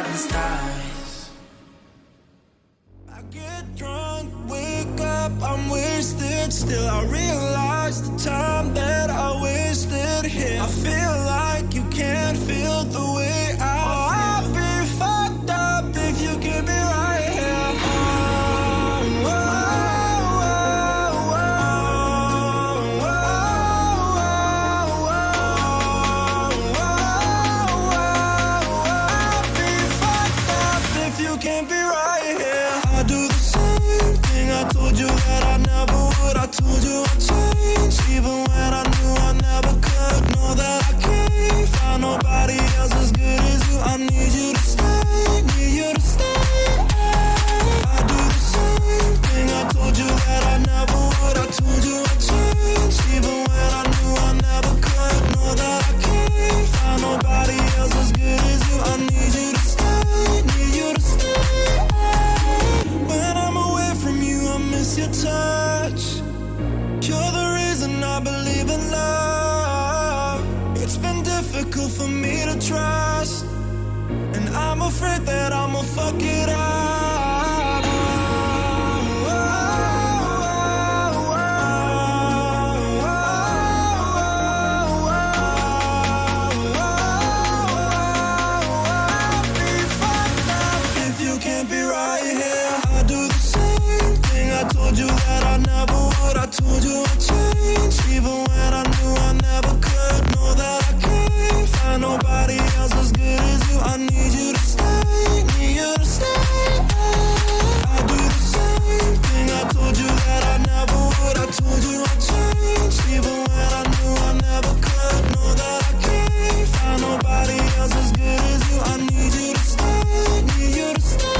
in the skies. I get drunk, wake up, I'm wasted. Still I realize the time that I wasted here. I feel like you can't feel the way I'll be fucked up if you keep me right here. Can't be right here. I do the same thing. I told you that I never would. I told you I'd change, even when I knew I never could. Know that I can't find nobody else as good as you. I need you to stay, need you to stay. I do the same thing. I told you that I never would. I told you I'd change, even when I knew I never could. Know that I can't find nobody else as good as you. I need you to stay, need you to stay. When I'm away from you, I miss your touch. You're the reason I believe in love. It's been difficult for me to trust, and I'm afraid that I'ma fuck it up. I told you I'd change, even when I knew I never could. Know that I can't find nobody else as good as you. I need you to stay, need you to stay. I do the same thing. I told you that I never would. I told you I'd change, even when I knew I never could. Know that I can't find nobody else as good as you. I need you to stay, need you to stay.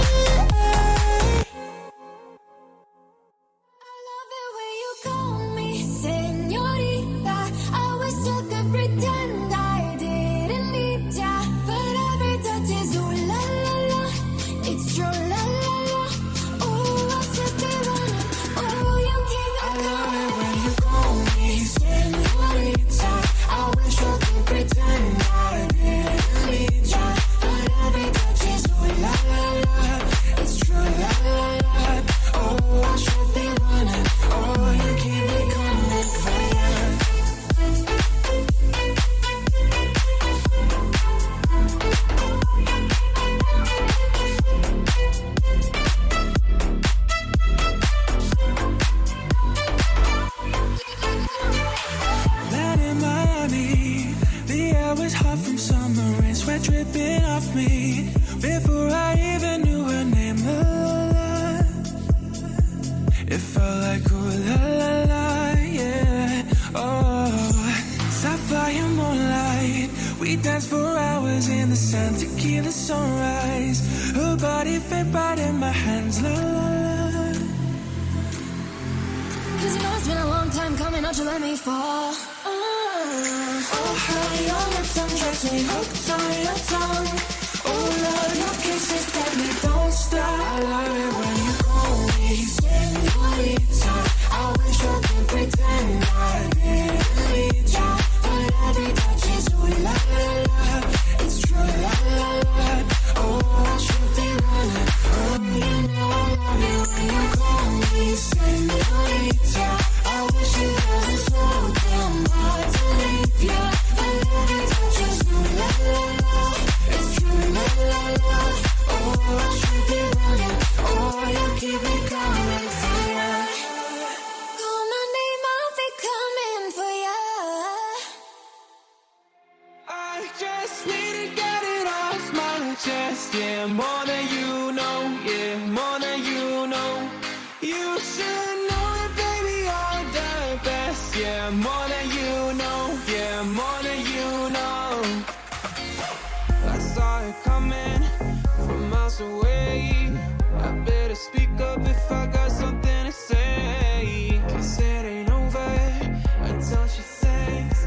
Dripping off me before I even knew her name. La, la, la. It felt like ooh la la la, yeah. Oh, sapphire moonlight. We danced for hours in the sun, tequila sunrise. Her body fit right in my hands. La la la. 'Cause you know it's been a long time coming, don't you let me fall. Oh, how your lips undress me, hooked on your tongue. Oh, love, your kisses got me, don't stop. I love it when you call me señorita. I wish I could pretend I didn't need ya, but every touch is ooh la la la. It's true la la la. Oh, I should be running. Oh, you know I love it when you call me señorita. I wish it wasn't so damn hard to leave ya, but every touch is ooh la la la. It's true la la la. Oh, I should be running. Oh, you keep me coming for ya. Call my name, I'll be coming for ya. I just need to get it off my chest, yeah. More than you know, yeah. More than you know. You should know it, baby, you're the best, yeah. More than you know, yeah. More than you know. I saw it coming from miles away. I better speak up if I got something to say. 'Cause it ain't over until she sings.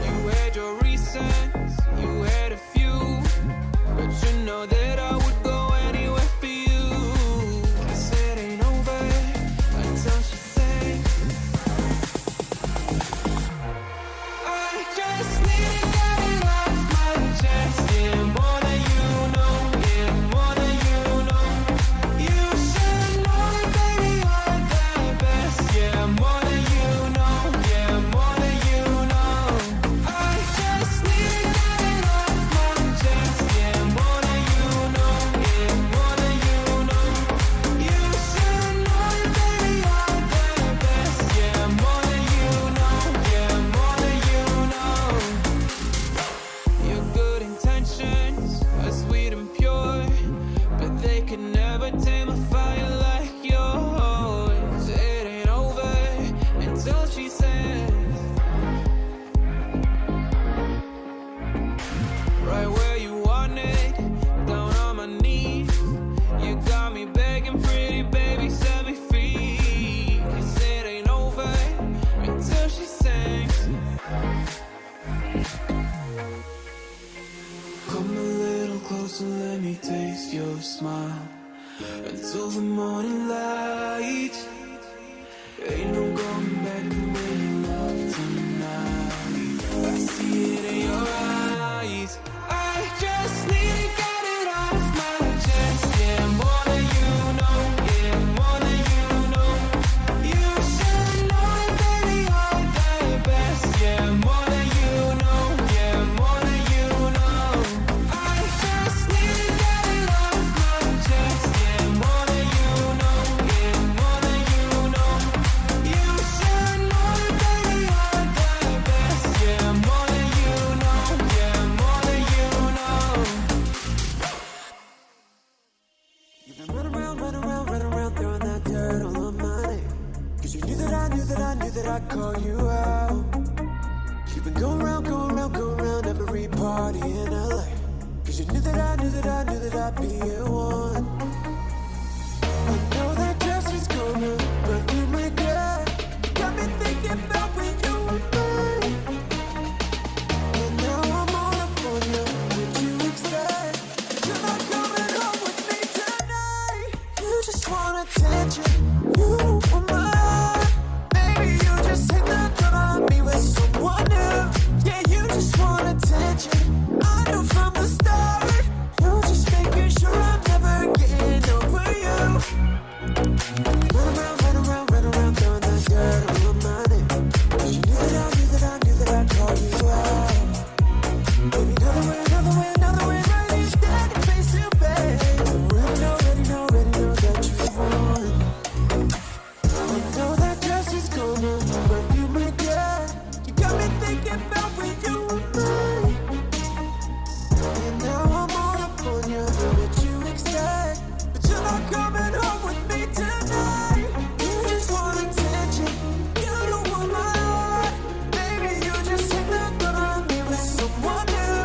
You had your reasons, you had a few, but you know that I would go anywhere for you. 'Cause it ain't over until she sings. I just need to get it closer, let me taste your smile. Until the morning light, ain't no going back to where you love tonight. I see it in your eyes. I just need to get it off my chest. Yeah, more than you know. Yeah, more than you know. You should know it, baby, you're the best. Yeah, more than you know. Yeah, more than you know. I just need to get it off my chest. Yeah, more than you know. Yeah, more than you know. You should know it, baby, you're the best. Yeah, more than you know. Yeah, more than you know. You've been running around, throwing that dirt all on my name. Cause you knew that I'd call you out. You've been going around every party in LA. Cause you knew that I'd be your one. I know that dress is gonna perfume my girl. You got me thinking about when you were mine. And now I'm all up on you. What you expect? You're not coming home with me tonight. You just want attention. You don't want my heart. Maybe you just hit the door on me with someone new. Yeah, you just want attention. I knew from the start. You're just making sure I'm never getting over you. Run around, throwing that dirt all on my name. Cause you knew that I'd call you out. Baby, another way, right here, standing face to face. Already know that you won. I know that dress is gonna perfume my girl. You got me thinking about when you were mine. And now I'm all up on you. What you expect? But you're not coming home with me tonight. You just want attention. You don't want my heart. Baby, you just hit the door on me with someone new.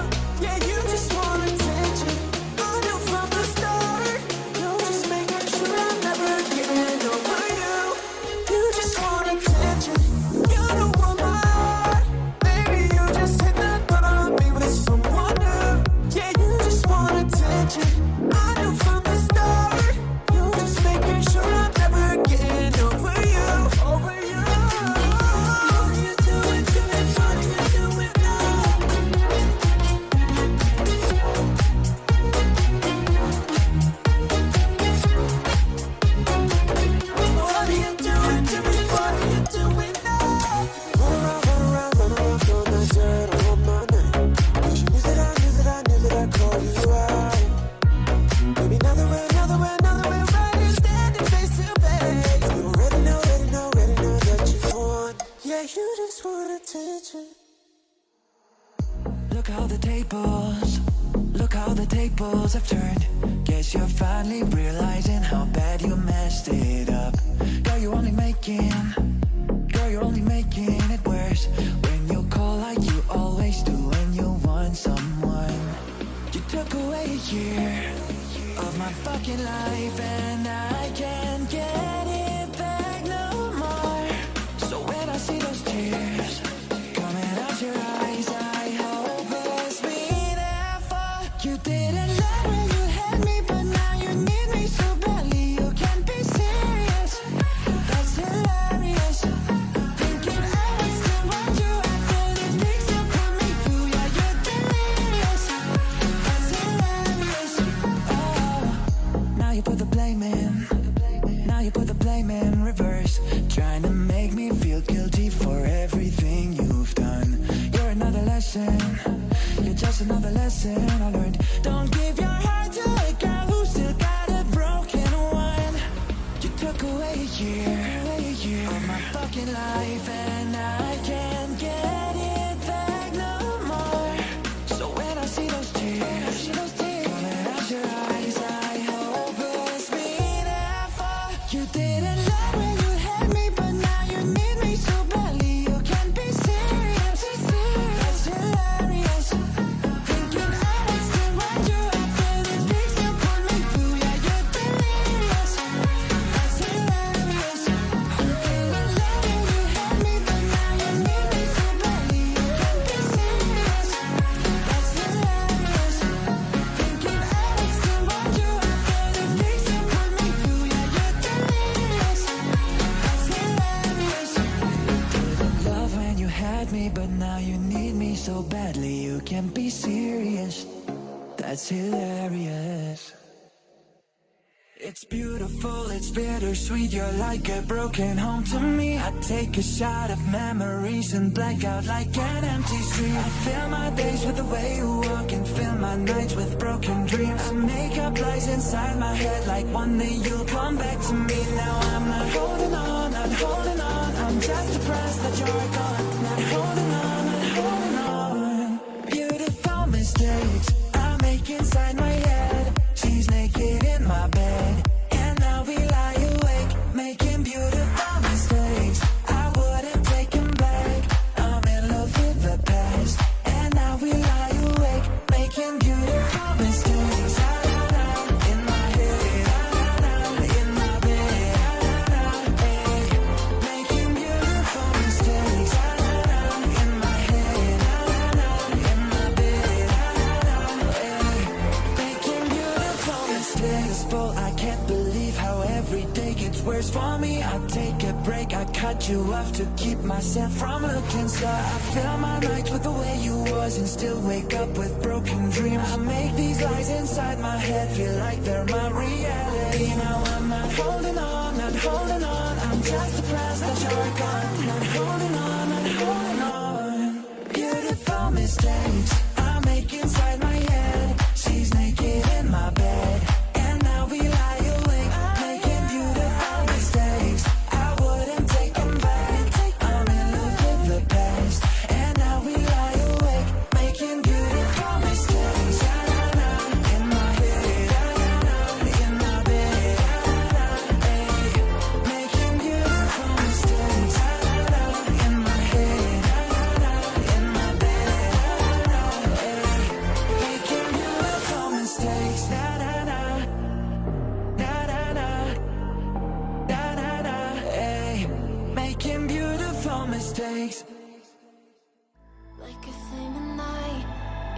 Yeah, you just want attention. I knew from the start. You're just making sure I'm never getting over you. You just want attention. You don't want my heart. Baby, you just hit the door on me with someone new. Yeah, you just want attention. I knew from the start. You're just making sure I'm never getting over you. Over you. What are you doing to me? What are you doing now? What are you doing to me? What are you doing now? Run around, throwing that dirt all on my name. Cause you knew that I'd call you out. Maybe another way, right here, standing face to face. You already know that you want. Yeah, you just want attention. Look how the tables have turned. Guess you're finally realizing how bad you messed it up. Girl, you're only making it worse. When you call like you always do when you want someone. You took away a year of my fucking life, and I can't get it back no more. So when I see those tears coming out your eyes, I hope it's me there for. You didn't love when you had me, but now you need me so badly. You can't be serious. That's hilarious. Thinking I would still want you after these things you put me through. Yeah, you're delirious. That's hilarious. Oh, now you put the blame in. Now you put the blame in reverse. Trying to make me feel guilty for everything you've done. You're another lesson. You're just another lesson I learned. Don't give your heart to a girl who still got a broken one. You took away a year of my fucking life, and I can't get it back no more. So when I see those tears coming out your eyes, I hope it's me there for. You didn't love when you had me, but now you need me so badly. You can't be serious. That's hilarious. Thinking I would still want you after these things you put me through. Yeah, you're delirious. That's hilarious. You didn't love when you had me, but now you need me can't be serious. That's hilarious. It's beautiful, it's bittersweet. You're like a broken home to me. I take a shot of memories and black out like an empty street. I fill my days with the way you walk and fill my nights with broken dreams. I make up lies inside my head like one day you'll come back to me. Now I'm not holding on, not holding on. I'm just depressed that you're gone. Not holding on, not holding on. Beautiful mistakes I make inside my head. She's naked in my bed, and now we lie awake, making beautiful mistakes. I wouldn't take them back. I'm in love with the past, and now we lie awake, making beautiful mistakes. In my head, in my bed, making beautiful mistakes. In my head, in my bed, making beautiful mistakes. But I can't believe how every day gets worse for me. I take a break, I cut you off to keep myself from looking so. I fill my nights with the way you was and still wake up with broken dreams. I make these lies inside my head feel like they're my reality. Now I'm not holding on, not holding on. I'm just depressed that you're gone. Not holding on, not holding on. Beautiful mistakes I make inside my head. She's naked in my bed, and now we lie awake, making beautiful mistakes. I wouldn't take them back. I'm in love with the past, and now we lie awake, making beautiful mistakes. In my head, in my bed, making beautiful mistakes. In my head, in my bed, making beautiful mistakes. Making beautiful mistakes. Like a flaming light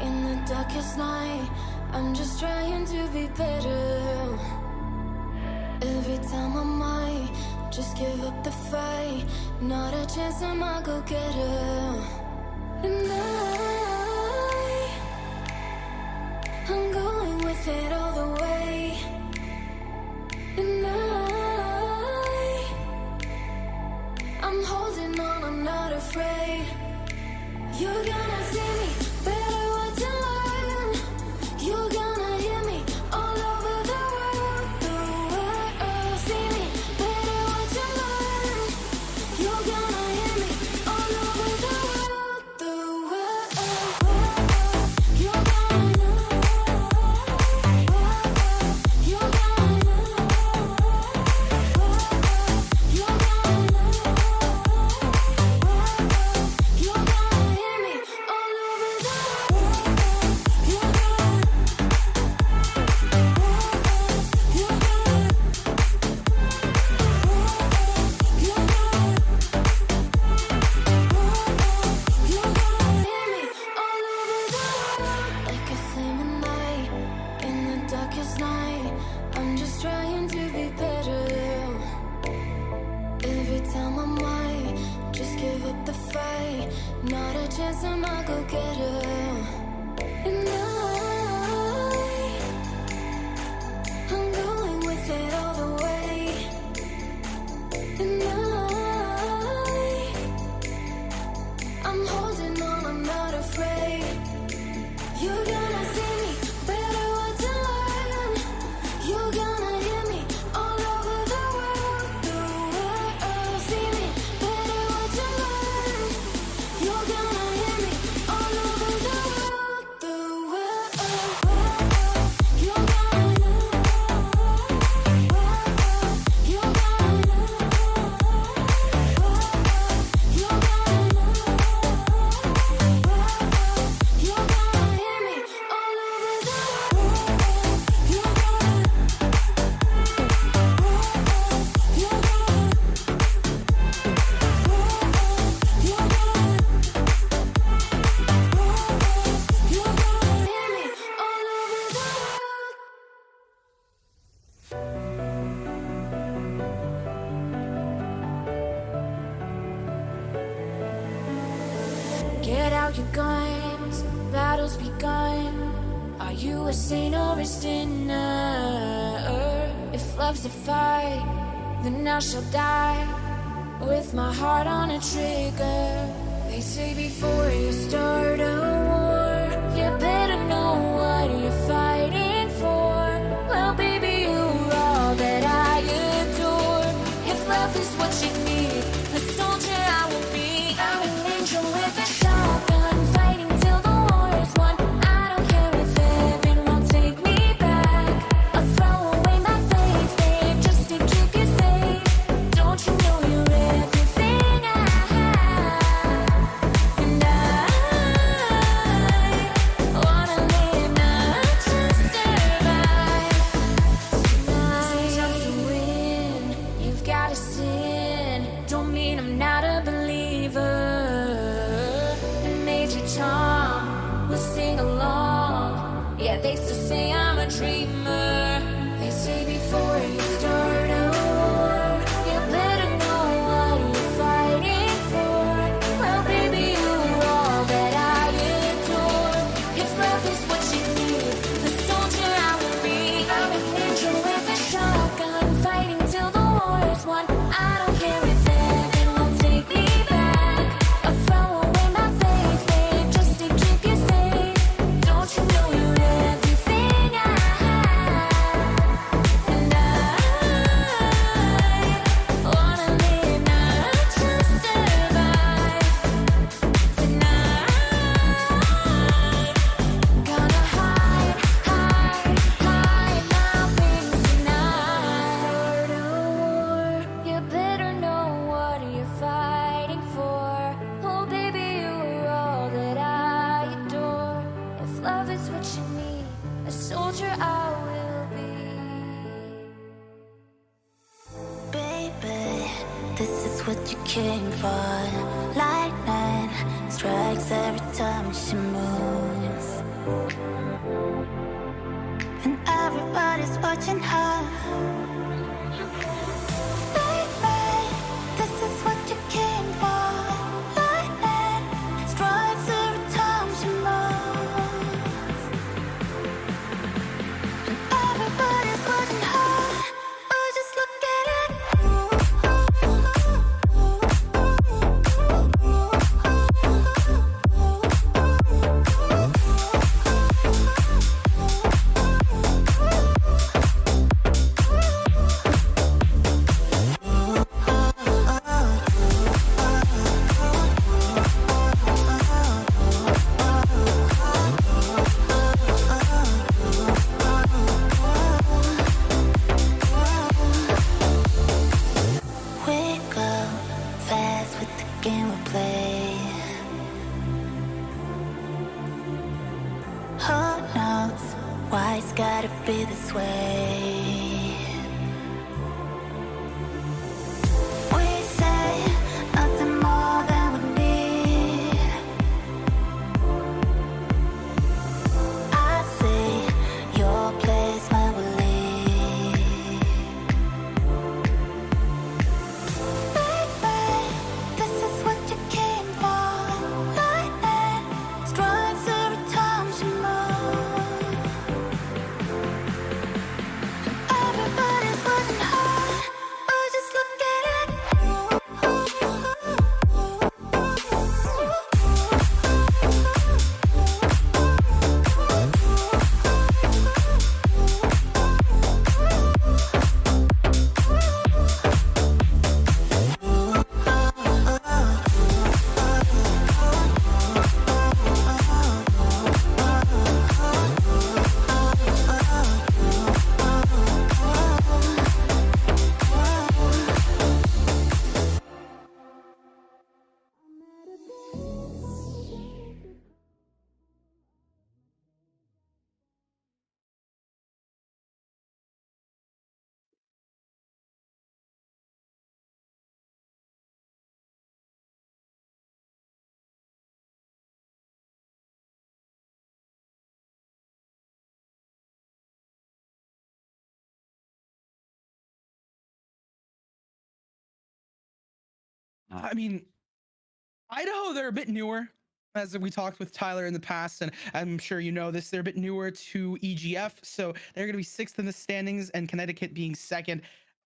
in the darkest night, I'm just trying to be better. Every time I might just give up the fight, not a chance I'm a go-getter. And I'm going with it all the way. And I'm holding on, I'm not afraid. You're gonna see me better, what you learn. You're gonna hear me all over the world. See me better, what you learn. You're gonna hear me all over the world. You're gonna know. You're gonna know. You're gonna know. You're gonna hear me all over the world. You're gonna. You're gonna. You're gonna. You're gonna hear me all over the world. Like a flaming light in the darkest night, I'm just trying to be better. Every time I might just give up the fight, not a chance I'm a go-getter. And I'm going with it all the way. And I'm holding on, I'm not afraid. You're gonna see me better, what to learn. You're gonna hear me all over the world. See me better, what you learn. You're gonna hear me all over the world. You're gonna know. You're gonna know. You're gonna know. You're gonna hear me all over the world. You're gonna. You're gonna. You're gonna. You're gonna hear me all over the world. Get out your guns, battle battle's begun. Are you a saint or a sinner? If love's a fight, then I shall die with my heart on a trigger. They say before you start a war, you better know what you're fighting for. Well, baby, you're all that I adore. If love is what you need, the soldier I will be. I'm an angel with a shotgun, fighting till the war is won. I don't care if heaven won't take me back. I'll throw away my faith, babe, just to keep you safe. Don't you know you're everything I have? And I wanna live not just survive tonight. Sometimes to win, you've gotta sin. Don't mean I'm not a believer. Major Tom will sing along. Yeah, they still say I'm a dreamer. They say before you start a war, you better know what you're fighting for. Well, baby, you're all that I adore. If love is what you need, the soldier I will be. I'm an angel with a shotgun, fighting till the war is won. I don't care if heaven won't take me back. I'll throw away my faith, babe, just to keep you safe. Don't you know you're everything I have? And I wanna live not just survive tonight. Gonna hide my wings tonight. Start a war, you better know what you're fighting for. Oh, baby, you're all that I adore. If love is what you need, a soldier I will be. Baby, this is what you came for. Lightning strikes every time she moves, and everybody's watching her. Baby, this is what you came for. Lightning strikes every time she moves, and everybody's watching her. Oh, just look at it. We go fast with the game we play. Who knows why it's gotta be this way? We say nothing more than we need. I see your place when we leave. Baby, this is what you came for. Lightning strikes every time she moves. Everybody's watching her. Oh, just look at it. I mean, Idaho, they're a bit newer. as we talked with Tyler in the past, and I'm sure you know this, they're a bit newer to EGF, so they're going to be sixth in the standings, and Connecticut being second.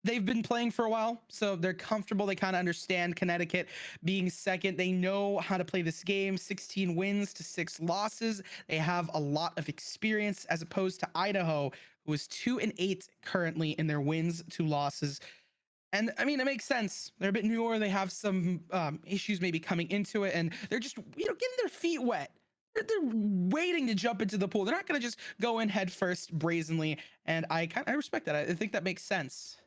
They've been playing for a while, so they're comfortable. They kind of understand Connecticut being second. They know how to play this game. 16 wins to 6 losses. They have a lot of experience, as opposed to Idaho, who is 2-8 currently in their wins to losses. And I mean, it makes sense. They're a bit newer. They have some issues maybe coming into it, and they're just, getting their feet wet. They're waiting to jump into the pool. They're not going to just go in head first brazenly. And I respect that. I think that makes sense.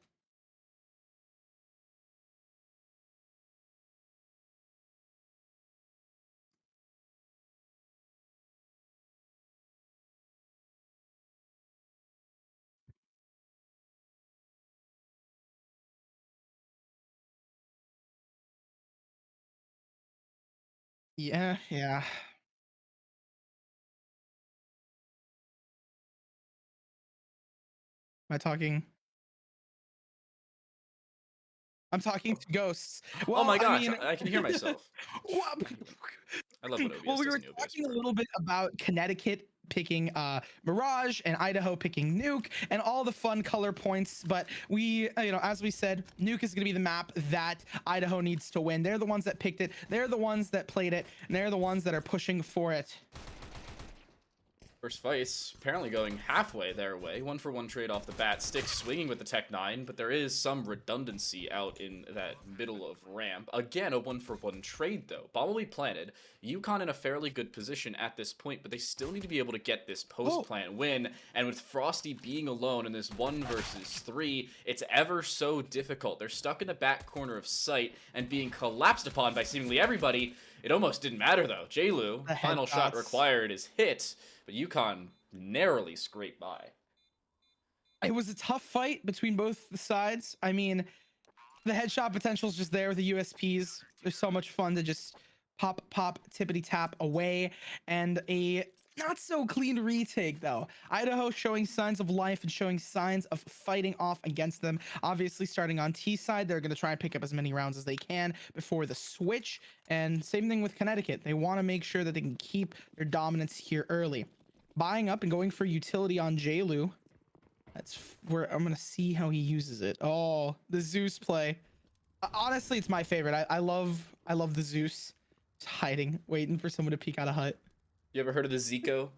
Yeah, yeah. Am I talking? I'm talking to ghosts. Oh Well, my I gosh, mean, I can hear myself. well, I love when well, OBS we does were an OBS talking a for. little bit about Connecticut picking Mirage and Idaho picking Nuke and all the fun color points, but we, as we said, Nuke is going to be the map that Idaho needs to win. They're the ones that picked it. They're the ones that played it, and they're the ones that are pushing for it. First Vice apparently going halfway their way. 1-for-1 trade off the bat. Sticks swinging with the Tech 9, but there is some redundancy out in that middle of ramp. Again, a 1-for-1 trade though. Bomb will be planted. UConn in a fairly good position at this point, but they still need to be able to get this post-plant win. And with Frosty being alone in this 1 versus 3, it's ever so difficult. They're stuck in the back corner of sight and being collapsed upon by seemingly everybody. It almost didn't matter though. JLu, final shot required is hit, but UConn narrowly scraped by. It was a tough fight between both the sides. I mean, the headshot potential is just there with the USPs. There's so much fun to just pop, tippity tap away, and a not so clean retake though. Idaho showing signs of life and showing signs of fighting off against them. Obviously, starting on T side, they're going to try and pick up as many rounds as they can before the switch. And same thing with Connecticut. They want to make sure that they can keep their dominance here early. Buying up and going for utility on JLu. That's where I'm going to see how he uses it. Oh, the Zeus play. Honestly, it's my favorite. I love the Zeus. Just hiding, waiting for someone to peek out a hut. You ever heard of the Zico?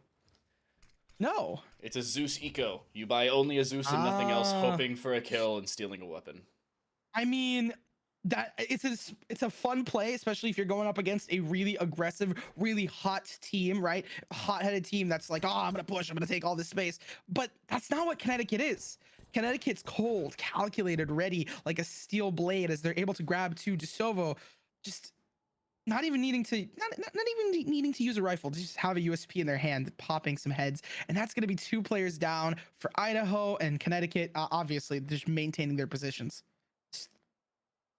No. It's a Zeus eco. You buy only a Zeus and nothing else, hoping for a kill and stealing a weapon. I mean, that it's a fun play, especially if you're going up against a really aggressive, really hot team, right? Hot-headed team that's like, oh, I'm gonna push, I'm gonna take all this space. But that's not what Connecticut is. Connecticut's cold, calculated, ready, like a steel blade, as they're able to grab two DeSovo, just not even needing to use a rifle, just have a USP in their hand, popping some heads. And that's going to be 2 players down for Idaho and Connecticut, obviously just maintaining their positions.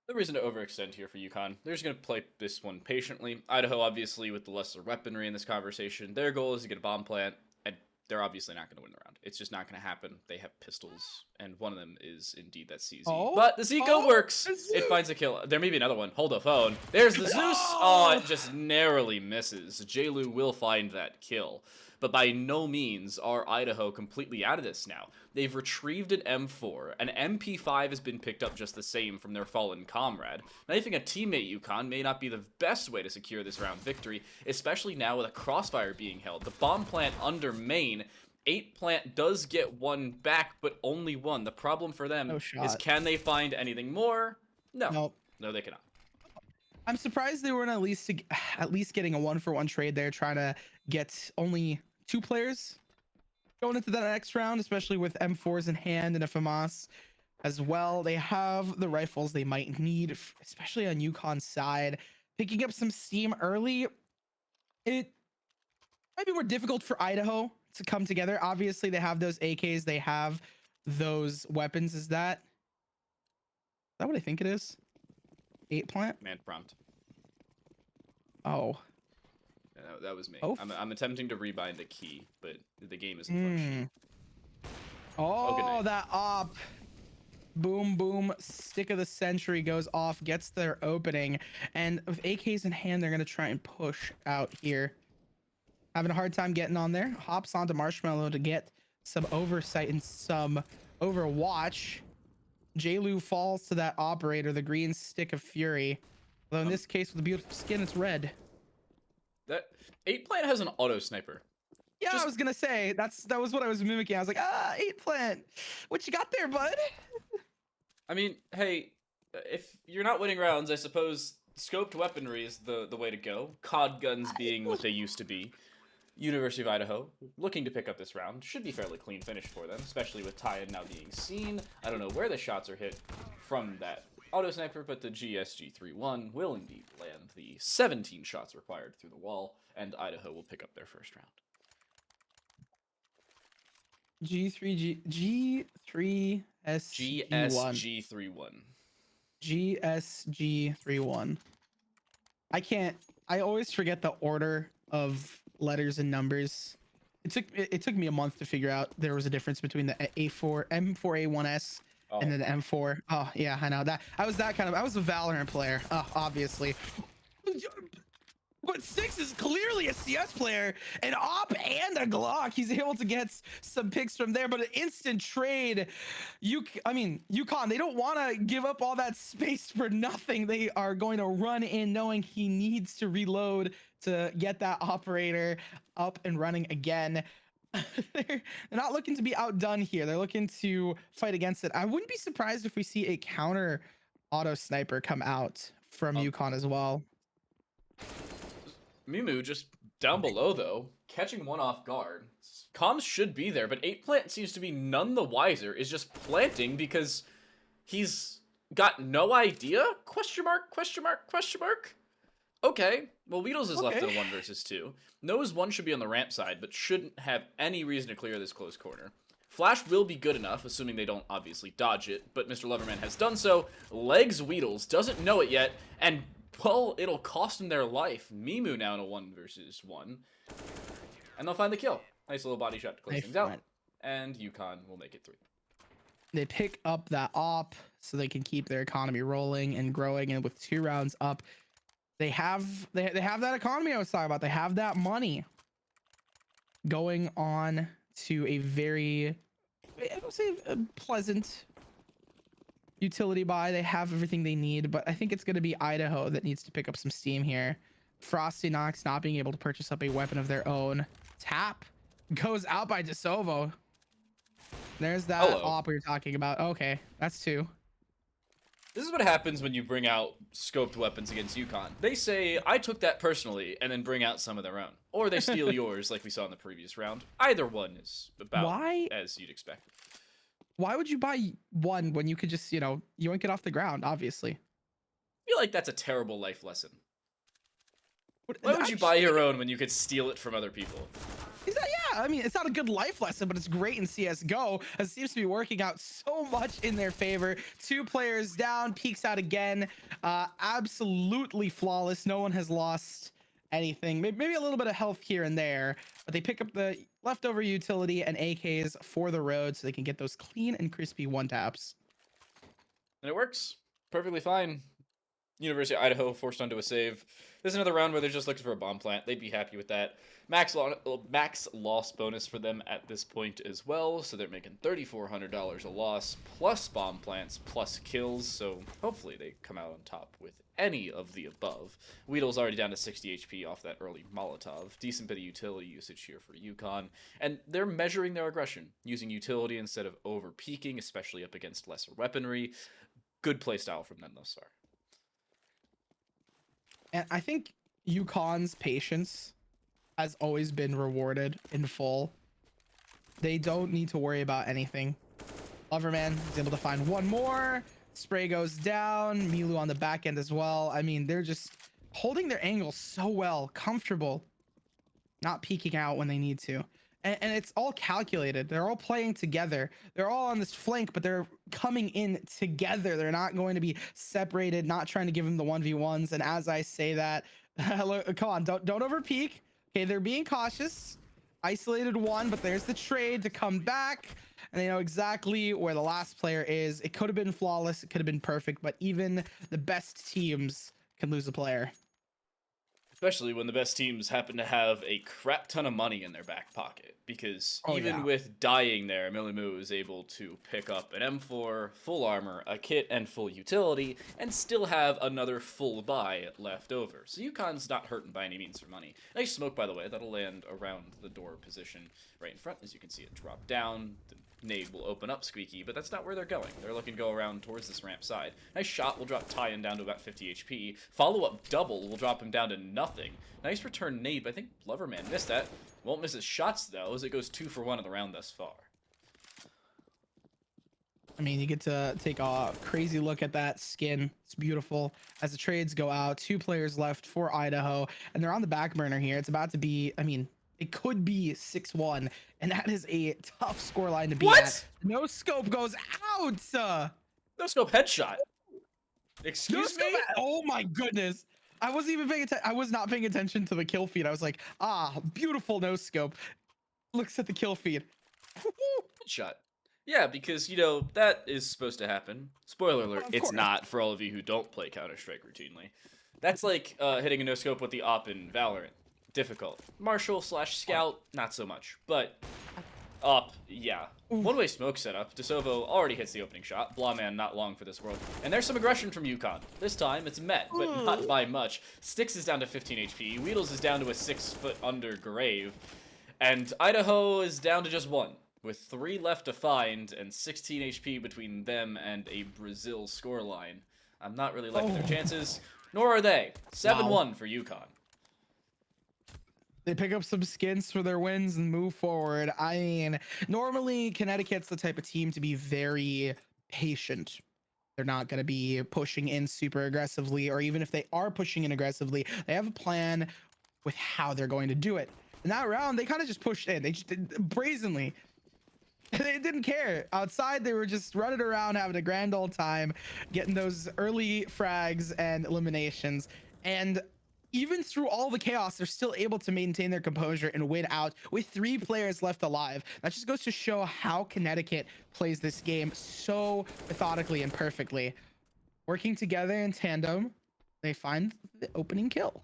No reason to overextend here for UConn. They're just going to play this one patiently. Idaho, obviously, with the lesser weaponry in this conversation, their goal is to get a bomb plant, and they're obviously not going to win the round. It's just not going to happen. They have pistols, and one of them is indeed that CZ. But the Zico works. It finds a kill. There may be another one. Hold the phone. There's the Zeus. Oh, it just narrowly misses. JLu will find that kill. But by no means are Idaho completely out of this now. They've retrieved an M4. An MP5 has been picked up just the same from their fallen comrade. Knifing a teammate UConn may not be the best way to secure this round victory, especially now with a crossfire being held. The bomb plant under main, 8 plant does get one back, but only one. The problem for them is, can they find anything more? No. Nope. No, they cannot. I'm surprised they weren't at least getting a 1-for-1 trade there, trying to get only 2 players going into the next round, especially with M4s in hand and a FAMAS as well. They have the rifles they might need, especially on UConn's side. Picking up some steam early, it might be more difficult for Idaho to come together. Obviously, they have those AKs, they have those weapons. Is that what I think it is? 8 plant? Man prompt. Oh. Yeah, that was me. Oh. I'm attempting to rebind a key, but the game isn't functioning. Oh, that op. Boom, boom. Stick of the century goes off, gets their opening. And with AKs in hand, they're going to try and push out here. Having a hard time getting on there. Hops onto Marshmallow to get some oversight and some overwatch. J-Lu falls to that operator, the green stick of fury. Although in this case, with the beautiful skin, it's red. That 8plant has an auto sniper. Yeah, I was gonna say that was what I was mimicking. I was like, 8plant, what you got there, bud? I mean, hey, if you're not winning rounds, I suppose scoped weaponry is the way to go. COD guns being what they used to be. University of Idaho looking to pick up this round. Should be fairly clean finish for them, especially with Tyan now being seen. I don't know where the shots are hit from that auto sniper, but the GSG-31 will indeed land the 17 shots required through the wall, and Idaho will pick up their first round. G3SG1. GSG-31. GSG-31. I always forget the order of letters and numbers. It took me a month to figure out there was a difference between the M4A1S and then the M4. Oh yeah, I know that. I was a Valorant player, obviously. But Six is clearly a CS player, an op and a Glock. He's able to get some picks from there, but an instant trade. UConn, they don't want to give up all that space for nothing. They are going to run in knowing he needs to reload to get that operator up and running again. They're not looking to be outdone here. They're looking to fight against it. I wouldn't be surprised if we see a counter auto sniper come out from UConn as well. Mimu just down below, though, catching one off guard. Comms should be there, but 8plant seems to be none the wiser, is just planting because he's got no idea? Question mark, question mark, question mark? Okay, well, Weedles is left in a 1 versus 2. Knows one should be on the ramp side, but shouldn't have any reason to clear this close corner. Flash will be good enough, assuming they don't obviously dodge it, but Mr. Loverman has done so, legs Weedles, doesn't know it yet, and well, it'll cost them their life. Mimu now in a 1 versus 1. And they'll find the kill. Nice little body shot to close things out. And UConn will make it 3. They pick up that op so they can keep their economy rolling and growing. And with 2 rounds up, they have that economy I was talking about. They have that money going on to a very, I would say, a pleasant utility buy. They have everything they need, but I think it's going to be Idaho that needs to pick up some steam here. Frosty Knox not being able to purchase up a weapon of their own. Tap goes out by DeSovo. There's that op we were talking about. Okay, that's 2. This is what happens when you bring out scoped weapons against UConn. They say, I took that personally, and then bring out some of their own. Or they steal yours like we saw in the previous round. Either one is about as you'd expect. Why would you buy one when you could just, yoink it off the ground, obviously? I feel like that's a terrible life lesson. Why would you buy your own when you could steal it from other people? Yeah, I mean, it's not a good life lesson, but it's great in CSGO. It seems to be working out so much in their favor. 2 players down, peeks out again. Absolutely flawless. No one has lost anything. Maybe a little bit of health here and there, but they pick up the leftover utility and AKs for the road so they can get those clean and crispy 1-taps. And it works perfectly fine. University of Idaho forced onto a save. This is another round where they're just looking for a bomb plant. They'd be happy with that. Max loss bonus for them at this point as well, so they're making $3,400 a loss, plus bomb plants, plus kills, so hopefully they come out on top with any of the above. Weedle's already down to 60 HP off that early Molotov. Decent bit of utility usage here for UConn, and they're measuring their aggression, using utility instead of over-peaking, especially up against lesser weaponry. Good playstyle from them thus far. And I think UConn's patience has always been rewarded in full. They don't need to worry about anything. Loverman is able to find one more. Spray goes down. Milu on the back end as well. I mean, they're just holding their angle so well, comfortable, not peeking out when they need to. And it's all calculated. They're all playing together. They're all on this flank, but they're coming in together. They're not going to be separated, not trying to give them the 1v1s. And as I say that, come on, don't over peek. Okay, they're being cautious. Isolated one, but there's the trade to come back. and they know exactly where the last player is. It could have been flawless, it could have been perfect, but even the best teams can lose a player. Especially when the best teams happen to have a crap ton of money in their back pocket. Because even with dying there, Milimu is able to pick up an M4, full armor, a kit, and full utility, and still have another full buy left over. So UConn's not hurting by any means for money. Nice smoke, by the way. That'll land around the door position right in front. As you can see it drop down. The nade will open up Squeaky, but that's not where they're going. They're looking to go around towards this ramp side. Nice shot will drop Tyan down to about 50 HP. Follow-up double will drop him down to nothing. Nice return nade, but I think Loverman missed that. Won't miss his shots, though, as it goes 2 for 1 in the round thus far. I mean, you get to take a crazy look at that skin. It's beautiful. As the trades go out, 2 players left for Idaho, and they're on the back burner here. It's about to be, I mean, it could be 6-1, and that is a tough scoreline to be at. No scope goes out. No scope headshot. Excuse me? Oh my goodness. I wasn't even paying attention. I was not paying attention to the kill feed. I was like, beautiful no scope. Looks at the kill feed. Headshot. Yeah, because, you know, that is supposed to happen. Spoiler alert, it's not for all of you who don't play Counter-Strike routinely. That's like hitting a no scope with the op in Valorant. Difficult. Marshal/Scout, not so much. But up, yeah. One-way smoke setup. DeSovo already hits the opening shot. Blawman not long for this world. And there's some aggression from UConn. This time it's met, but not by much. Styx is down to 15 HP. Weedles is down to a 6-foot under grave. And Idaho is down to just 1. With 3 left to find and 16 HP between them and a Brazil scoreline. I'm not really liking their chances, nor are they. 7-1 for UConn. They pick up some skins for their wins and move forward. I mean, normally Connecticut's the type of team to be very patient. They're not going to be pushing in super aggressively, or even if they are pushing in aggressively, they have a plan with how they're going to do it. In that round, they kind of just pushed in. They just did brazenly. They didn't care. Outside, they were just running around, having a grand old time, getting those early frags and eliminations. And even through all the chaos, they're still able to maintain their composure and win out with 3 players left alive. That just goes to show how Connecticut plays this game so methodically and perfectly. Working together in tandem, they find the opening kill.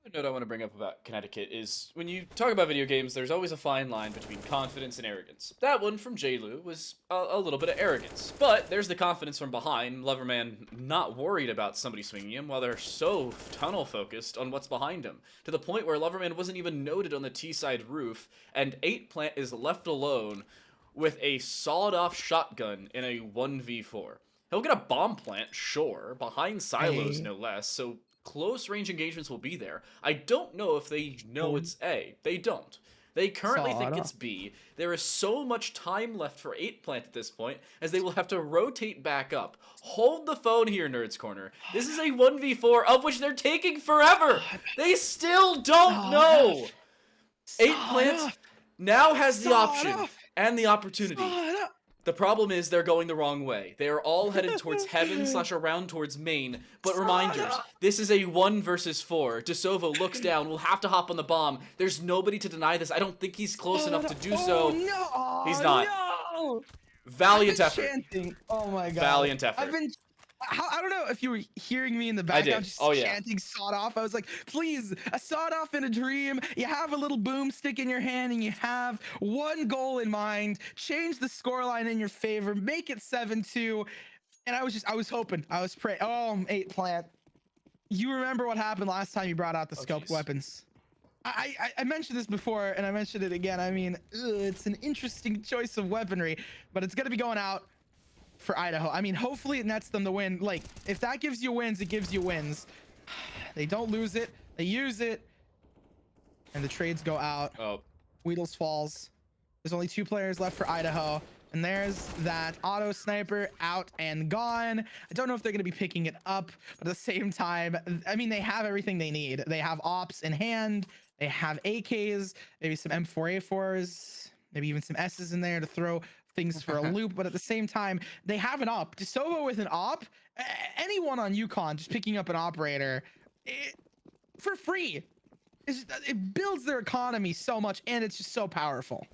Another note I want to bring up about Connecticut is when you talk about video games, there's always a fine line between confidence and arrogance. That one from J-Lu was a little bit of arrogance, but there's the confidence from behind. Loverman not worried about somebody swinging him while they're so tunnel focused on what's behind him, to the point where Loverman wasn't even noted on the T-side roof, and 8 Plant is left alone with a sawed-off shotgun in a 1v4. He'll get a bomb plant, sure, behind silos no less, so close range engagements will be there. I don't know if they know it's A. They don't. They currently think it's B. There is so much time left for 8 Plant at this point, as they will have to rotate back up. Hold the phone here, Nerds Corner. This is a 1v4 of which they're taking forever. They still don't know. 8 Plant now has the option and the opportunity. The problem is they're going the wrong way. They are all headed towards heaven / around towards main. But reminders, this is a 1 versus 4. DeSovo looks down, will have to hop on the bomb. There's nobody to deny this. I don't think he's close enough to do so. No, he's not. No. Valiant effort. Chanting. Oh my god. Valiant effort. I don't know if you were hearing me in the background just chanting sawed off. I was like, please, a sawed off in a dream. You have a little boomstick in your hand and you have one goal in mind. Change the scoreline in your favor. Make it 7-2. And I was hoping. I was praying. Oh, 8 Plant. You remember what happened last time you brought out the scoped weapons. I mentioned this before and I mentioned it again. I mean, it's an interesting choice of weaponry, but it's going to be going out for Idaho. I mean, hopefully it nets them the win. Like, if that gives you wins, it gives you wins. They don't lose it. They use it. And the trades go out. Weedles falls. There's only 2 players left for Idaho. And there's that auto sniper out and gone. I don't know if they're going to be picking it up, but at the same time, I mean, they have everything they need. They have ops in hand. They have AKs, maybe some M4A4s, maybe even some S's in there to throw things for a loop. But at the same time, they have an op. DeSovo with an op, anyone on UConn just picking up an operator for free. It builds their economy so much, and it's just so powerful.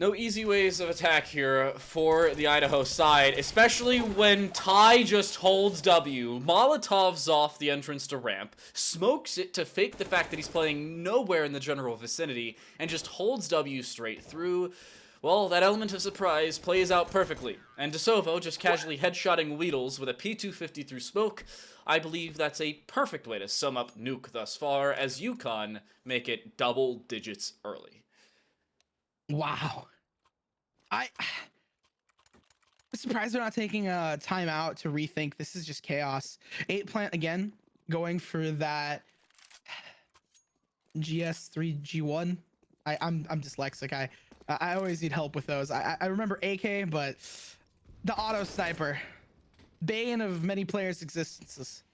No easy ways of attack here for the Idaho side, especially when Ty just holds W, Molotovs off the entrance to ramp, smokes it to fake the fact that he's playing nowhere in the general vicinity, and just holds W straight through. Well, that element of surprise plays out perfectly, and DeSovo just casually headshotting Weedles with a P250 through smoke. I believe that's a perfect way to sum up Nuke thus far, as UConn make it double digits early. Wow. I'm surprised they're not taking a timeout to rethink. This is just chaos. 8 plant again, going for that GS3G1. I'm dyslexic. I always need help with those. I remember AK, but the auto sniper, bane of many players' existences.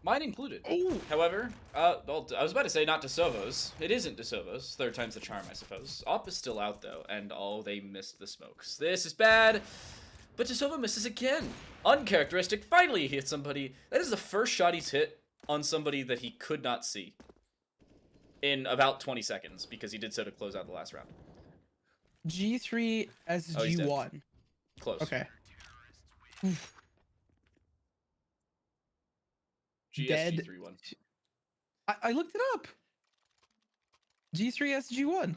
Mine included. Ooh. However, well, I was about to say not DeSovo's. It isn't DeSovo's. Third time's the charm, I suppose. Op is still out, though, and they missed the smokes. This is bad, but DeSovo misses again. Uncharacteristic. Finally, he hit somebody. That is the first shot he's hit on somebody that he could not see in about 20 seconds, because he did so to close out the last round. G3 SG1. Close. Okay. GSG31. I looked it up. G3 SG1.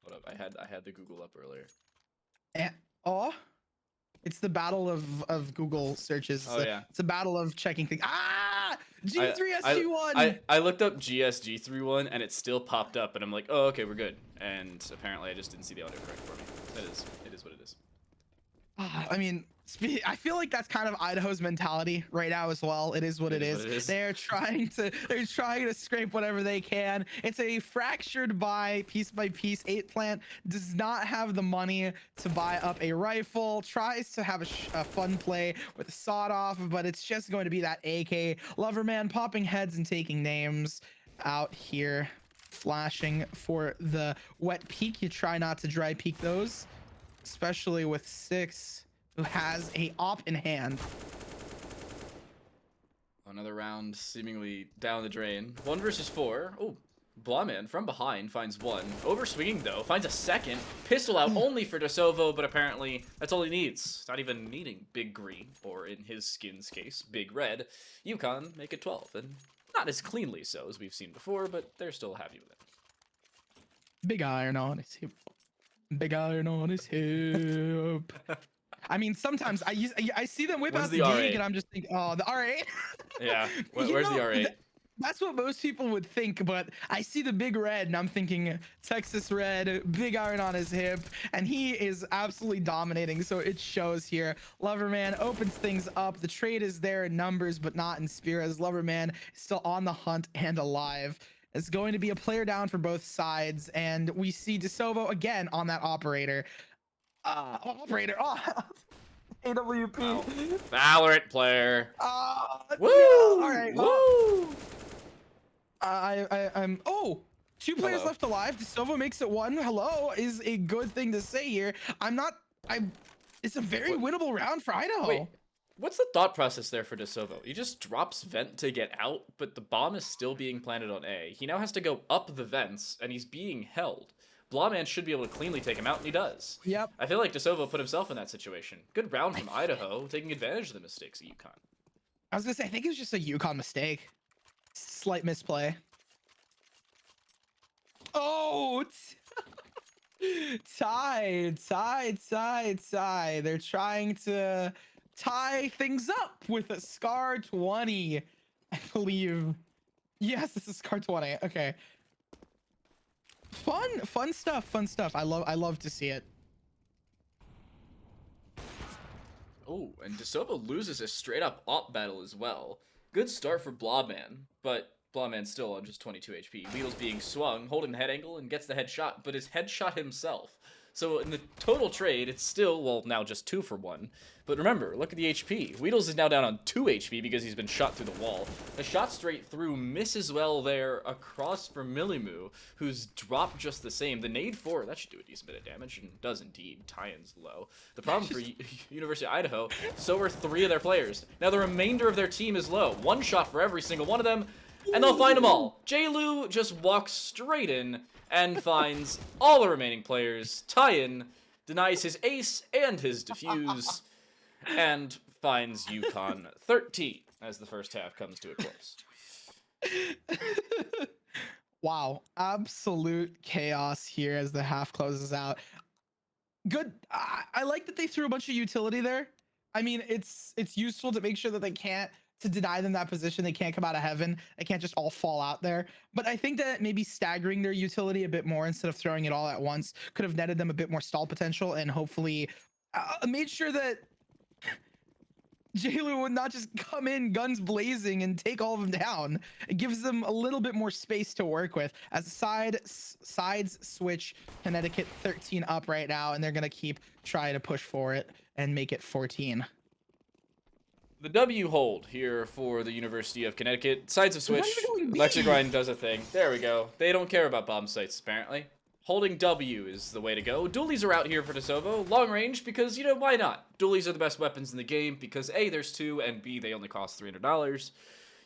Hold up, I had the Google up earlier. Oh, it's the battle of Google searches. Oh, yeah. It's a battle of checking things. Ah, G3 SG1. I looked up GSG31 and it still popped up, and I'm like, oh, okay, we're good. And apparently I just didn't see the autocorrect for me. It is what it is. I mean, I feel like that's kind of Idaho's mentality right now as well. It is what it is. They're trying to scrape whatever they can. It's a fractured by piece 8 plant. Does not have the money to buy up a rifle. Tries to have a fun play with a sawed off, but it's just going to be that AK. Loverman popping heads and taking names out here. Flashing for the wet peek. You try not to dry peek those, especially with 6, who has a op in hand. Another round seemingly down the drain. 1 versus 4. Oh, Blawman from behind finds 1. Overswinging though, finds a second. Pistol out only for DeSovo, but apparently that's all he needs. Not even needing Big Green, or in his skin's case, Big Red. UConn make it 12, and not as cleanly so as we've seen before, but they're still happy with it. Big iron on his hip. Big iron on his hip. I mean, sometimes I see them whip out the gig, and I'm just thinking, oh, the R8. Yeah, where's the R8? That's what most people would think, but I see the Big Red, and I'm thinking Texas Red, big iron on his hip, and he is absolutely dominating, so it shows here. Loverman opens things up. The trade is there in numbers, but not in spirit, as Loverman is still on the hunt and alive. It's going to be a player down for both sides, and we see DeSovo again on that operator. AWP. Wow. Valorant player. Woo! No. All right. Woo! I'm. Oh, 2 players left alive. DeSovo makes it 1. Hello is a good thing to say here. It's a very winnable round for Idaho. Wait, what's the thought process there for DeSovo? He just drops vent to get out, but the bomb is still being planted on A. He now has to go up the vents, and he's being held. Blawman should be able to cleanly take him out, and he does. Yep. I feel like DeSovo put himself in that situation. Good round from Idaho, taking advantage of the mistakes of UConn. I was gonna say, I think it was just a UConn mistake. Slight misplay. Oh, tie. They're trying to tie things up with a Scar 20, I believe. Yes, this is Scar 20. Okay. Fun stuff. I love to see it. Oh, and DeSovo loses a straight up op battle as well. Good start for Blawman, but Blawman's still on just 22 HP. Weedle's being swung, holding the head angle, and gets the headshot, but is headshot himself. So in the total trade, it's still, well, now just 2 for 1. But remember, look at the HP. Weedles is now down on 2 HP because he's been shot through the wall. A shot straight through misses well there across for Millimoo, who's dropped just the same. The nade 4, that should do a decent bit of damage, and does indeed. Tie-in's low. The problem for University of Idaho, so are 3 of their players. Now the remainder of their team is low. 1 shot for every single one of them. and they'll find them all. J-Lu just walks straight in and finds all the remaining players. Tyen denies his ace and his defuse, and finds Yukon 13 as the first half comes to a close. Wow, absolute chaos here as the half closes out. Good. I like that they threw a bunch of utility there. I mean, it's useful to make sure that to deny them that position. They can't come out of heaven. They can't just all fall out there. But I think that maybe staggering their utility a bit more instead of throwing it all at once could have netted them a bit more stall potential, and hopefully made sure that J-Lu would not just come in guns blazing and take all of them down. It gives them a little bit more space to work with as the sides switch. Connecticut 13 up right now, and they're going to keep trying to push for it and make it 14. The W hold here for the University of Connecticut. Sides of switch. Lexigrind does a thing. There we go. They don't care about bomb sites, apparently. Holding W is the way to go. Dualies are out here for DeSovo. Long range because, why not? Dualies are the best weapons in the game because A, there's 2, and B, they only cost $300.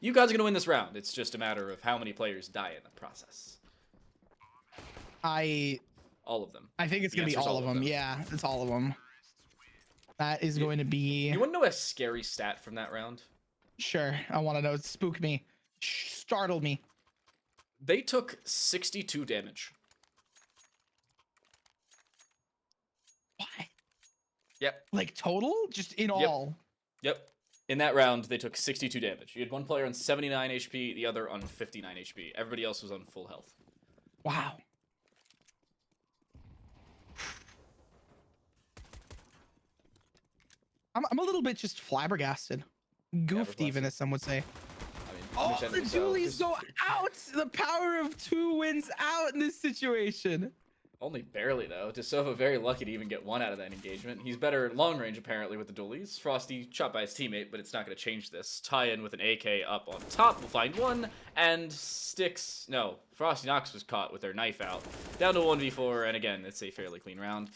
You guys are going to win this round. It's just a matter of how many players die in the process. All of them. I think it's going to be all of them. Yeah, it's all of them. That is going to be... You want to know a scary stat from that round? Sure. I want to know. Spook me. Startled me. They took 62 damage. What? Yep. Like total? Just in all? Yep. In that round, they took 62 damage. You had one player on 79 HP, the other on 59 HP. Everybody else was on full health. Wow. I'm a little bit just flabbergasted. Goofed even, as some would say. Oh, the Dualies go out! The power of 2 wins out in this situation. Only barely, though. DeSovo very lucky to even get 1 out of that engagement. He's better at long range, apparently, with the Dualies. Frosty shot by his teammate, but it's not going to change this. Tyen with an AK up on top will find 1, and Sticks... No, Frosty Knox was caught with their knife out. Down to 1v4, and again, it's a fairly clean round.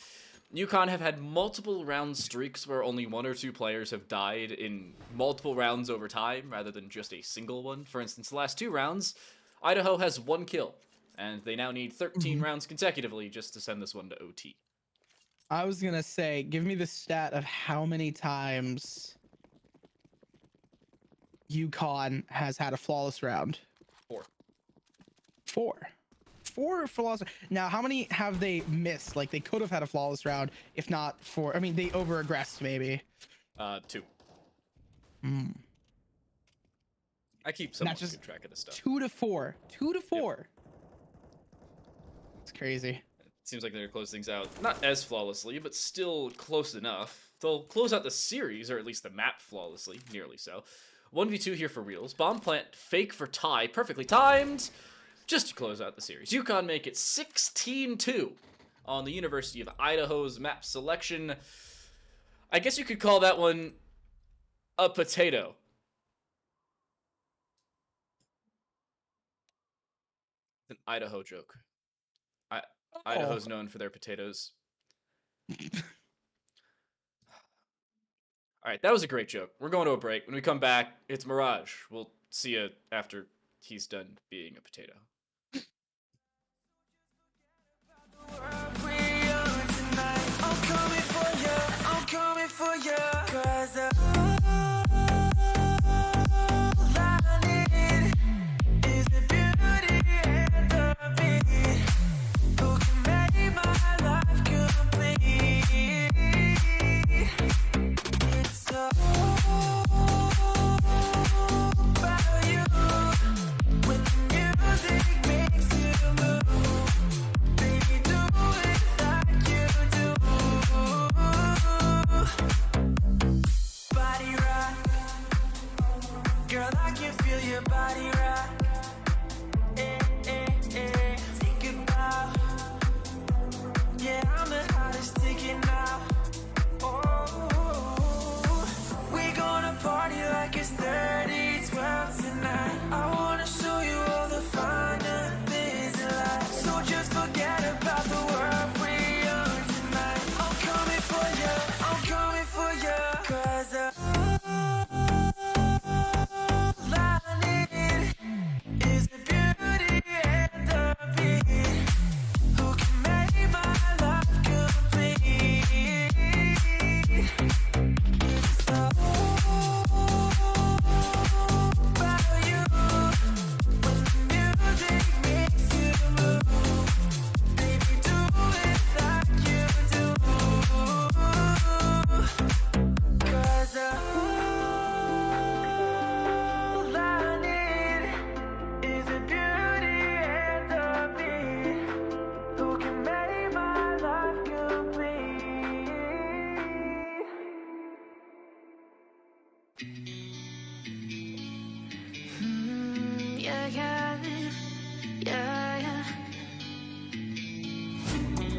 Yukon have had multiple round streaks where only 1 or 2 players have died in multiple rounds over time, rather than just a single one. For instance, the last 2 rounds, Idaho has 1 kill. And they now need 13 rounds consecutively just to send this one to OT. I was going to say, give me the stat of how many times Yukon has had a flawless round. 4. 4 flawless. Now, how many have they missed? Like, they could have had a flawless round if not for... I mean, they over-aggressed, maybe. 2. I keep somewhat good track of this stuff. 2 to 4. 2 to 4. Yep. It's crazy. It seems like they're going to close things out. Not as flawlessly, but still close enough. They'll close out the series, or at least the map flawlessly. Nearly so. 1v2 here for reals. Bomb plant, fake for tie. Perfectly timed. Just to close out the series. Yukon make it 16-2 on the University of Idaho's map selection. I guess you could call that one a potato. It's an Idaho joke. Idaho's known for their potatoes. Alright, that was a great joke. We're going to a break. When we come back, it's Mirage. We'll see you after he's done being a potato. yeah, yeah.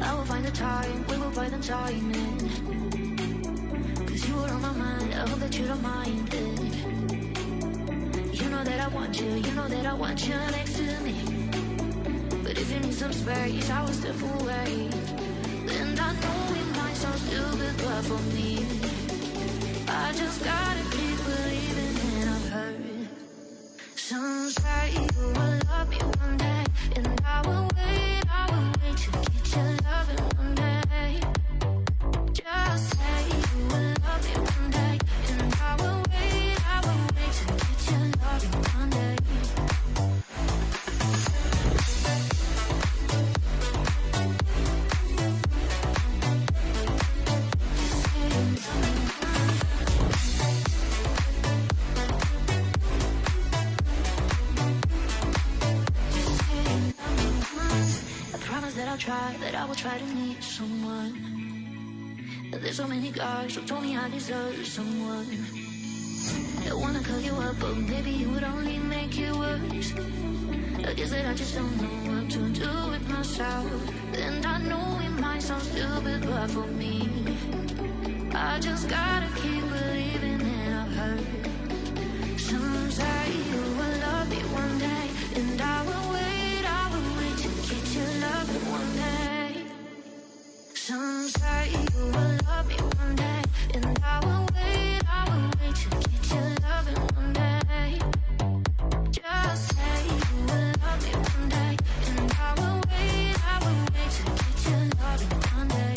I will find the time, we will find the timing. Cause you are on my mind, I hope that you don't mind it. You know that I want you, you know that I want you next to me. But if you need some space, I will step away. And I know it might sound stupid, but for me, I just gotta keep believing. And I've heard some say you will love me one day, and I will wait to get your loving one day. Just say you will love me one day, and I will wait to get your loving one day. That I will try to meet someone. There's so many guys who told me I deserve someone that wanna call you up, but maybe it would only make it worse. I guess that I just don't know what to do with myself. And I know it might sound stupid, but for me, I just gotta keep believing. And I've heard some say you will love me one day, and I will wait to get your love one day. Some say you will love me one day, and I will wait to get your love one day. Just say you will love me one day, and I will wait to get your love one day.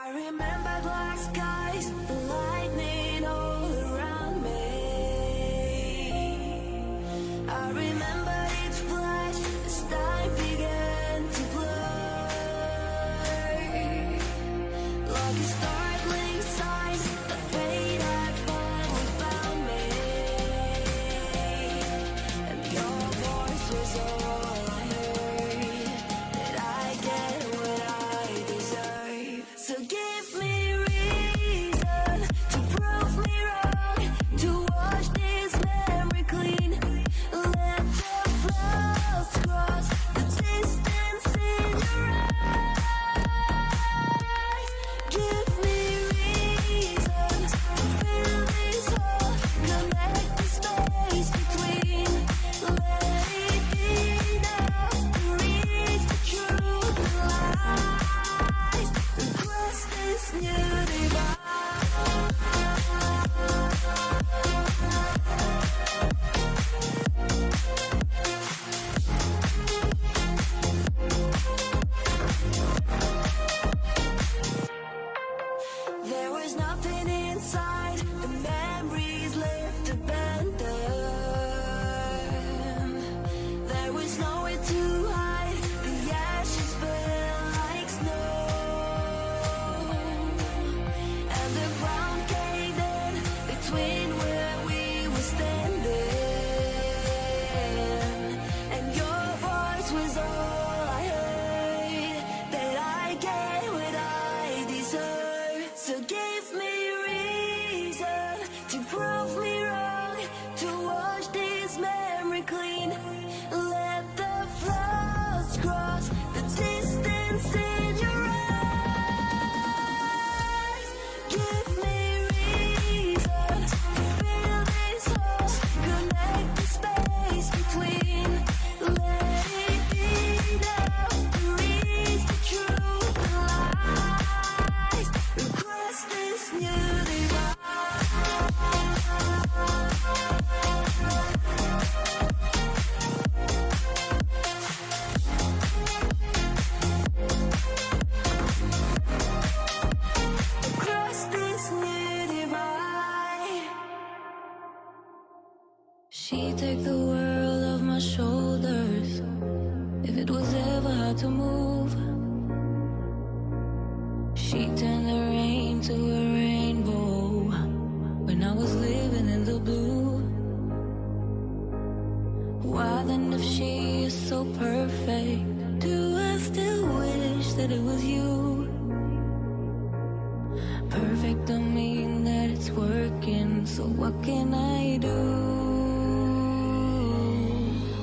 I remember black skies, the lightning all around me. I remember each flash as time began to blur. Like a startling sign, a fate had finally found me. And your voice was all I heard, that I get what I deserve. So give me reason to prove me wrong, to wash this memory clean. Let the flaws cross the distance in your eyes. Give me reason to fill this hole, connect the space between. Let it be enough to reach the truth and lies, and cross this new divide. There was nothing inside, the memories left abandoned. There was nowhere to hide, the ashes fell like snow. And the ground caved in between where we were standing. And your voice was all I heard, that I get what I deserve. So give me reason to prove me wrong, to wash this memory clean. Let the flaws cross the distance in your eyes. Give me reason to fill this hole, connect the space between. Let it be enough to reach the truth and lies, across this new divide. She take the world off my shoulders. If it was ever hard to move, she turned the rain to a rainbow when I was living in the blue. Why then, if she is so perfect, do I still wish that it was you? Perfect don't mean that it's working, so what can I do?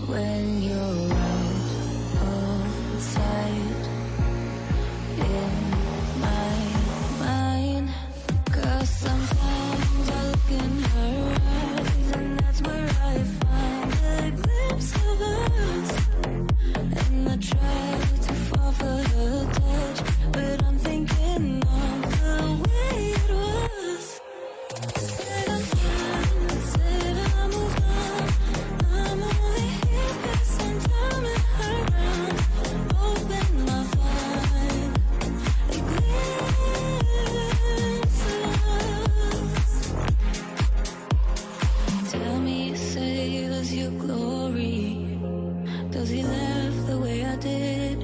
When you're out of sight in my mind, 'cause sometimes I look in her eyes and that's where I find a glimpse of us. And I try to fall for her touch, but I'm thinking of the way it was. Said I'm fine, said I moved on. I'm only here 'cause I'm coming around. Hoping I'll find a glimpse of us. Tell me you say was your glory. Does he laugh the way I did?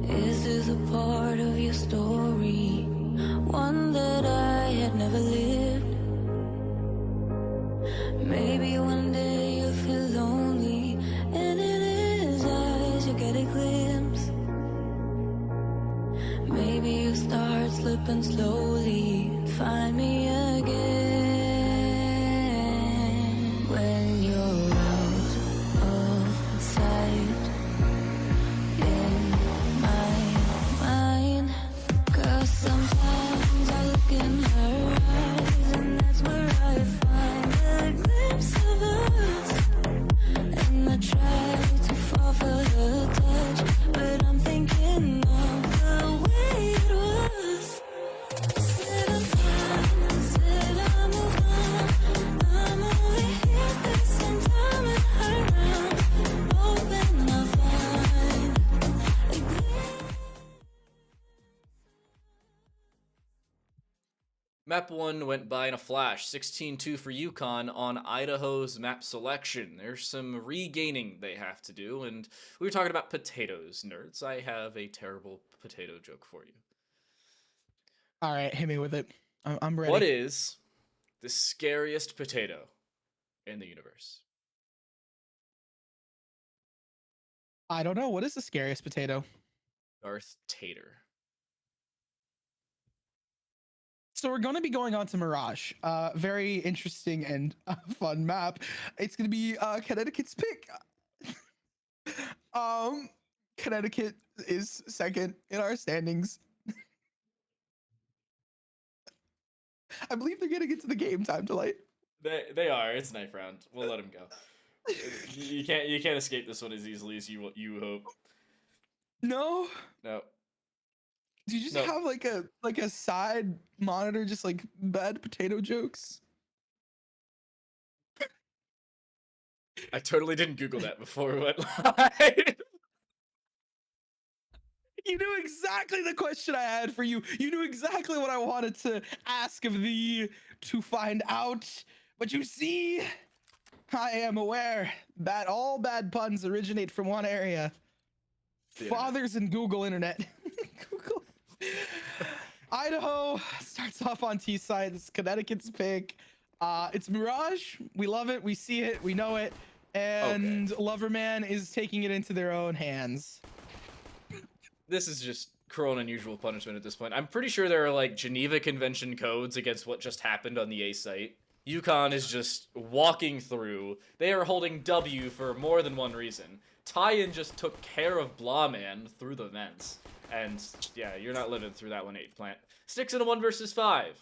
Is this a part of your story? One that I had never lived? Maybe one day you'll feel lonely, and in his eyes you'll get a glimpse. Maybe you'll start slipping slowly and find me again. When you're out of sight in my mind, 'cause sometimes I look in her eyes and that's where I find a glimpse of us. And I try to fall for her touch, but I'm thinking of the way it was. Said I'm fine, said I moved on. I'm only here 'cause I'm coming around. Hoping I'll find a glimpse. Map 1 went by in a flash, 16-2 for Yukon on Idaho's map selection. There's some regaining they have to do, and we were talking about potatoes, nerds. I have a terrible potato joke for you. All right, hit me with it. I'm ready. What is the scariest potato in the universe? I don't know. What is the scariest potato? Darth Tater. So we're going to be going on to Mirage. Very interesting and fun map. It's going to be Connecticut's pick. Connecticut is second in our standings. I believe they're getting into the game time delight. They are. It's knife round. We'll let them go. You can't escape this one as easily as you hope. No, No. do you just No. have like a side monitor, just like bad potato jokes? I totally didn't Google that before we went live. You knew exactly the question I had for you. You knew exactly what I wanted to ask of thee to find out. But you see, I am aware that all bad puns originate from one area. The internet. Fathers and Google internet. Google. Idaho starts off on T side. It's Connecticut's pick. It's Mirage. We love it. We see it. We know it. And Loverman is taking it into their own hands. This is just cruel and unusual punishment at this point. I'm pretty sure there are like Geneva Convention codes against what just happened on the A site. Yukon is just walking through. They are holding W for more than one reason. Tyen just took care of Blawman through the vents. And yeah, you're not living through that one, 8 plant. Sticks in a 1 versus 5.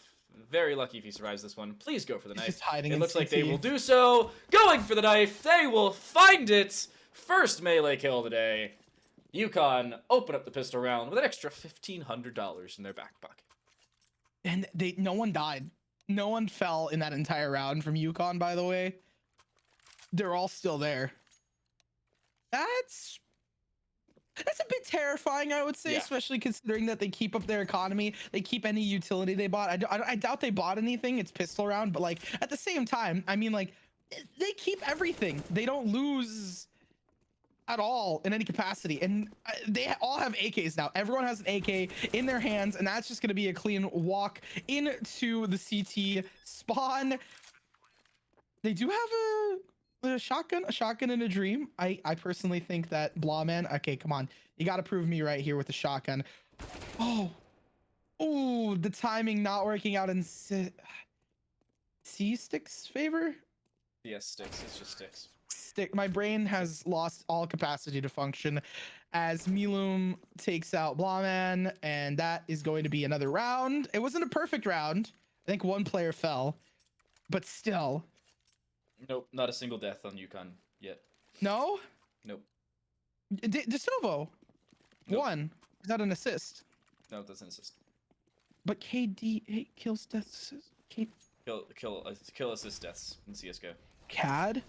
Very lucky if he survives this one. Please go for the He's knife. just hiding It in looks like they CT. will do so. Going for the knife. They will find it. First melee kill today. Yukon open up the pistol round with an extra $1,500 in their back pocket. And no one died. No one fell in that entire round from Yukon, by the way. They're all still there. That's That's a bit terrifying, I would say, Yeah. especially considering that they keep up their economy. They keep any utility they bought. I doubt they bought anything. It's pistol round, but like at the same time, I mean, like they keep everything. They don't lose at all in any capacity, and they all have AKs now. Everyone has an AK in their hands, and that's just going to be a clean walk into the CT spawn. They do have a shotgun and a dream. I personally think that Blawman. Okay, come on, you got to prove me right here with the shotgun. Oh, the timing not working out in C Stick's favor. Yes, sticks. It's just sticks. My brain has lost all capacity to function as Milum takes out Blawman, and that is going to be another round. It wasn't a perfect round. I think one player fell, but still. Nope, not a single death on Yukon yet. No? Nope. DeSilvo Nope. won. Is that an assist? No, that's an assist. But KD kills deaths. Kill assist deaths in CSGO. CAD?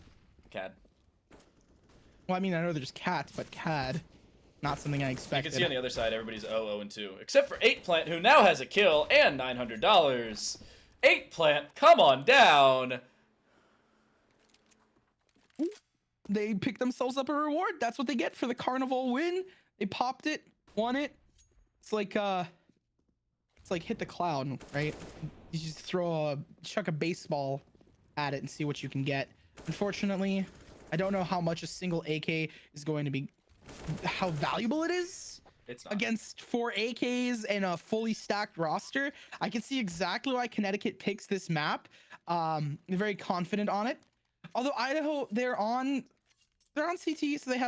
CAD. Well, I mean, I know they're just cats, but CAD. Not something I You expected. can see on the other side, everybody's 0-2, except for 8plant, who now has a kill and $900. 8plant, come on down. They picked themselves up a reward. That's what they get for the carnival win. They popped it, won it. It's like hit the clown, right? You just chuck a baseball at it and see what you can get. Unfortunately, I don't know how much a single AK is going to be, how valuable it is It's not. against 4 AKs and a fully stacked roster. I can see exactly why Connecticut picks this map. They're very confident on it. Although Idaho, they're on CT, so they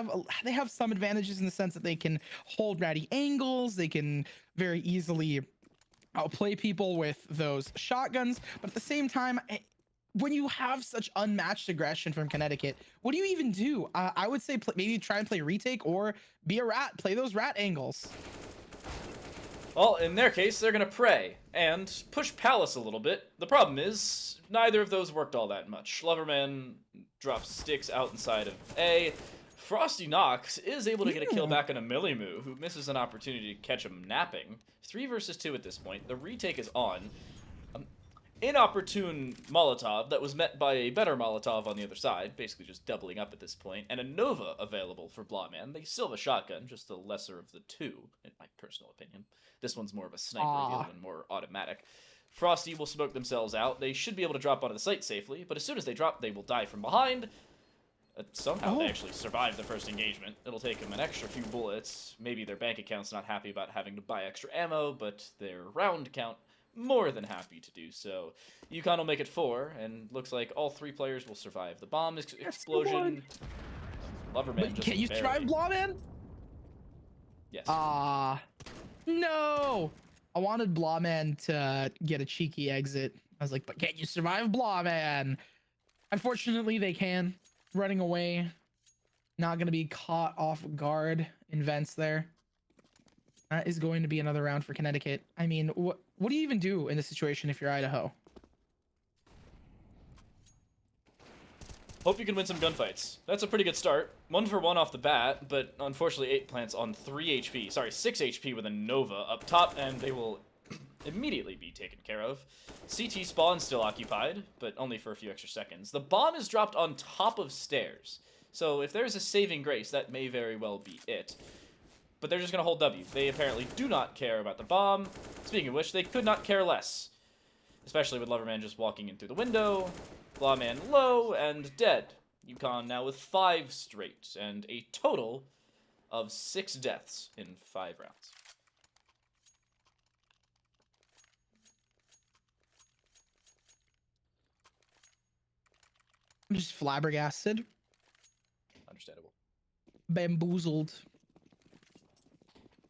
have some advantages in the sense that they can hold ratty angles. They can very easily outplay people with those shotguns. But at the same time, when you have such unmatched aggression from Connecticut, what do you even do? I would say maybe try and play retake or be a rat. Play those rat angles. Well, in their case, they're going to pray and push Palace a little bit. The problem is, neither of those worked all that much. Loverman drops sticks out inside of A. Frosty Knox is able to get a kill back on a Millimoo, who misses an opportunity to catch him napping. 3 versus 2 at this point. The retake is on. Inopportune Molotov that was met by a better Molotov on the other side, basically just doubling up at this point, and a Nova available for Blawman. They still have a shotgun, just the lesser of the two, in my personal opinion. This one's more of a sniper, the other one more automatic. Frosty will smoke themselves out. They should be able to drop onto the site safely, but as soon as they drop, they will die from behind. Somehow they actually survive the first engagement. It'll take them an extra few bullets. Maybe their bank account's not happy about having to buy extra ammo, but their round count more than happy to do so. Yukon will make it 4, and looks like all 3 players will survive the bomb explosion. Loverman just Can you survive Blawman? Yes. No. I wanted Blawman to get a cheeky exit. I was like, but can't you survive Blawman? Unfortunately, they can. Running away. Not going to be caught off guard in vents there. That is going to be another round for Connecticut. I mean, what do you even do in this situation if you're Idaho? Hope you can win some gunfights. That's a pretty good start. 1 for 1 off the bat, but unfortunately 8plant's on 3 HP. Sorry, 6 HP with a Nova up top, and they will immediately be taken care of. CT spawn still occupied, but only for a few extra seconds. The bomb is dropped on top of stairs, so if there's a saving grace, that may very well be it. But they're just going to hold W. They apparently do not care about the bomb. Speaking of which, they could not care less. Especially with Loverman just walking in through the window. Blawman low and dead. Yukon now with 5 straight, and a total of 6 deaths in 5 rounds. I'm just flabbergasted. Understandable. Bamboozled.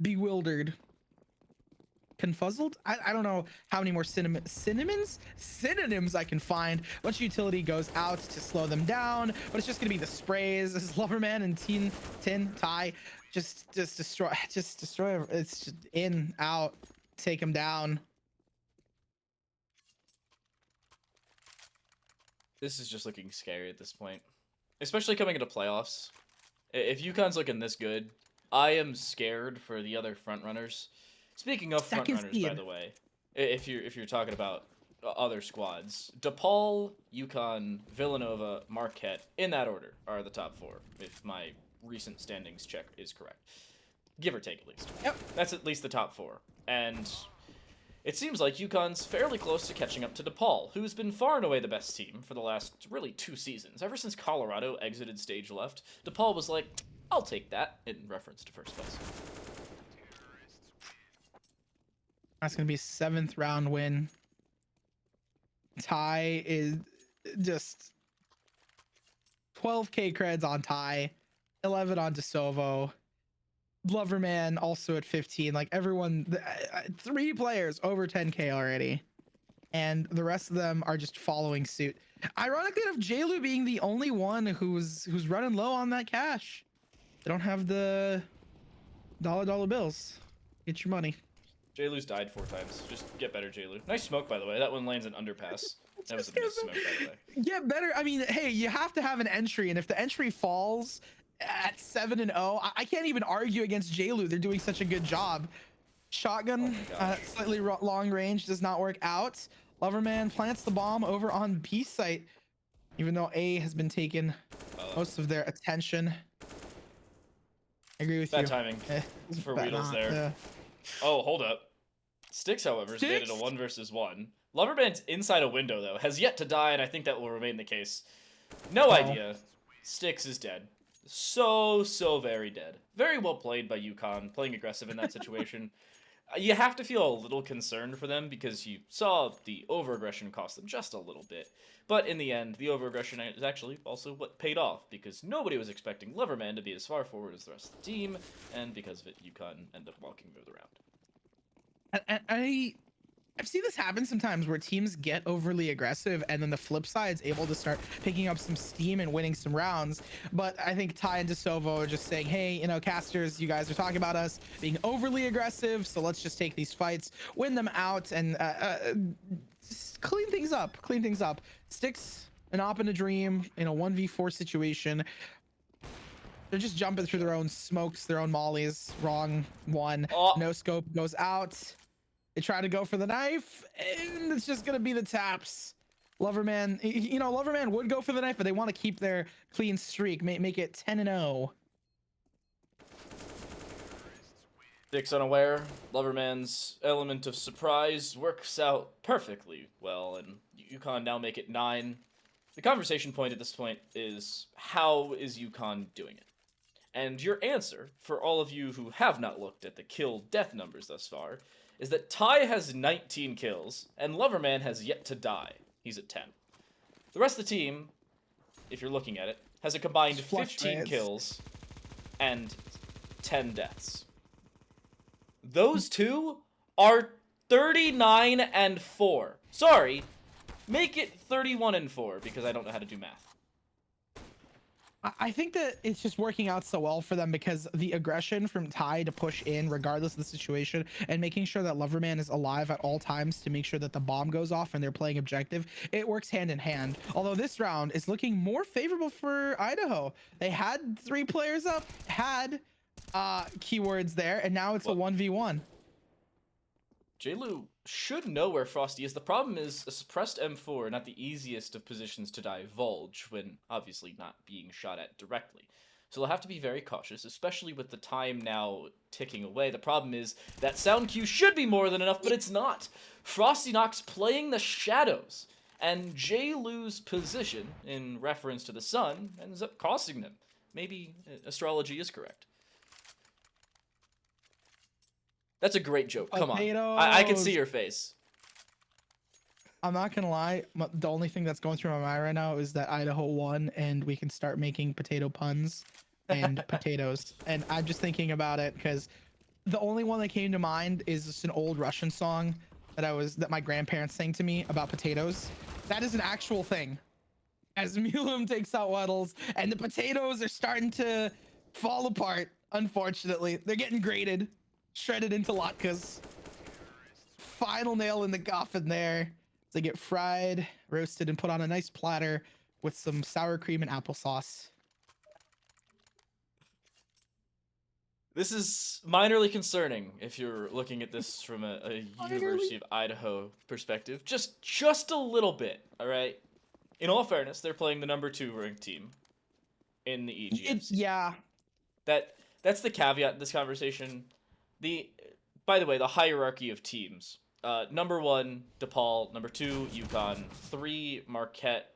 Bewildered. Confuzzled? I don't know how many more synonyms I can find. A bunch of utility goes out to slow them down, but it's just gonna be the sprays. This is Loverman and Tin Ty just destroy. It's just in, out, take them down. This is just looking scary at this point, especially coming into playoffs. If UConn's looking this good, I am scared for the other front runners. Speaking of front Second runners, by seed. the way, if you're talking about other squads, DePaul, UConn, Villanova, Marquette, in that order, are the top 4, if my recent standings check is correct. Give or take, at least. Yep. That's at least the top 4. And it seems like UConn's fairly close to catching up to DePaul, who's been far and away the best team for the last, really, 2 seasons. Ever since Colorado exited stage left, DePaul was like, I'll take that, in reference to first place. That's going to be a 7th round win. Ty is just 12k creds on Ty, 11 on DeSovo. Loverman also at 15. Like everyone, 3 players over 10k already, and the rest of them are just following suit. Ironically enough, JLu being the only one who's running low on that cash. They don't have the dollar bills. Get your money. JLu's died 4 times. Just get better, JLu. Nice smoke, by the way. That one lands an underpass. That was a miss smoke, by the way. Get better. I mean, hey, you have to have an entry, and if the entry falls at 7-0, I can't even argue against JLu. They're doing such a good job. Shotgun, slightly long range, does not work out. Loverman plants the bomb over on B site, even though A has been taking most of their attention. I agree with you. Bad timing for Weedles there. Oh, hold up. Styx, however, has made it a 1 versus 1. Loverman's inside a window, though, has yet to die, and I think that will remain the case. No idea. Styx is dead. So very dead. Very well played by UConn, playing aggressive in that situation. You have to feel a little concerned for them because you saw the overaggression cost them just a little bit. But in the end, the overaggression is actually also what paid off because nobody was expecting Loverman to be as far forward as the rest of the team, and because of it, UConn ended up walking through the round. I've seen this happen sometimes where teams get overly aggressive and then the flip side is able to start picking up some steam and winning some rounds. But I think Ty and DeSovo are just saying, hey, you know, casters, you guys are talking about us being overly aggressive, so let's just take these fights, win them out, and clean things up. Styx an op in a dream in a 1v4 situation. They're just jumping through their own smokes, their own mollies. Wrong one. No scope goes out. They try to go for the knife, and it's just gonna be the taps. Loverman, you know, Loverman would go for the knife, but they want to keep their clean streak, make it 10-0. Styx unaware. Loverman's element of surprise works out perfectly well, and UConn now make it 9. The conversation point at this point is, how is UConn doing it? And your answer, for all of you who have not looked at the kill-death numbers thus far, is that Ty has 19 kills, and Loverman has yet to die. He's at 10. The rest of the team, if you're looking at it, has a combined 15 kills and 10 deaths. Those two are 39 and 4. Sorry, make it 31 and 4, because I don't know how to do math. I think that it's just working out so well for them because the aggression from Ty to push in regardless of the situation and making sure that Loverman is alive at all times to make sure that the bomb goes off and they're playing objective, it works hand in hand. Although this round is looking more favorable for Idaho. They had 3 players up, had keywords there, and now it's a 1v1. JLu should know where Frosty is. The problem is a suppressed M4, not the easiest of positions to divulge when obviously not being shot at directly. So they'll have to be very cautious, especially with the time now ticking away. The problem is that sound cue should be more than enough, but it's not. Frosty Knox playing the shadows, and JLu's position, in reference to the sun, ends up costing them. Maybe astrology is correct. That's a great joke. Come on. I can see your face. I'm not gonna lie. The only thing that's going through my mind right now is that Idaho won, and we can start making potato puns and potatoes. And I'm just thinking about it because the only one that came to mind is just an old Russian song that my grandparents sang to me about potatoes. That is an actual thing. As Mulum takes out Weddles, and the potatoes are starting to fall apart. Unfortunately, they're getting grated. Shredded into latkes. Final nail in the coffin there. They get fried, roasted, and put on a nice platter with some sour cream and applesauce. This is minorly concerning if you're looking at this from a University of Idaho perspective. Just a little bit, all right? In all fairness, they're playing the number 2 ranked team in the EGFC. Yeah. That's the caveat in this conversation. By the way, the hierarchy of teams. Number 1, DePaul. Number 2, UConn. 3, Marquette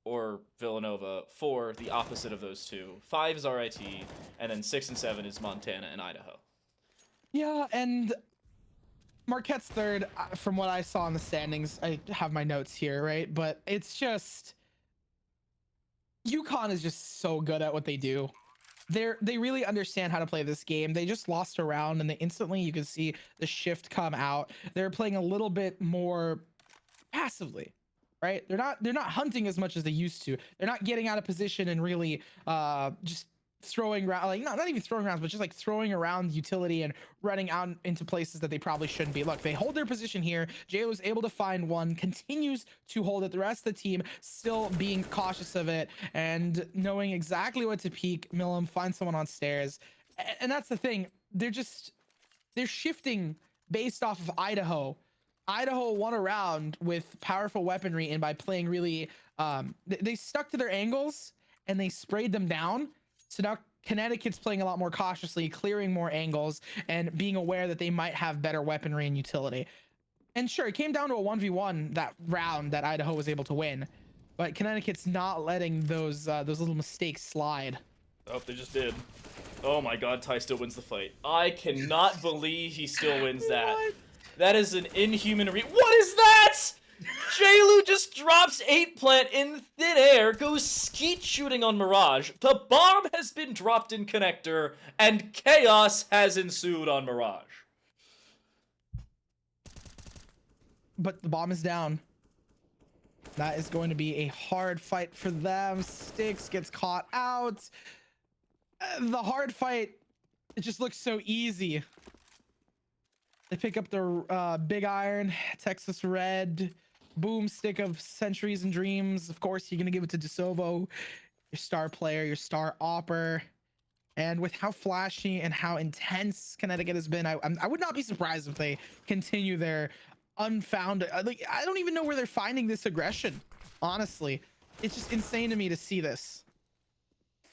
or Villanova. 4, the opposite of those two. 5 is RIT, and then 6 and 7 is Montana and Idaho. Yeah, and Marquette's third, from what I saw in the standings. I have my notes here, right? But it's just UConn is just so good at what they do. They really understand how to play this game. They just lost a round, and they instantly, you can see the shift come out. They're playing a little bit more passively, right? They're not hunting as much as they used to. They're not getting out of position and really just throwing around, like not even throwing rounds, but just like throwing around utility and running out into places that they probably shouldn't be. Look, they hold their position here. Jo is able to find one, continues to hold it. The rest of the team still being cautious of it and knowing exactly what to peek. Millum finds someone on stairs, and that's the thing. They're shifting based off of Idaho. Idaho won a round with powerful weaponry, and by playing really, they stuck to their angles and they sprayed them down. So now Connecticut's playing a lot more cautiously, clearing more angles, and being aware that they might have better weaponry and utility. And sure, it came down to a 1v1 that round that Idaho was able to win, but Connecticut's not letting those little mistakes slide. Oh, they just did. Oh my god, Ty still wins the fight. I cannot believe he still wins that. What? That is an inhuman What is that? Jaylu just drops 8 plant in thin air, goes skeet shooting on Mirage. The bomb has been dropped in Connector, and chaos has ensued on Mirage. But the bomb is down. That is going to be a hard fight for them. Styx gets caught out. The hard fight, it just looks so easy. They pick up the big iron, Texas red, boomstick of centuries and dreams. Of course, you're going to give it to DeSovo, your star player, your star opper. And with how flashy and how intense Connecticut has been, I would not be surprised if they continue their unfounded. Like, I don't even know where they're finding this aggression. Honestly, it's just insane to me to see this.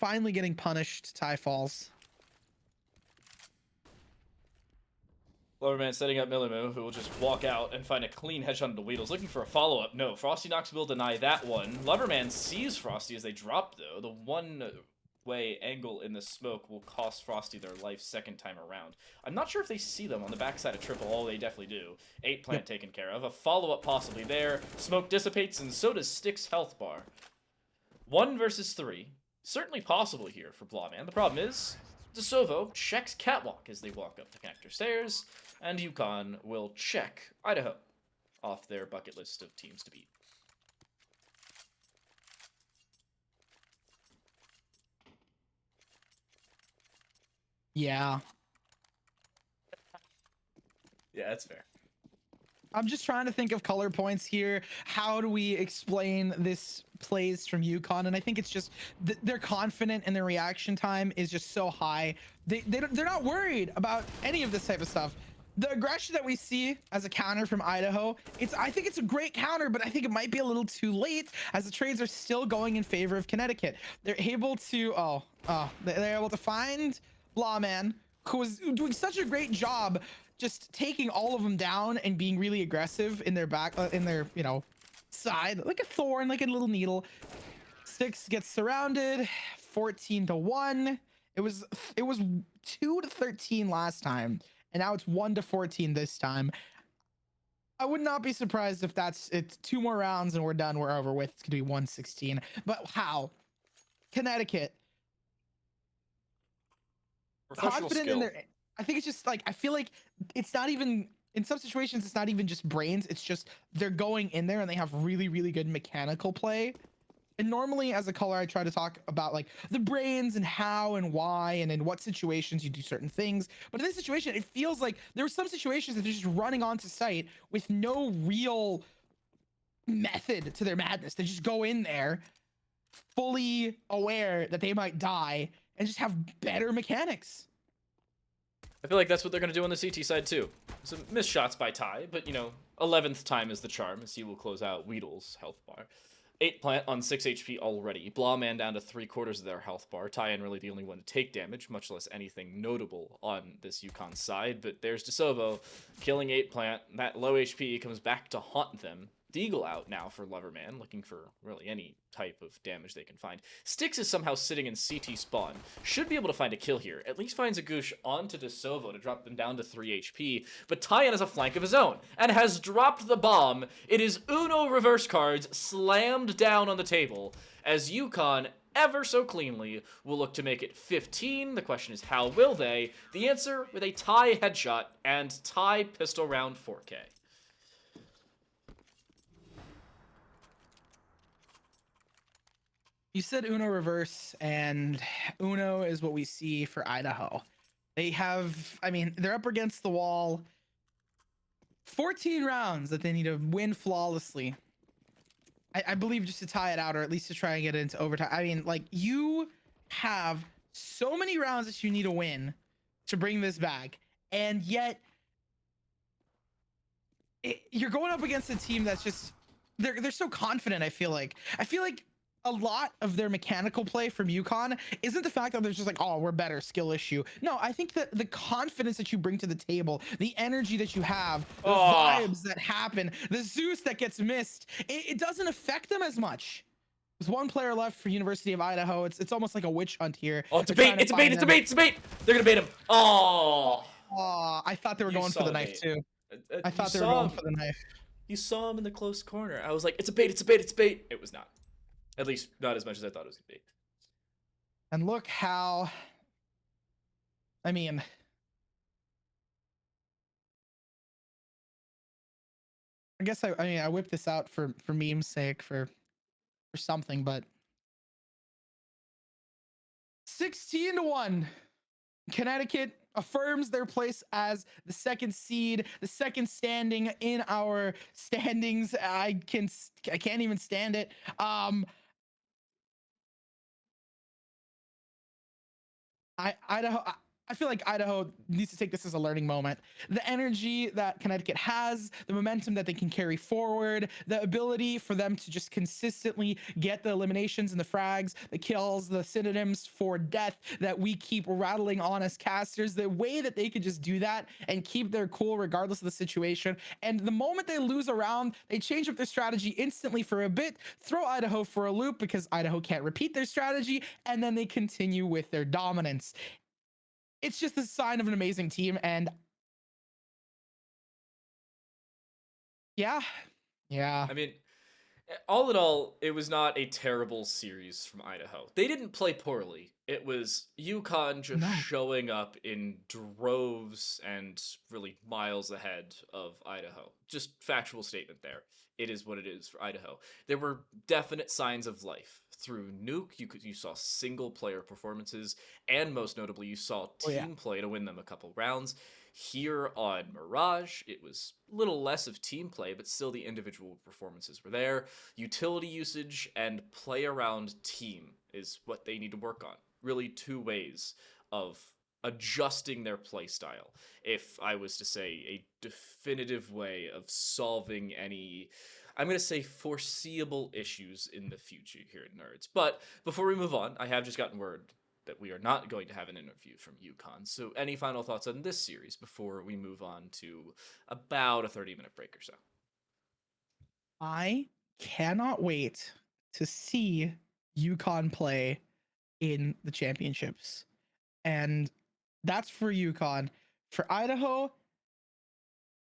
Finally getting punished, Ty falls. Lowerman setting up Millimu, who will just walk out and find a clean headshot into Weedles. Looking for a follow-up. No, Frosty Knox will deny that one. Loverman sees Frosty as they drop, though. The one-way angle in the smoke will cost Frosty their life second time around. I'm not sure if they see them on the backside of triple. Oh, they definitely do. 8 plant taken care of. A follow-up possibly there. Smoke dissipates, and so does Styx health bar. 1 versus 3. Certainly possible here for Blawman. The problem is, DeSovo checks Catwalk as they walk up the connector stairs, and UConn will check Idaho off their bucket list of teams to beat. Yeah. Yeah, that's fair. I'm just trying to think of color points here. How do we explain this plays from UConn? And I think it's just they're confident and their reaction time is just so high. They're not worried about any of this type of stuff. The aggression that we see as a counter from Idaho, I think it's a great counter, but I think it might be a little too late as the trades are still going in favor of Connecticut. They're able to, they're able to find Blawman, who was doing such a great job just taking all of them down and being really aggressive in their back, in their, side, like a thorn, like a little needle. Styx gets surrounded, 14-1. It was 2-13 last time, and now it's 1-14 this time. I would not be surprised if it's 2 more rounds and we're done. We're over with. It's gonna be 116. But how? Connecticut confident in their. I think it's just like, I feel like it's not even, in some situations, it's not even just brains. It's just they're going in there and they have really, really good mechanical play. And normally as a color, I try to talk about like the brains and how and why and in what situations you do certain things. But in this situation, it feels like there were some situations that they're just running onto site with no real method to their madness. They just go in there fully aware that they might die and just have better mechanics. I feel like that's what they're going to do on the CT side, too. Some missed shots by Ty, but, 11th time is the charm, as he will close out Weedle's health bar. 8 plant on 6 HP already. Blawman down to 3/4 of their health bar. Tyan really the only one to take damage, much less anything notable on this Yukon side. But there's DeSovo killing 8 plant. That low HP comes back to haunt them. Deagle out now for Loverman, looking for really any type of damage they can find. Styx is somehow sitting in CT spawn. Should be able to find a kill here. At least finds a Goosh onto DeSovo to drop them down to 3 HP. But Tyan has a flank of his own and has dropped the bomb. It is Uno reverse cards slammed down on the table as Yukon ever so cleanly will look to make it 15. The question is, how will they? The answer with a Ty headshot and Ty pistol round 4K. You said Uno reverse, and Uno is what we see for Idaho. They have, they're up against the wall. 14 rounds that they need to win flawlessly. I believe just to tie it out, or at least to try and get it into overtime. You have so many rounds that you need to win to bring this back, and yet you're going up against a team that's just they're so confident. I feel like a lot of their mechanical play from Yukon isn't the fact that they're just like, oh, we're better, skill issue. No, I think that the confidence that you bring to the table, the energy that you have, the vibes that happen, the Zeus that gets missed, it doesn't affect them as much. There's one player left for University of Idaho. It's almost like a witch hunt here. Oh, it's a bait, it's a bait, it's a bait, it's a bait. They're gonna bait him. Oh, I thought they were going for the knife too. I thought they were going for the knife. You saw him in the close corner. I was like, it's a bait, it's a bait, it's a bait. It was not. At least not as much as I thought it was going to be. And look how, I guess I whipped this out for meme's sake, for something, but 16-1. Connecticut affirms their place as the second seed, the second standing in our standings. I can't even stand it. Idaho, I feel like Idaho needs to take this as a learning moment. The energy that Connecticut has, the momentum that they can carry forward, the ability for them to just consistently get the eliminations and the frags, the kills, the synonyms for death that we keep rattling on as casters, the way that they could just do that and keep their cool regardless of the situation. And the moment they lose a round, they change up their strategy instantly for a bit, throw Idaho for a loop because Idaho can't repeat their strategy, and then they continue with their dominance. It's just a sign of an amazing team, and yeah. All in all, it was not a terrible series from Idaho. They didn't play poorly. It was Yukon just showing up in droves and really miles ahead of Idaho. Just factual statement there. It is what it is for Idaho. There were definite signs of life. Through Nuke, you saw single player performances, and most notably, you saw team play to win them a couple rounds. Here on Mirage, it was a little less of team play, but still the individual performances were there. Utility usage and play around team is what they need to work on. Really 2 ways of adjusting their play style. If I was to say a definitive way of solving any, I'm going to say, foreseeable issues in the future here at Nerds. But before we move on, I have just gotten word that we are not going to have an interview from Yukon. So any final thoughts on this series before we move on to about a 30-minute break or so? I cannot wait to see Yukon play in the championships. And that's for Yukon. For Idaho,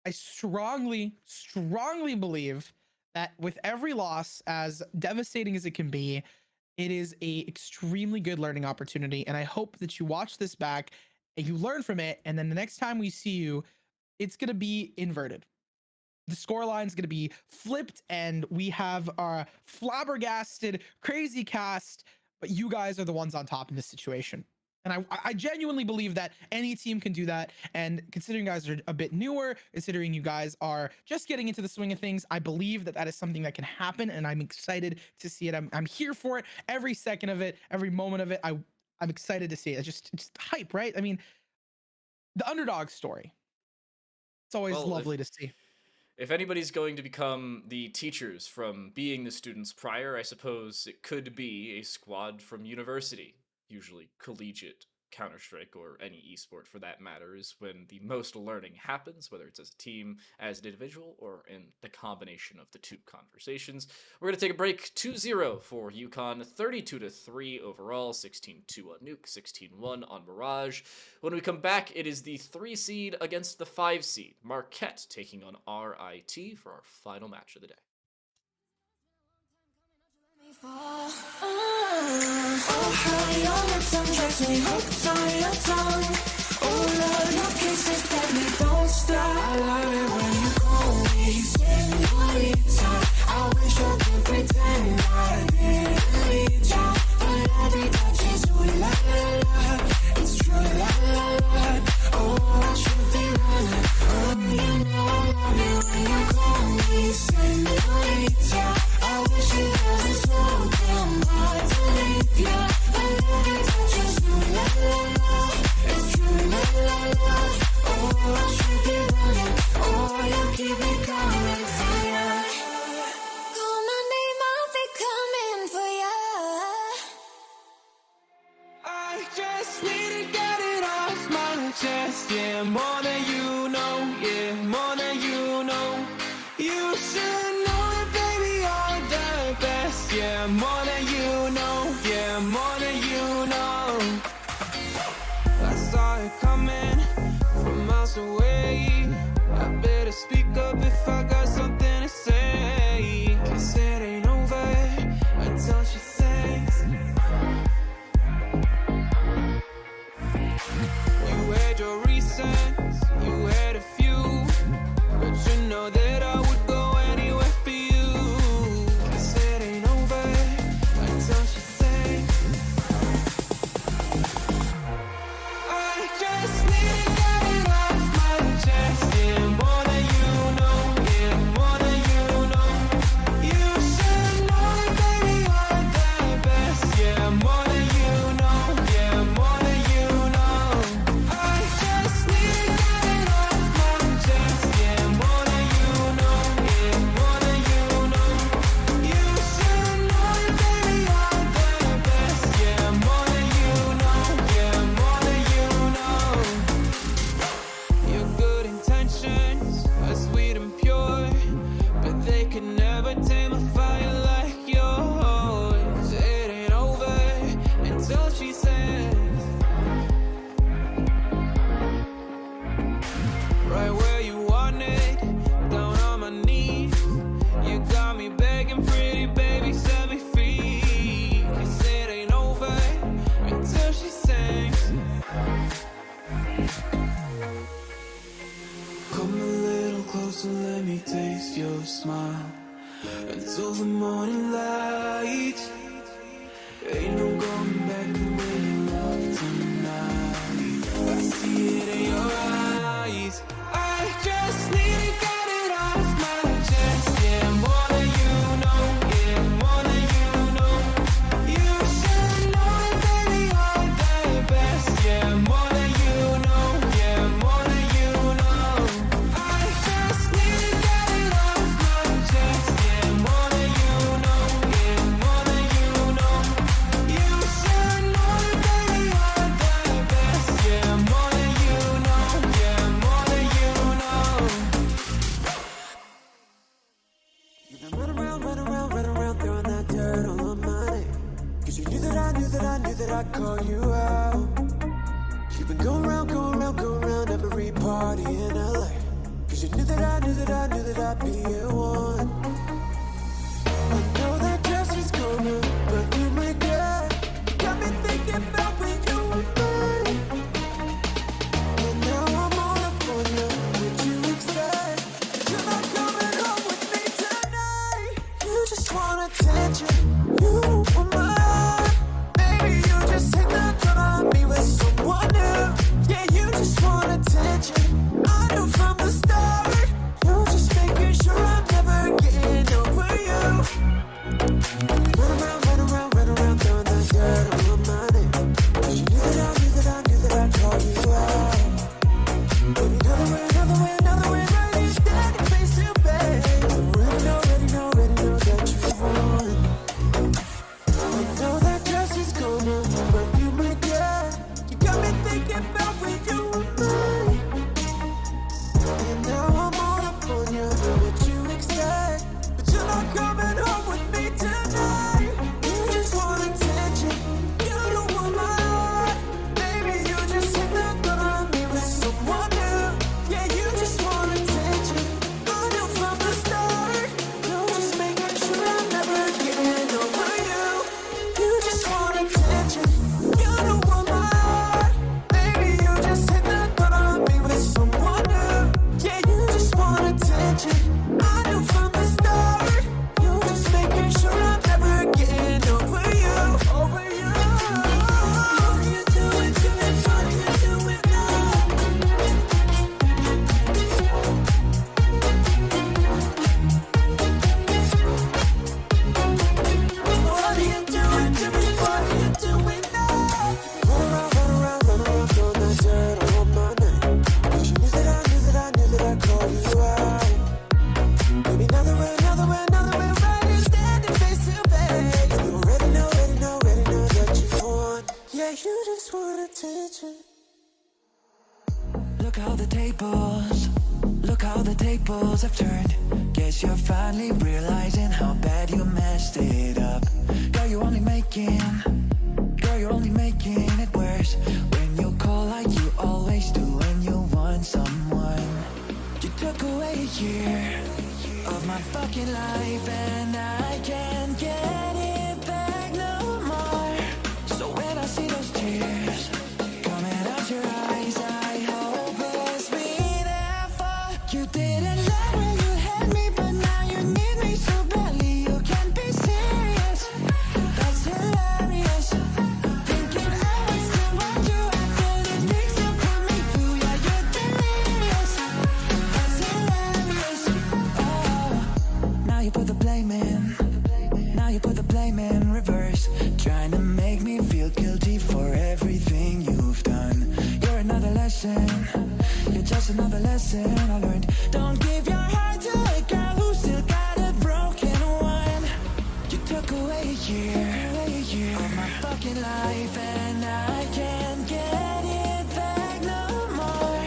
I strongly believe that with every loss, as devastating as it can be, it is a extremely good learning opportunity. And I hope that you watch this back and you learn from it. And then the next time we see you, it's going to be inverted. The scoreline is going to be flipped and we have our flabbergasted, crazy cast, but you guys are the ones on top in this situation. And I genuinely believe that any team can do that. And considering you guys are a bit newer, considering you guys are just getting into the swing of things, I believe that that is something that can happen. And I'm excited to see it. I'm here for it. Every second of it, every moment of it. I'm excited to see it. It's just hype, right? I mean, the underdog story. It's always Well, lovely to see. If anybody's going to become the teachers from being the students prior, I suppose it could be a squad from university, usually collegiate Counter-Strike or any esport for that matter, is when the most learning happens, whether it's as a team, as an individual, or in the combination of the two conversations. We're going to take a break. 2-0 for UConn, 32-3 overall, 16-2 on Nuke, 16-1 on Mirage. When we come back, it is the 3 seed against the 5 seed, Marquette taking on RIT for our final match of the day. Oh, how your tongue drives me hooked on your tongue. Oh, Lord, your kisses got me, don't stop. I love it when you call me señorita. I wish I could pretend I didn't need ya, but every touch is ooh la la. It's true la la la. Oh, I should be running. Oh, you know I love it when you call me señorita. I wish it wasn't so damn hard to leave ya, but every touch is ooh la la la. It's true la la la. Oh, I should be running. Oh, you keep me coming like fire. Call my name, I'll be coming for ya. I just need to get it off my chest. Yeah, more than you know. Yeah, more than you know. You should know it, baby, you're the best. Yeah, more than you know. Yeah, more than you know. I saw it coming from miles away. I better speak up if I got something to say. 'Cause it ain't over until she sings. You had your reasons, you had a few, but you know that I would go anywhere for you. 'Cause it ain't over until she sings. I just need to get it off my chest. Yeah, more than you know. Yeah, more than you know. You should know it, baby, you're the best. Yeah, more than you know. Yeah, more than you know. I just need to get it off my chest. Yeah, more than you know. Yeah, more than you know. You should know it, baby, you're the best. Yeah, more than you know. Yeah, more than you know. Your good intentions are sweet and pure, but they can never tame a fire like yours. It ain't over until she says, right where you want it, down on my knees. You got me begging, pretty baby, set me free. 'Cause it ain't over until she sings. Come a little closer, let me taste your smile. Until the morning light. Ain't no going back the way you look tonight. I see it in your eyes. I just need to get it off my chest. Yeah, more than you know. Yeah, more than you know. You should know it, baby, you're the best. Yeah, more than you know. Yeah, more than you know. I just need to get it off my chest. Yeah, more than you know. Yeah, more than you know. You should know it, baby, you're the best. Yeah, more than you know. Yeah, more than you know. You've been running around, throwing that dirt all on my name. 'Cause you knew that I'd call you out. You've been going around every party in LA. 'Cause you knew that I'd be at one. I know that dress is gonna perfume my gut. Got me thinking about when you were mine. And now I'm all up on you. What you expect? You're not coming home with me tonight. You just want attention. You want mine. Maybe you just take the gun on me with someone new. Yeah, you just want attention. I knew from the start. You're just making sure I'm never getting over you. Run around you just want attention. Look how the tables have turned. Guess you're finally realizing how bad you messed it up. Girl, you're only making it worse. When you call like you always do when you want someone. You took away a year of my fucking life, and I can't get it back no more. So when I see those tears coming out your eyes, I hope it's me there for. You didn't like when you had me, but now you need me so badly. You can't be serious. That's hilarious. Thinking I would still want you after the things you put me through. Yeah, you're delirious. That's hilarious. Oh, now you put the blame in. Now you put the blame in reverse. Trying to make me feel guilty for everything you've done. You're another lesson. You're just another lesson I learned. Don't give your heart to a girl who still got a broken one. You took away a year of my fucking life, and I can't get it back no more.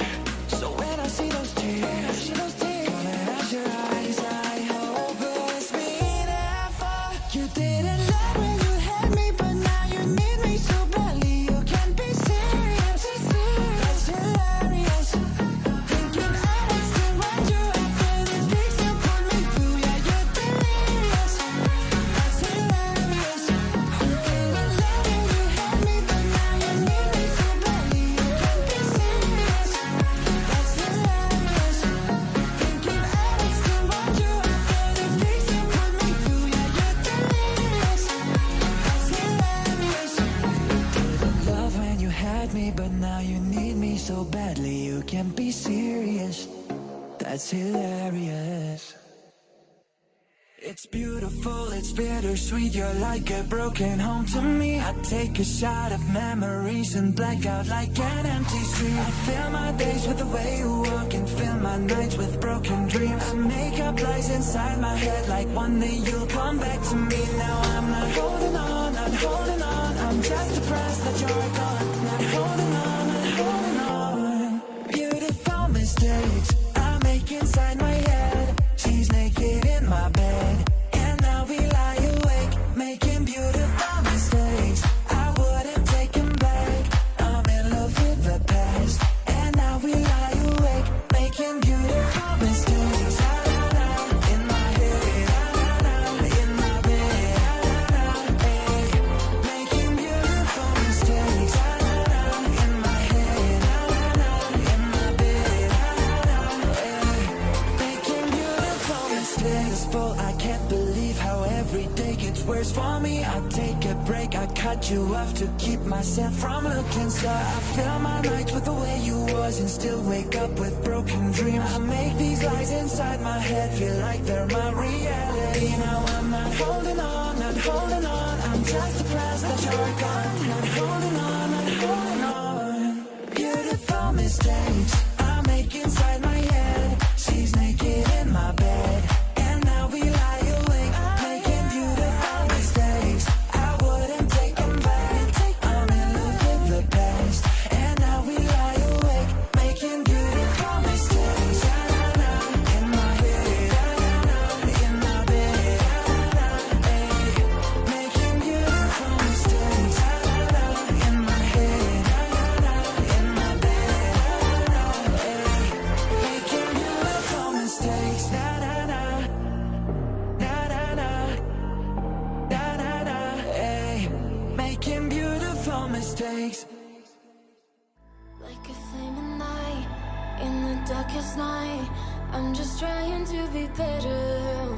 So when I see those tears coming out your eyes, I hope it's me there for. You didn't like when you had me, but now you need me so badly. You can't be serious. That's hilarious. Thinking I would still want you after the things you put me through. Yeah, you're delirious. That's hilarious. You didn't like when you had me, but now you need me so badly. You can't be serious. That's hilarious. Thinking I would still want you after the things you put me through. Yeah, you're delirious. That's hilarious. Didn't love when you had me, but now you need me so badly. You can't be serious. That's hilarious. It's beautiful, it's bittersweet. You're like a broken home to me. I take a shot of memories and black out like an empty street. I fill my days with the way you walk and fill my nights with broken dreams. I make up lies inside my head like one day you'll come back to me. Now I'm not holding on, not holding on. I'm just depressed that you're gone. Not holding on, not holding on. Beautiful mistakes I make inside my head. She's naked in my bed, and now we lie awake, making beautiful mistakes. I wouldn't take them back. I'm in love with the past, and now we lie awake, making beautiful mistakes. In my head, in my bed, making beautiful mistakes. In my head, in my bed, making beautiful mistakes. But I can't believe how every day gets worse for me. I take a break, I cut you off to keep myself from looking soft. I fill my nights with the way you was and still wake up with broken dreams. I make these lies inside my head feel like they're my reality. Now I'm not holding on, not holding on. I'm just depressed that you're gone. Not holding on, not holding on. Beautiful mistakes I make inside my head. She's naked in my bed, and now we lie awake, making beautiful mistakes. I wouldn't take them back. I'm in love with the past, and now we lie awake, making beautiful mistakes. In my head, in my bed, making beautiful mistakes. In my head, in my bed, making beautiful mistakes. Na na na, na na na, na na na, ay, making beautiful mistakes. Like a flaming light in the darkest night. I'm just trying to be better.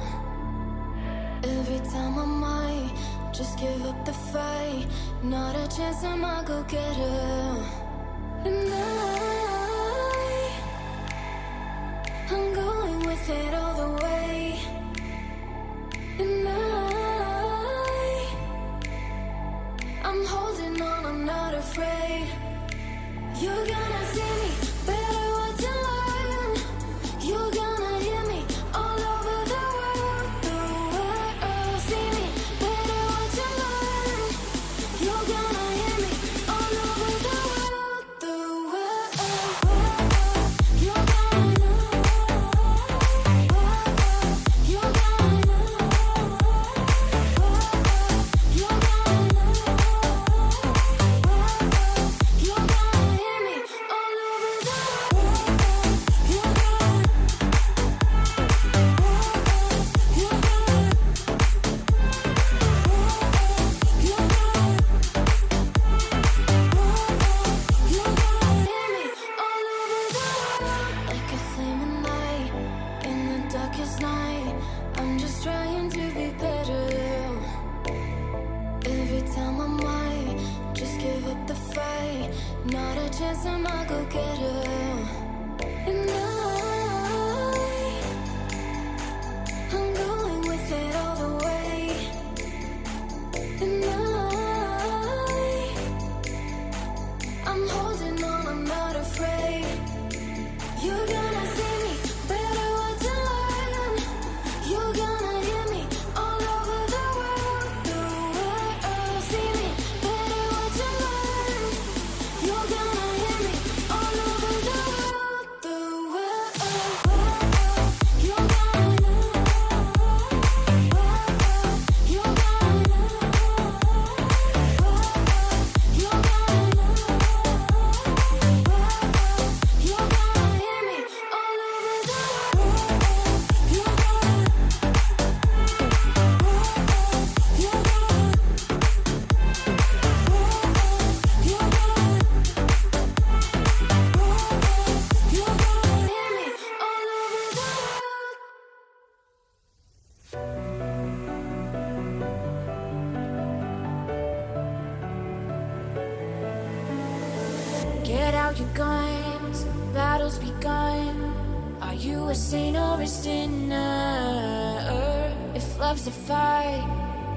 Every time I might just give up the fight. Not a chance, I'm a go-getter. And I'm going with it all the way. And I'm holding on, I'm not afraid. You're gonna see me better what you learn. You're gonna hear me all over the world. See me better what you learn. You're gonna hear me all Not a chance I'm a go get her. And I'm going with it all the way. And I'm holding on, I'm not afraid. You're gonna see me, better what to learn. You're gonna hear me all over the world. See me, better what to learn. You're gonna hear me all over the world. You're gonna you're gonna hear me all over the Get out your guns, battle's begun. Are you a saint or a sinner? If love's a fight,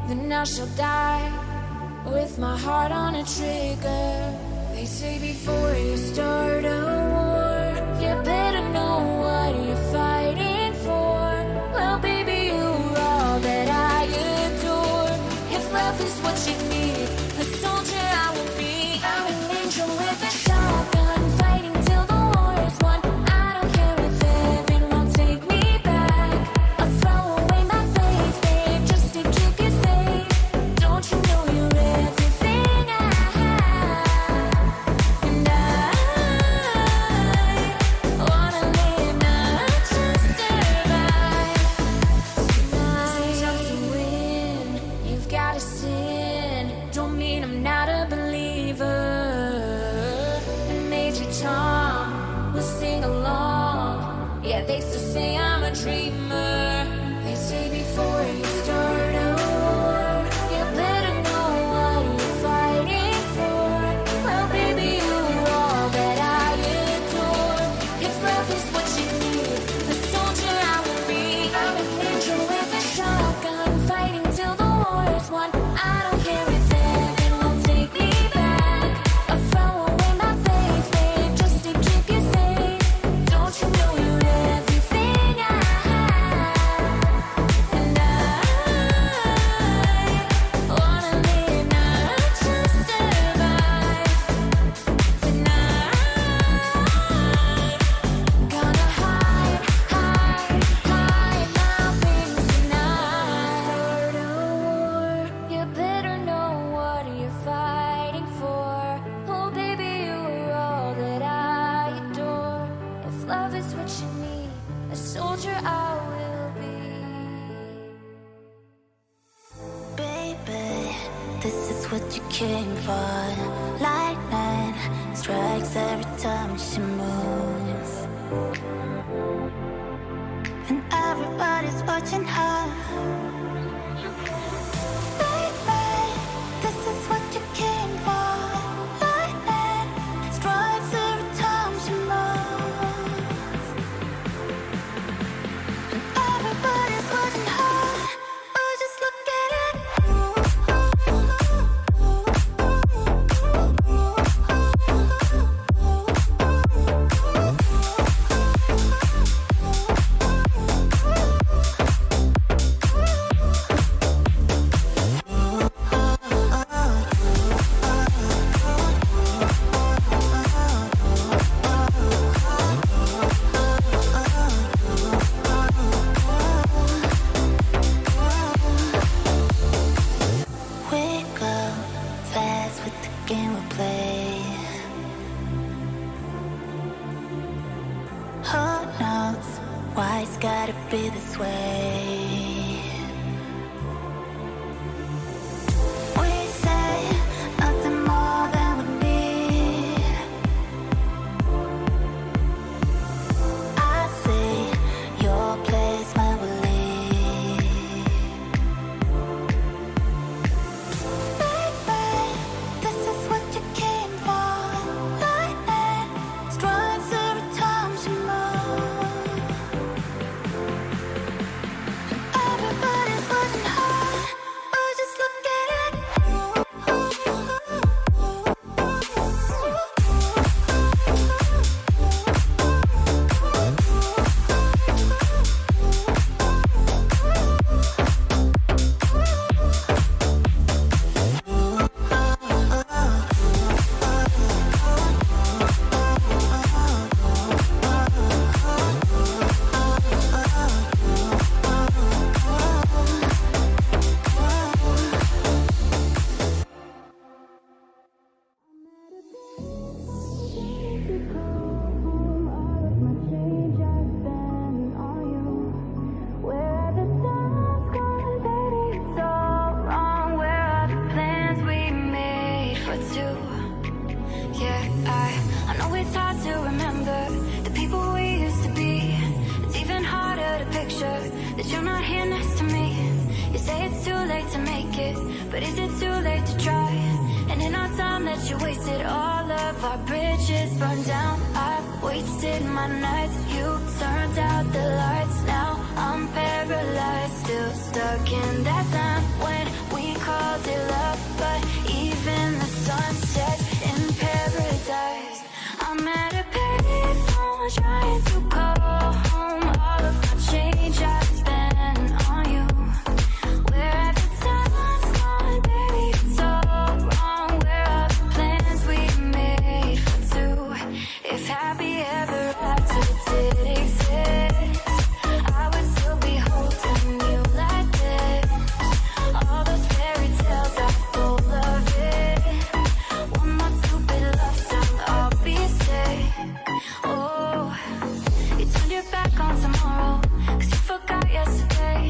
then I shall die with my heart on a trigger. They say before you start a war, you better know what you're fighting for. Well, baby, you're all that I adore. If love is what you need, a soldier I will be. I'm an angel with a shotgun, fighting till the war is won. I don't care if heaven won't take me back. I'll throw away my faith, babe, just to keep you safe. Don't you know you're everything I have? And I wanna live not just survive. Sometimes to win, you've gotta sin. Don't mean I'm not a believer. And Major Tom will sing along. Yeah, they still say I'm a dreamer. They say before you start a war, you better know what you're fighting for. Well, baby, you're all that I adore. If love is what you need, the soldier I will be. I'm an angel with a shotgun, fighting till the war is won. I don't care if heaven won't take me back. I'll throw away my faith, babe, just to keep you safe. Don't you know you're everything I have? And I wanna live, not just survive. Tonight, gonna hide my things tonight. Start a war, you better know what you're fighting for. Oh, baby, you're all that I adore. If love is what you need, a soldier I will be. Baby, this is what you came for. Lightning strikes every time she moves, and everybody's watching her. Baby, this is what you came for. Lightning strikes every time she moves, and everybody's watching her. Oh, just look at it. We go fast with the game we play. Who knows why it's gotta be this way? We say nothing more than we need. I see your place when we leave. Baby, this is what you came for. hard to remember the people we used to be. It's even harder to picture that you're not here next to me. You say it's too late to make it, but is it too late to try? And in our time that you wasted, all of our bridges burned down. I wasted my nights, you turned out the lights. Now I'm paralyzed, still stuck in that time when we called it love. But even the sun sets in paradise. I'm at a payphone trying to call home. All of my change I spent on you. Where have the time's gone, baby? It's all wrong. Where are the plans we made for two? If happy ever after did exist, I would still be holding you like this. All those fairy tales are full of it. One more stupid love song, I'll be sick. Oh, you turned your back on tomorrow, 'cause you forgot yesterday.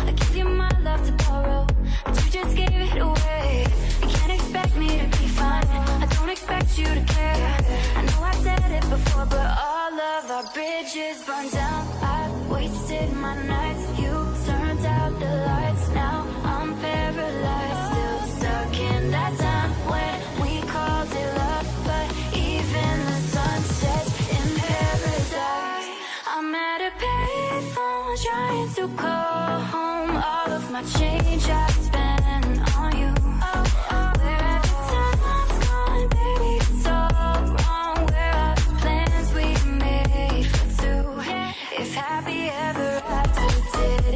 I gave you my love to borrow, but you just gave it away. You can't expect me to be fine, I don't expect you to care. I know I said it before, but all of our bridges burned down. I wasted my nights, you turned out the lights. Now I'm paralyzed, still stuck in that time when we called it love. But even the sun sets in paradise. I'm at a payphone trying to call home. All of my change I spent on you. Where have the time's gone, baby? It's all wrong. Where are the plans we made for two? If happy ever after did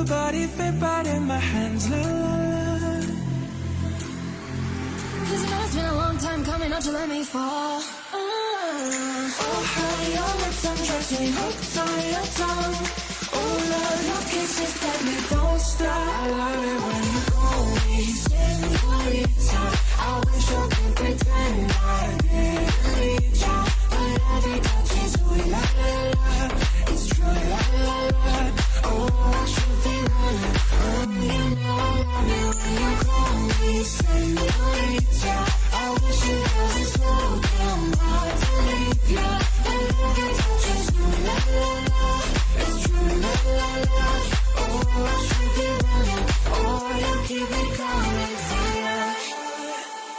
your body fit right in my hands, la la la. Cause you know it's been a long time coming, don't you let me fall. Oh, how your lips undress me, hooked on your tongue. Oh, love, your kisses got me, don't stop. I love it when you call me señorita. I wish I could pretend I didn't need you, but every touch is ooh la la la. It's true la la la. Oh, I should be running. Oh, you know I love it when you call me señorita. I wish it wasn't so damn hard to leave you, but every touch is ooh la la la. It's true la la la. Oh, I should be running. Oh, you keep me coming for you.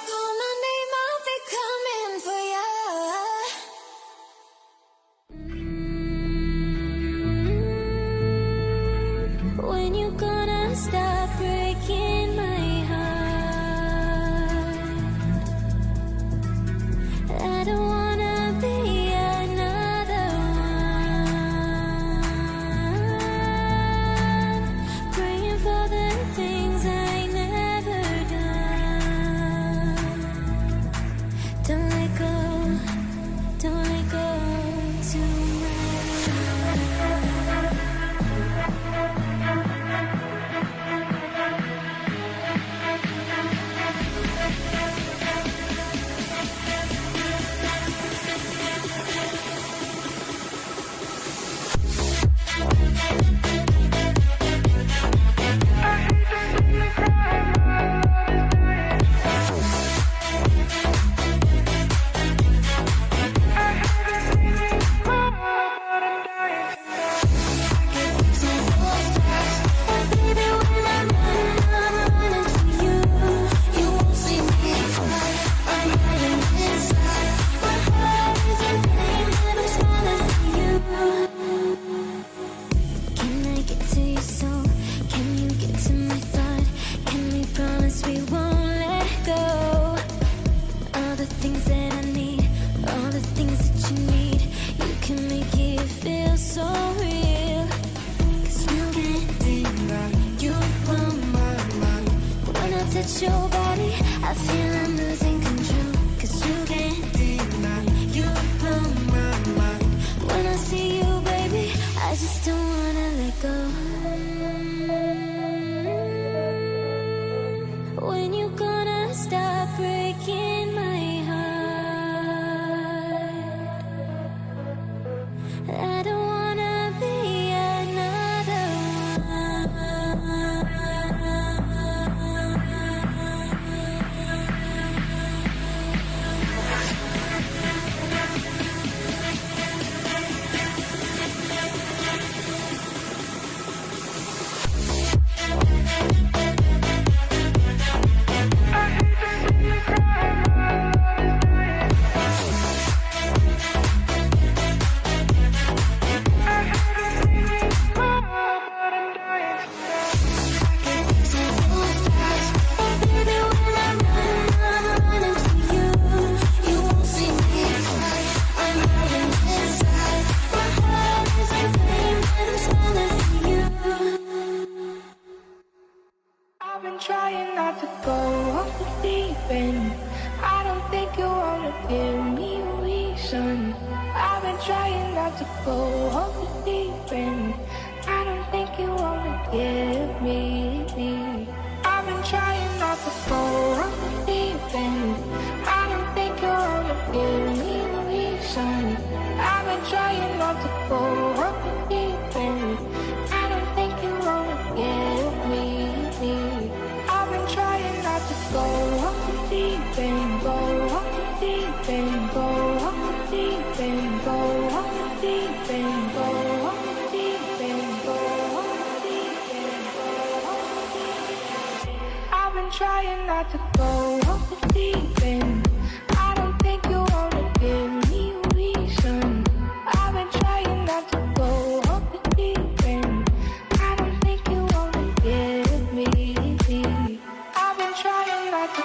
Call my name, I'll be coming for ya. When you gonna stop breaking my heart? I don't wanna be another one, praying for the things I never done. Don't let go tonight. Touch your body, I feel I'm losing control. Cause you can't deny, you blow my mind. When I see you, baby, I just don't wanna let go. When you gonna stop breaking my heart? I don't wanna be another one. I've been trying not to go off the deep end. I don't think you wanna give me a reason. I've been trying not to go off the deep end. I don't think you wanna give me. I've been trying not to go off the deep end. I don't think you wanna give me a reason. I've been trying not to go off the deep end. I don't think you wanna give me. I've been trying not to go off the deep end, go off the deep end, go off the deep end, go off the deep end, go off the deep end, go off the deep end, go off the deep end. I've been trying not to go off the deep end. I don't think you wanna give me a reason. I've been trying not to go off the deep end. I don't think you wanna give me. I've been trying not to.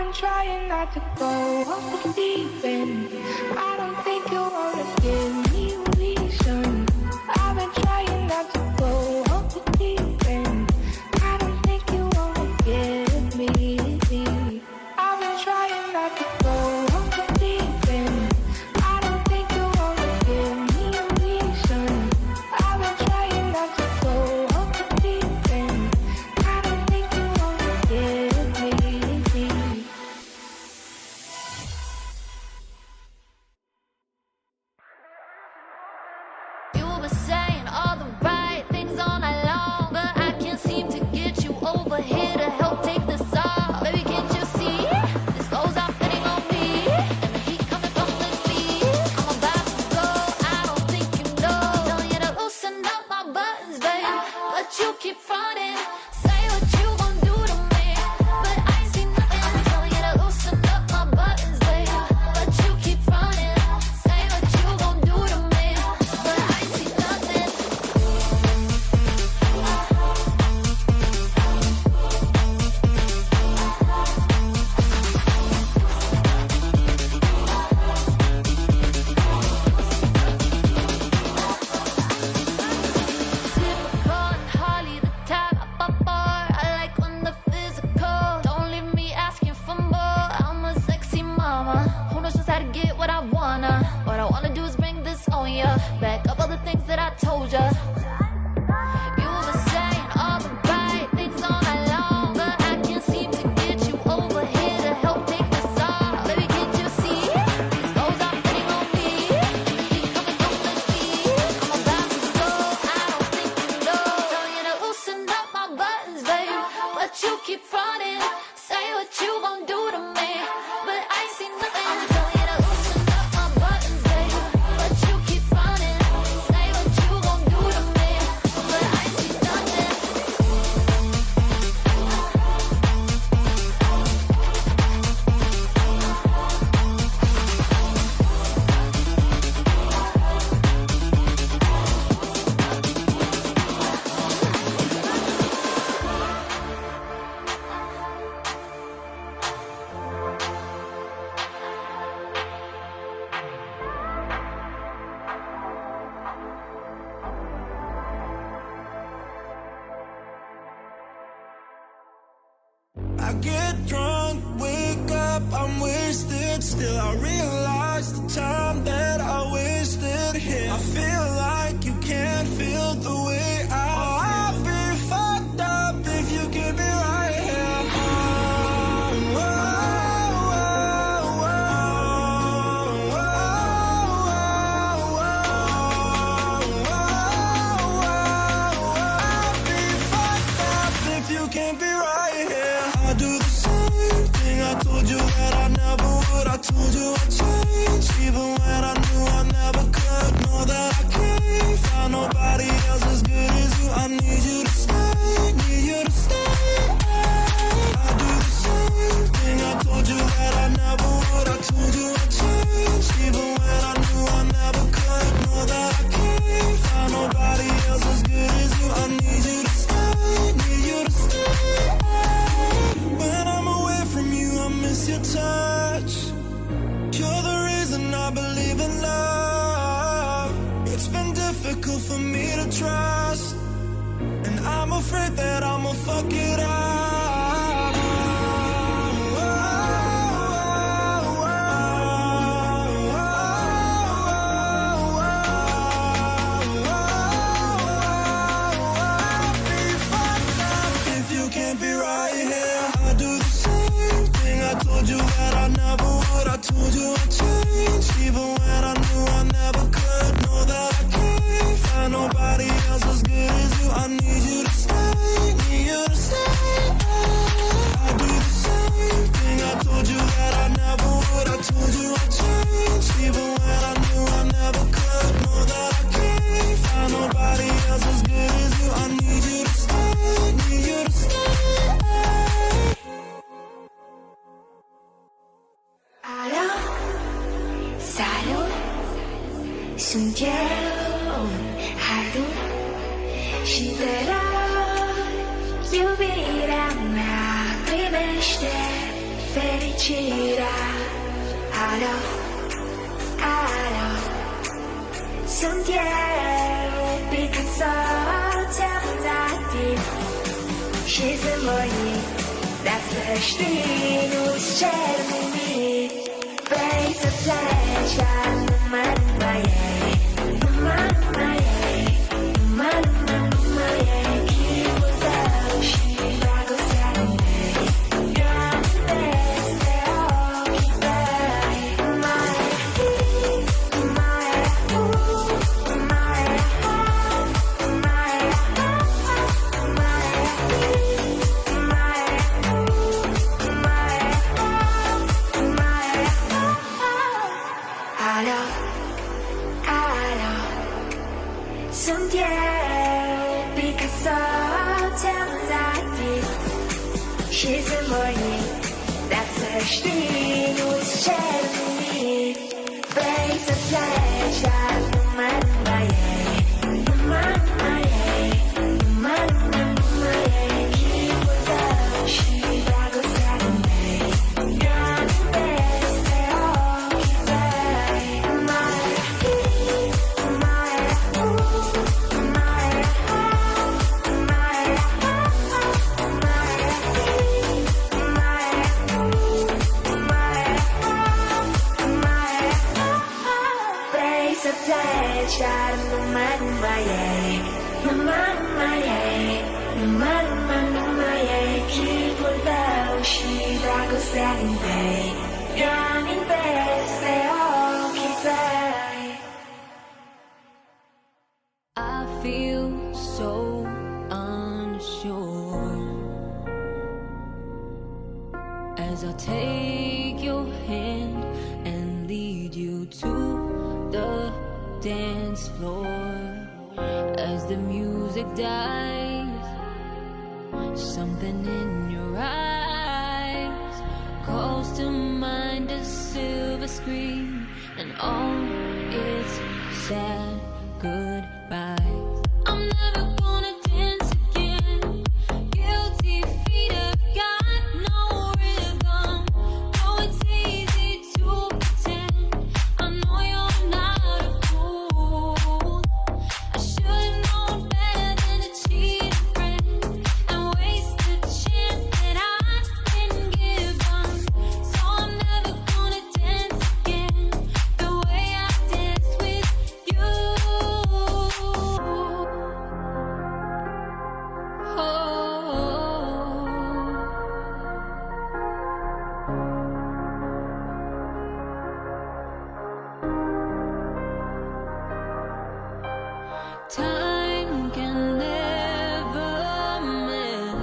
been trying not to go off the deep end. I don't think you wanna give me a reason. I've been trying not to go off the deep end. I don't think you wanna give me. I've been trying not to go off the deep end. I don't think you wanna give me a reason. I've been trying not to go off the deep end. I don't think you wanna give me. You were saying all the right things all night long, but I can't seem to get you over here to help take this off. Baby, can't you see? This goes off fitting on me, and the heat coming from this beat. I'm about to go, I don't think you know. Telling you to loosen up my buttons, babe, but you keep fronting. Say what you gon' do to me, but I ain't seen nothing. I'm telling you to loosen up my buttons, babe, but you keep fronting. Say what you gon' do to me, but I ain't seen nothing. Typical and hardly the type I bar. I like when the physical. Don't leave me asking for more. I'm a sexy mama who knows just how to get what I wanna. What I wanna do is bring this on ya. Back up all the things that I told ya. You were saying all the right things all night long, but I can't seem to get you over here to help take this off. Baby, can't you see? These goals are fitting on me, and the heat coming from this beat. I'm about to go, I don't think you know. Telling you to loosen up my buttons, babe, but you keep fronting. Say what you gon' do to me, but I ain't seen nothing. I'm telling you to loosen up my buttons, babe, but you keep fronting. Say what you gon' do to me, but I ain't seen nothing. I get drunk, wake up, I'm wasted. Still, I realize the time that I wasted here. I feel like you can't feel the way I feel. I'll be fucked up if you keep me right here. I'll be fucked up if you can't be right here. I do the same thing. I told you that I never would. I told you I'd change, even when I knew I never could. Know that I can't find nobody else as good as you. I need you to stay, need you to stay. I do the same thing. I told you that I never would. I told you I'd change, even when I knew I never could. Know that I can't find nobody else as good as you. I need you to stay, need you to stay. When I'm away from you, I miss your touch. You're the reason I believe in love. It's been difficult for me to trust, and I'm afraid that I'ma fuck it up. I'll be fucked up if you can't be right here. I do the same thing. I told you that I never would. I told you I'd change, even when I knew I never could. Know that I can't find nobody else as good as you. I need you to stay, need you to stay. I do the same thing. I told you that I never would. I told you I'd change, even when I knew I never could. Know that I can't find nobody else as good as you. I need you to stay, need you to stay. 알아 사랑 숨겨온 하루 시대라 유비랑 나 그리시대 felicità. 알아 손길을 비켜서 잡아다니 시선 뭐니 낯설지 눈치채는 미 Face of pleasure 눈만 나의 눈만 나의 눈만 나의 기분도 없이라고 사는데 You're the best of keep 손길 비켜서 잡아다니 시선 뭐니 낯설지 눈치채는 미 Face of pleasure 눈만 나의 눈만 나의 눈만 나의 기분도 없이라고 사는데 You're the best of keep I feel so unsure as I take your hand and lead you to the dance floor. As the music dies, something in your eyes calls to mind a silver screen and all its sad goodbyes. I'm never gonna dance again. Guilty feet have got no rhythm. Oh, it's easy to pretend. I know you're not a fool. I should've known better than to cheat a friend and waste the chance that I didn't give up. So I'm never gonna dance again the way I danced with you. Time can never mend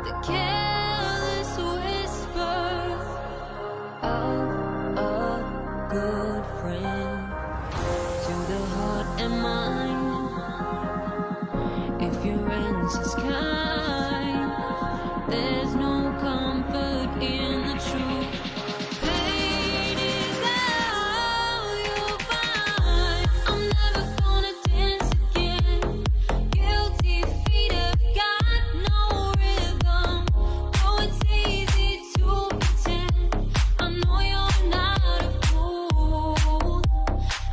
the careless whispers of a good friend to the heart and mind. If your answer's kind, there's no comfort in the truth. Pain is all you'll find. I'm never gonna dance again. Guilty feet have got no rhythm. Oh, it's easy to pretend. I know you're not a fool.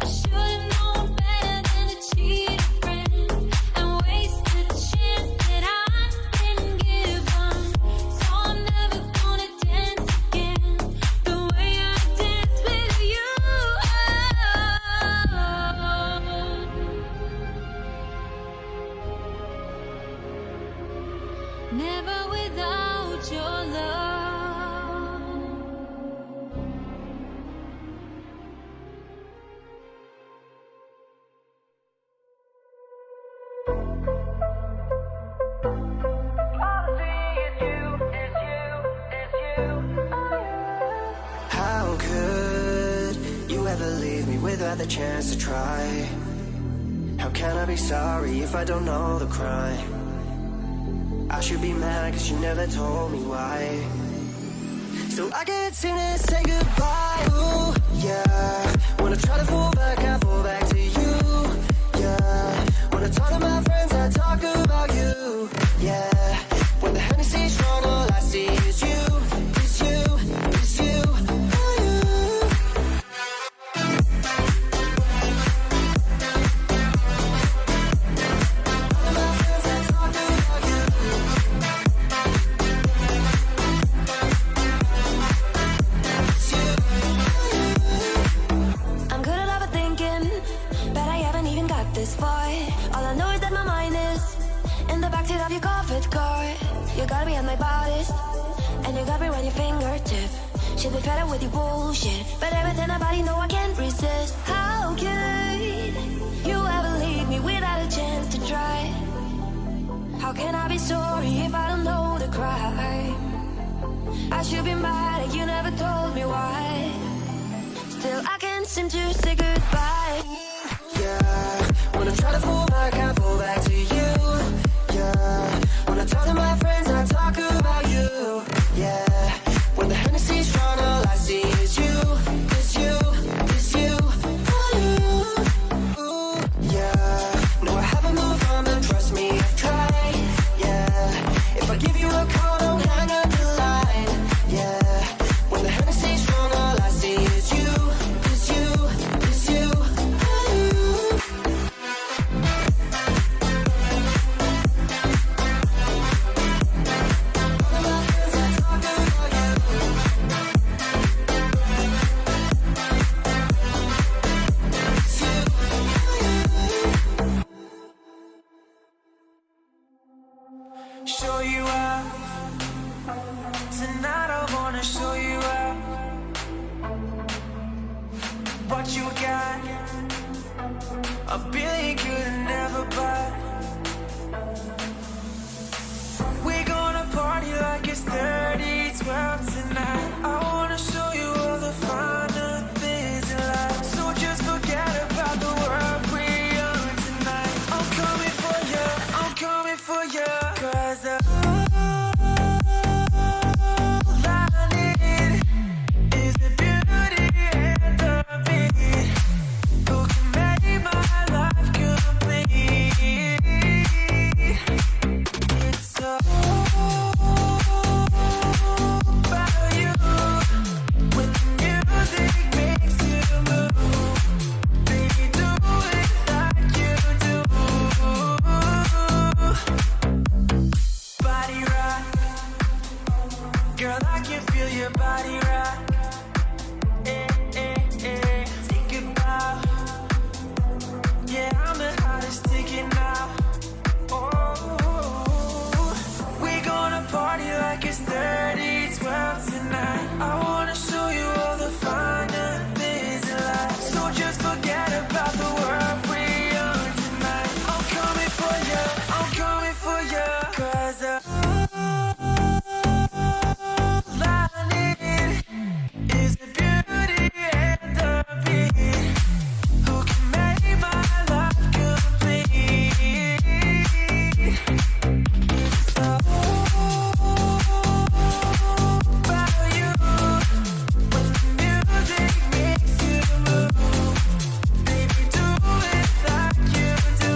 I should've known better than to cheat a friend and waste the chance that I didn't give up. So I'm never gonna dance again the way I danced with you. Never without your love. How could you ever leave me without the chance to try? How can I be sorry if I don't know the crime? I should be mad cause you never told me why. So I can't seem to say goodbye. Ooh, yeah. Wanna try to fall back, I fall back to you. Yeah. Wanna talk to my friends, I talk about you. Yeah. When the Hennessy's strong, it off your comfort car. You gotta be at my bodies, and you got me around your fingertip. Should be fed up with your bullshit, but everything about you know I can't resist. How could you ever leave me without a chance to try? How can I be sorry if I don't know the crime? I should be mad that you never told me why. Still I can't seem to say goodbye. Yeah, when I try to fall back, I fall back to you. Yeah, when I talk to my friends, I talk about you. Yeah, when the Hennessy's strong, all I see is you, is you, is you. Ooh, yeah, no, I haven't moved on, but trust me, I've tried. Yeah, if I give you a call, don't hang up the line. Yeah, when the Hennessy's strong, all I see is you, is you, is you. Show you out. Tonight I wanna show you out. What you got, a billion could never buy. We're gonna party like it's 30-12 tonight. I wanna show you all the finer things in life. So just forget about the world we're on tonight. I'm coming for you, I'm coming for you. 'Cause all I need is the beauty and the beat. Who can make my life complete? It's all about you. When the music makes you move, baby, do it like you do. Body rock, girl, I can feel your body rock. Eh, eh, eh. Think about, yeah, I'm the hottest ticket now. Oh, we gonna party like it's 30-12 tonight. I wanna show you all the finer things in life. So just forget about the world we're on tonight. I'm coming for you, I'm coming for you. 'Cause all I need is the beauty and the beat. Who can make my life complete? It's all about you. When the music makes you move, baby, do it like you do.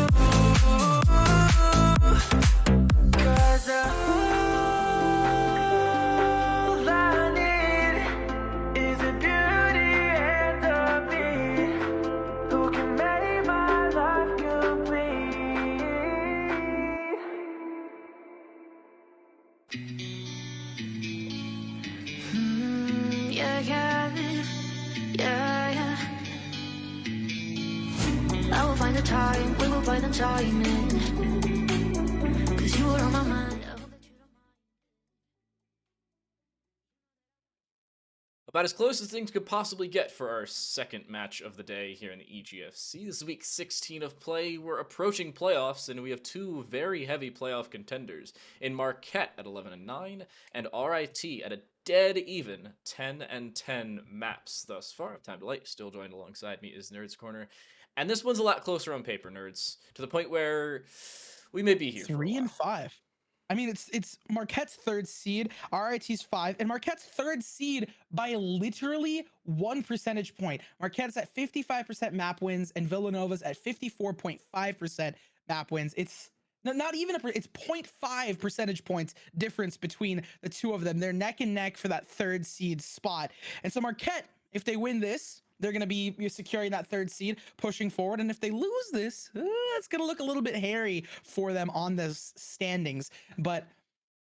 'Cause all I need is the beauty and the beat. Who can make my life complete? Yeah, yeah, yeah, yeah. I will find the time, we will find the timing. 'Cause you were on my mind. I hope that you don't mind. About as close as things could possibly get for our second match of the day here in the EGFC. This is week 16 of play. We're approaching playoffs, and we have two very heavy playoff contenders in Marquette at 11-9 and RIT at a dead even 10-10 maps thus far. Time to light. Still joined alongside me is Nerds Corner, and this one's a lot closer on paper, nerds, to the point where we may be here for a 3 and while. 5. I mean, it's Marquette's 3rd seed, RIT's 5, and Marquette's 3rd seed by literally 1 percentage point. Marquette's at 55% map wins, and Villanova's at 54.5% map wins. It's not even it's 0.5 percentage points difference between the two of them. They're neck and neck for that 3rd seed spot. And so Marquette, if they win this, they're going to be securing that 3rd seed, pushing forward. And if they lose this, it's going to look a little bit hairy for them on those standings. But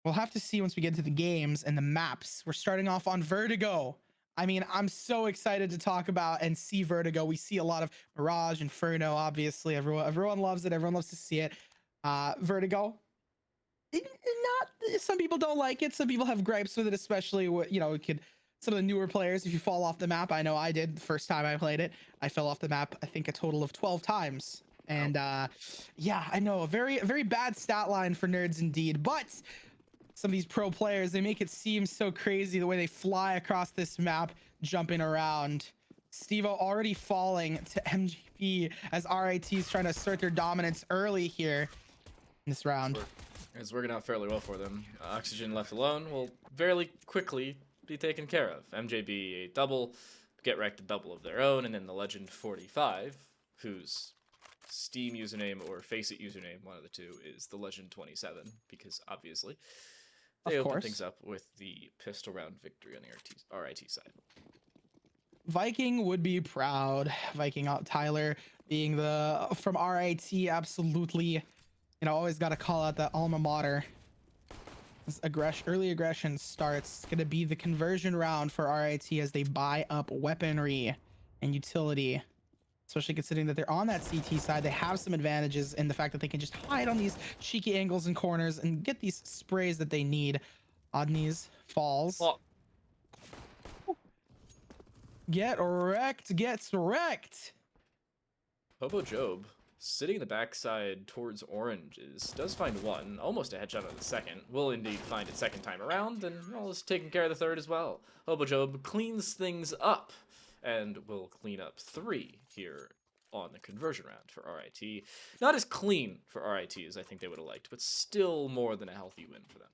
we'll have to see once we get to the games and the maps. We're starting off on Vertigo. I mean, I'm so excited to talk about and see Vertigo. We see a lot of Mirage, Inferno, obviously. Everyone loves it. Everyone loves to see it. Vertigo, not some people don't like it. Some people have gripes with it, especially it could some of the newer players. If you fall off the map, I know I did the first time I played it. I fell off the map, I think a total of 12 times. And yeah, I know, a very bad stat line for nerds indeed. But some of these pro players, they make it seem so crazy the way they fly across this map, jumping around. Stevo already falling to MGP as RIT is trying to assert their dominance early here in this round. It's working out fairly well for them. Oxygen left alone will very quickly be taken care of. MJB a double, Get Wrecked a double of their own, and then the Legend 45, whose Steam username or Faceit username, one of the two, is the Legend 27, because obviously they open things up with the pistol round victory on the RIT side. Viking would be proud. Viking out Tyler being from RIT, absolutely. Always got to call out that alma mater. This early aggression starts. It's going to be the conversion round for RIT as they buy up weaponry and utility. Especially considering that they're on that CT side. They have some advantages in the fact that they can just hide on these cheeky angles and corners and get these sprays that they need. Odney's falls. Well, Gets wrecked. Hobo Job, sitting in the backside towards oranges, does find one, almost a headshot on the second. Will indeed find it second time around, and is taking care of the third as well. Hobo Job cleans things up, and will clean up 3 here on the conversion round for RIT. Not as clean for RIT as I think they would have liked, but still more than a healthy win for them.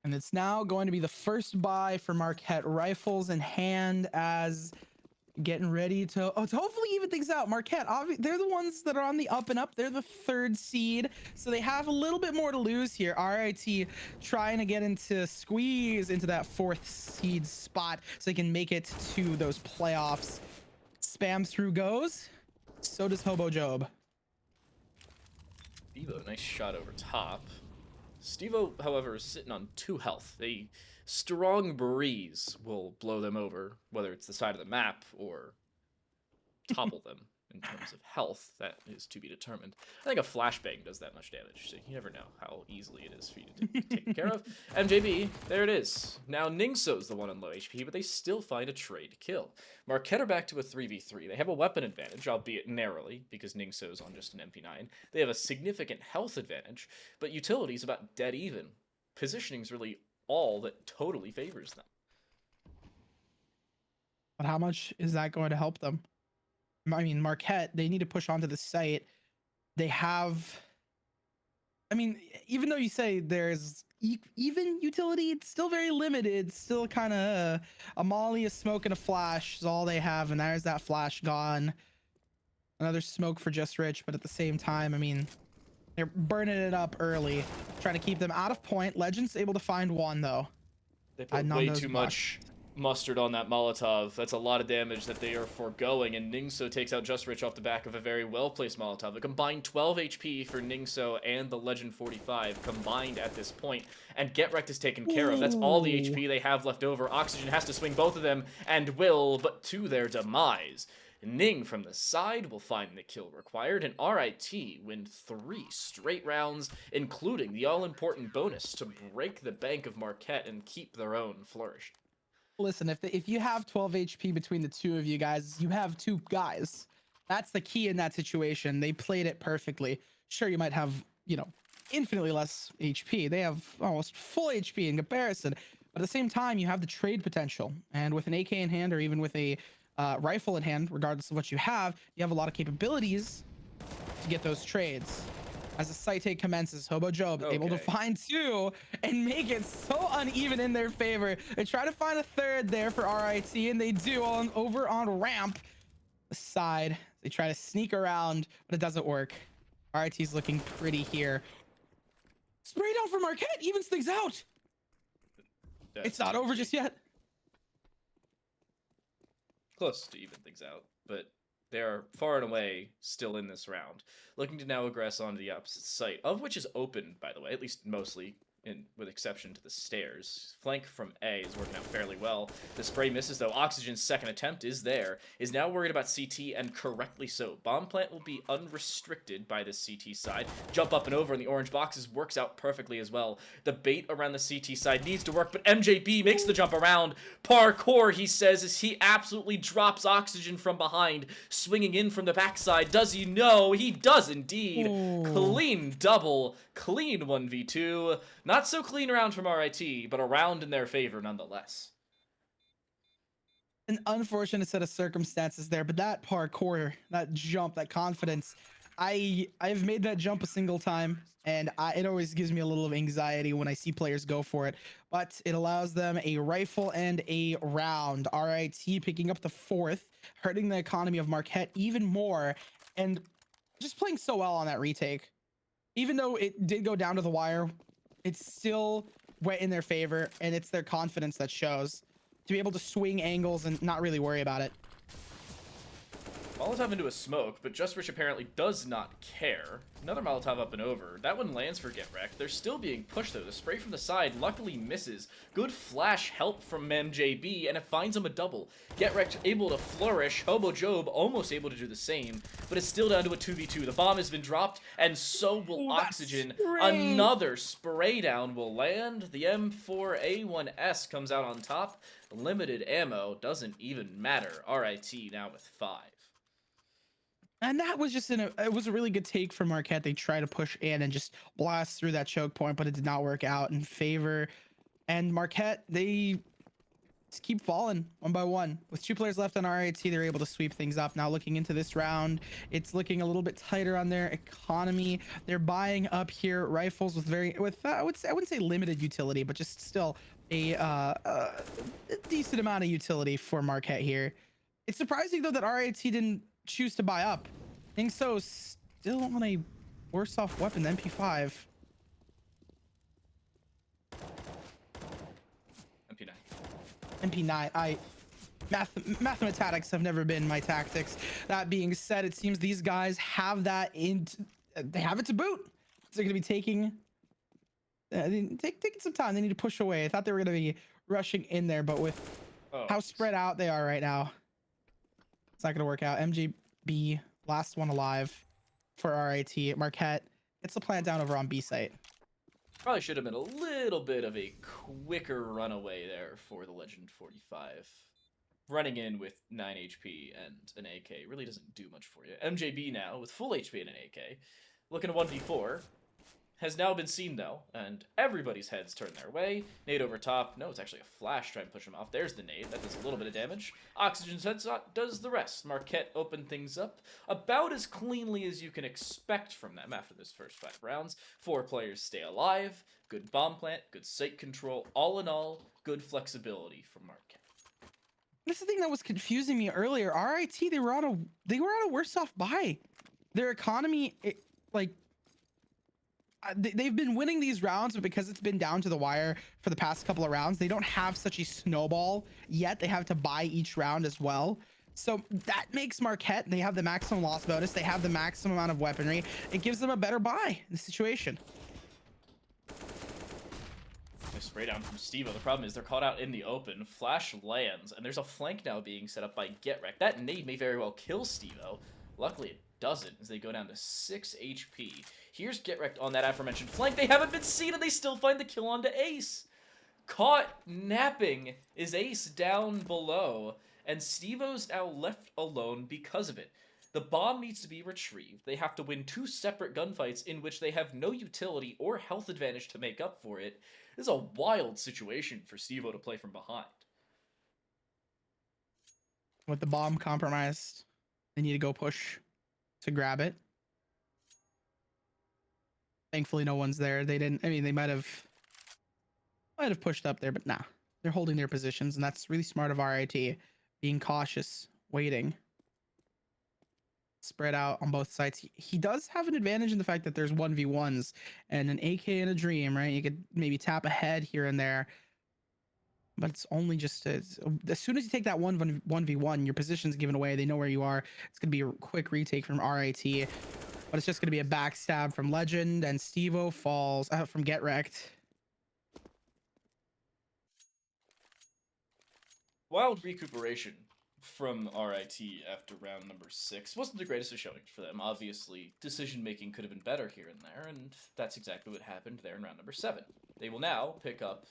And it's now going to be the first buy for Marquette, rifles in hand as getting ready to hopefully even things out. Marquette, they're the ones that are on the up and up. They're the 3rd seed, so they have a little bit more to lose here. RIT trying to get squeeze into that 4th seed spot so they can make it to those playoffs. Spam through goes. So does Hobo Job. Stevo, nice shot over top. Stevo, however, is sitting on 2 health. A strong breeze will blow them over, whether it's the side of the map or topple them in terms of health. That is to be determined. I think a flashbang does that much damage, so you never know how easily it is for you to take care of. MJB, there it is. Now Ningso's the one on low HP, but they still find a trade kill. Marquette are back to a 3v3. They have a weapon advantage, albeit narrowly, because Ningso's on just an MP9. They have a significant health advantage, but utility's about dead even. Positioning's really all that totally favors them. But how much is that going to help them? I mean, Marquette, they need to push onto the site. They have, even though you say there's even utility, it's still very limited. Still kind of a molly, a smoke, and a flash is all they have, and there's that flash gone. Another smoke for Just Rich, but at the same time, they're burning it up early, trying to keep them out of point. Legends able to find one though. They put way too much mustard on that Molotov. That's a lot of damage that they are foregoing, and Ningso takes out Just Rich off the back of a very well-placed Molotov. A combined 12 HP for Ningso and the Legend 45 combined at this point, and Get Wrecked is taken care of. That's all the HP they have left over. Oxygen has to swing both of them, and will, but to their demise. Ning from the side will find the kill required, and RIT win 3 straight rounds, including the all-important bonus to break the bank of Marquette and keep their own flourish. Listen, if you have 12 HP between the two of you guys, you have 2 guys. That's the key in that situation. They played it perfectly. Sure, you might have, infinitely less HP. They have almost full HP in comparison. But at the same time, you have the trade potential. And with an AK in hand, or even with a rifle in hand, regardless of what you have a lot of capabilities to get those trades. As the site take commences, Hobo Job able to find 2 and make it so uneven in their favor. They try to find a third there for RIT, and they do over on ramp side. They try to sneak around, but it doesn't work. RIT's looking pretty here. Spray down for Marquette, evens things out. It's not over just yet. Close to even things out, but they are far and away still in this round, looking to now aggress onto the opposite site, of which is open, by the way, at least mostly. with exception to the stairs. Flank from A is working out fairly well. The spray misses though. Oxygen's second attempt is there. Is now worried about CT, and correctly so. Bomb plant will be unrestricted by the CT side. Jump up and over in the orange boxes works out perfectly as well. The bait around the CT side needs to work, but MJB makes the jump around. Parkour, he says, as he absolutely drops Oxygen from behind, swinging in from the backside. Does he know? He does indeed. Ooh. Clean double, clean 1v2. Not so clean round from RIT, but a round in their favor nonetheless. An unfortunate set of circumstances there, but that parkour, that jump, that confidence, I've made that jump a single time, and it always gives me a little of anxiety when I see players go for it, but it allows them a rifle and a round. RIT picking up the 4th, hurting the economy of Marquette even more, and just playing so well on that retake. Even though it did go down to the wire, it's still went in their favor, and it's their confidence that shows to be able to swing angles and not really worry about it. Molotov into a smoke, but Just Rich apparently does not care. Another Molotov up and over. That one lands for Get Wrecked. They're still being pushed though. The spray from the side luckily misses. Good flash help from MJB, and it finds him a double. Get Wrecked able to flourish. Hobo Job almost able to do the same, but it's still down to a 2v2. The bomb has been dropped, and so will Ooh, Oxygen. spray. Another spray down will land. The M4A1S comes out on top. Limited ammo doesn't even matter. RIT now with 5. And that was just it was a really good take from Marquette. They tried to push in and just blast through that choke point, but it did not work out in favor. And Marquette, they just keep falling one by one. With 2 players left on RIT, they're able to sweep things up. Now looking into this round, it's looking a little bit tighter on their economy. They're buying up here rifles with I wouldn't say limited utility, but just still a decent amount of utility for Marquette here. It's surprising though that RIT didn't choose to buy up. I think so. Still on a worse off weapon than MP5. MP9. Mathematics have never been my tactics. That being said, it seems these guys have that they have it to boot. So they're gonna be taking some time. They need to push away. I thought they were gonna be rushing in there, but with how spread out they are right now, it's not gonna work out. MJB, last one alive for RIT. Marquette gets the plant down over on B site. Probably should have been a little bit of a quicker runaway there for the Legend 45. Running in with 9 HP and an AK really doesn't do much for you. MJB now with full HP and an AK, looking at 1v4. Has now been seen though, and everybody's heads turn their way. Nade over top. No, it's actually a flash trying to push him off. There's the nade. That does a little bit of damage. Oxygen's headshot does the rest. Marquette opened things up about as cleanly as you can expect from them after this first 5 rounds. 4 players stay alive. Good bomb plant, good site control. All in all, good flexibility from Marquette. That's the thing that was confusing me earlier. RIT, they were on a worse off buy. Their economy, they've been winning these rounds, but because it's been down to the wire for the past couple of rounds, they don't have such a snowball yet. They have to buy each round as well. So that makes Marquette, they have the maximum loss bonus. They have the maximum amount of weaponry. It gives them a better buy in the situation. Nice spray down from Stevo. The problem is they're caught out in the open. Flash lands, and there's a flank now being set up by Get Wrecked. That nade may very well kill Stevo. Luckily, it doesn't, as they go down to 6 HP. Here's Get Wrecked on that aforementioned flank. They haven't been seen, and they still find the kill onto Ace. Caught napping is Ace down below, and Stevo's now left alone because of it. The bomb needs to be retrieved. They have to win 2 separate gunfights in which they have no utility or health advantage to make up for it. This is a wild situation for Stevo to play from behind. With the bomb compromised, they need to go push to grab it. Thankfully, no one's there. They didn't. I mean, they might have pushed up there, but nah. They're holding their positions, and that's really smart of RIT, being cautious, waiting. Spread out on both sides. He does have an advantage in the fact that there's 1v1s and an AK and a dream, right? You could maybe tap ahead here and there, but it's only just as soon as you take that 1v1, your position's given away. They know where you are. It's gonna be a quick retake from RIT, but it's just gonna be a backstab from Legend, and Stevo falls from Get Wrecked. Wild recuperation from RIT after round number 6 wasn't the greatest of showings for them. Obviously, decision making could have been better here and there, and that's exactly what happened there in round number 7. They will now pick up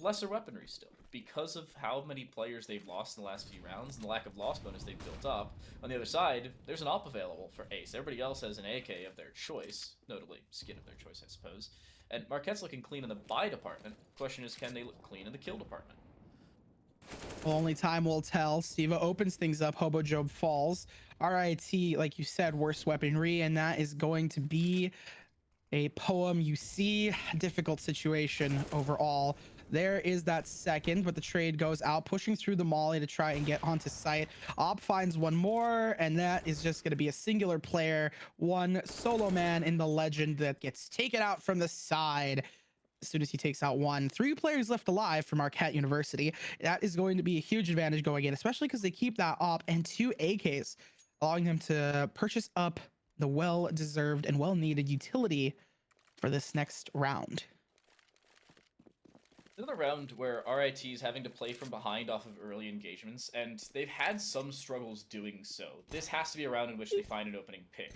lesser weaponry still, because of how many players they've lost in the last few rounds and the lack of loss bonus they've built up. On the other side, there's an AWP available for Ace. Everybody else has an AK of their choice, notably skin of their choice, I suppose. And Marquette's looking clean in the buy department. Question is, can they look clean in the kill department? Well, only time will tell. Steva opens things up. Hobo Job falls. RIT, like you said, worse weaponry, and that is going to be a poem you see. Difficult situation overall. There is that second, but the trade goes out, pushing through the molly to try and get onto site. Op finds one more, and that is just going to be a singular player, one solo man in the legend that gets taken out from the side. As soon as he takes out one, 3 players left alive from Marquette University. That is going to be a huge advantage going in, especially because they keep that op and 2 AKs, allowing them to purchase up the well-deserved and well-needed utility for this next round. Another round where RIT is having to play from behind off of early engagements, and they've had some struggles doing so. This has to be a round in which they find an opening pick.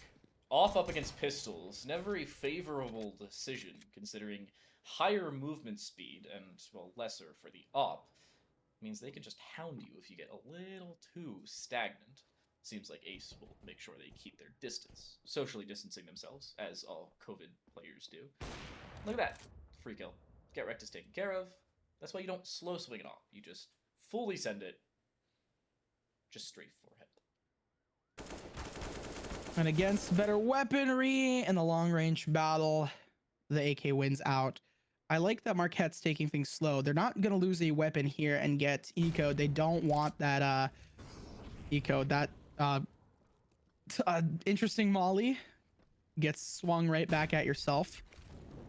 Off up against pistols, never a favorable decision, considering higher movement speed and, well, lesser for the op, means they can just hound you if you get a little too stagnant. Seems like Ace will make sure they keep their distance, socially distancing themselves, as all COVID players do. Look at that. Free kill. Get wrecked is taken care of. That's why you don't slow swing it off. You just fully send it just straight forehead. And against better weaponry in the long-range battle, the AK wins out. I like that Marquette's taking things slow. They're not going to lose a weapon here and get eco. They don't want that eco. That interesting molly gets swung right back at yourself.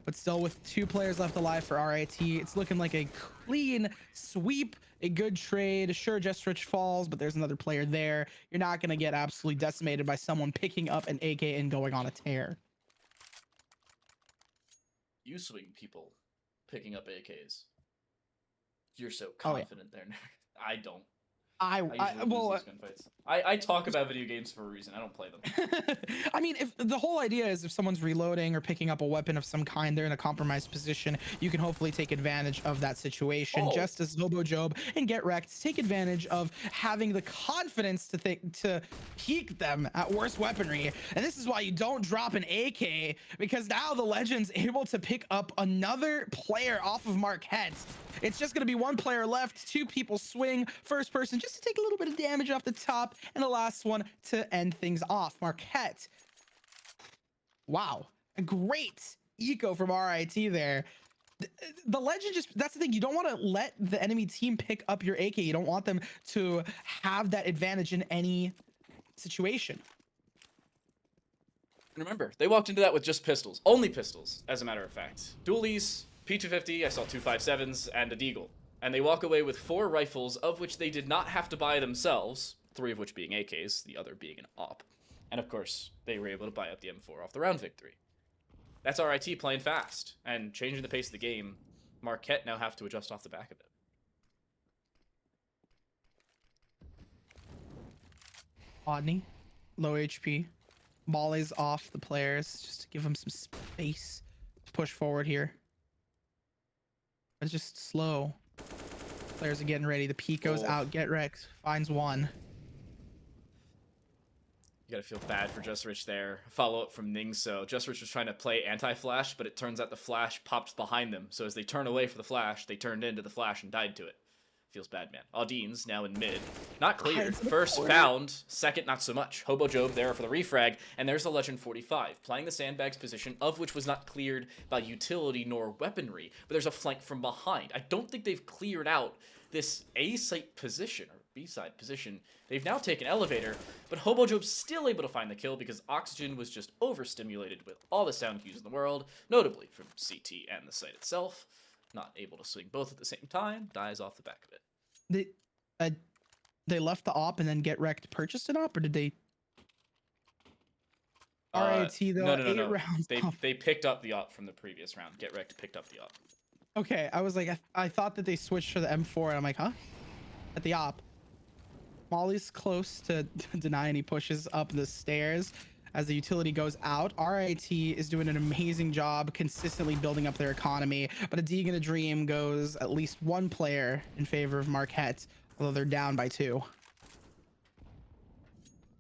But still, with 2 players left alive for RIT, it's looking like a clean sweep, a good trade. Sure, Jestrich falls, but there's another player there. You're not going to get absolutely decimated by someone picking up an AK and going on a tear. You swing people picking up AKs. You're so confident there. I don't. I talk about video games for a reason. I don't play them. I mean, if the whole idea is if someone's reloading or picking up a weapon of some kind, they're in a compromised position, you can hopefully take advantage of that situation. Just as Hobo Job and Get Wrecked take advantage of having the confidence to peek them at worse weaponry. And this is why you don't drop an AK, because now the Legend's able to pick up another player off of Marquette. It's just going to be 1 player left, 2 people swing, first person just to take a little bit of damage off the top, and the last one to end things off. Marquette. Wow. A great eco from RIT there. The Legend just, that's the thing, you don't want to let the enemy team pick up your AK. You don't want them to have that advantage in any situation. And remember, they walked into that with just pistols. Only pistols, as a matter of fact. Dualies, P250, I saw 257s, and a Deagle. And they walk away with 4 rifles, of which they did not have to buy themselves, 3 of which being AKs, the other being an AWP. And of course, they were able to buy up the M4 off the round victory. That's RIT playing fast, and changing the pace of the game. Marquette now have to adjust off the back of it. Odney, low HP. Molly's off the players, just to give them some space to push forward here. It's just slow. Players are getting ready. The peak goes out. Get Rex finds one. You gotta feel bad for Just Rich there. Follow up from Ningso. Just Rich was trying to play anti-flash, but it turns out the flash popped behind them. So as they turn away for the flash, they turned into the flash and died to it. Feels bad, man. Audine's now in mid. Not cleared. First found. Second, not so much. Hobo Job there for the refrag. And there's the Legend 45, playing the sandbags position, of which was not cleared by utility nor weaponry. But there's a flank from behind. I don't think they've cleared out this A-site position, or B-side position. They've now taken elevator, but Hobo Job's still able to find the kill because Oxygen was just overstimulated with all the sound cues in the world, notably from CT and the site itself. Not able to swing both at the same time, dies off the back of it. They left the op and then Get Wrecked purchased an op, or did they? RIT though, no. Rounds they picked up the op from the previous round. Get Wrecked picked up the op. Okay, I was like, I thought that they switched to the M4, and I'm like, huh? at the op. Molly's close to deny, and he pushes up the stairs as the utility goes out. RIT is doing an amazing job consistently building up their economy, but a Deeg and a Dream goes at least one player in favor of Marquette, although they're down by 2.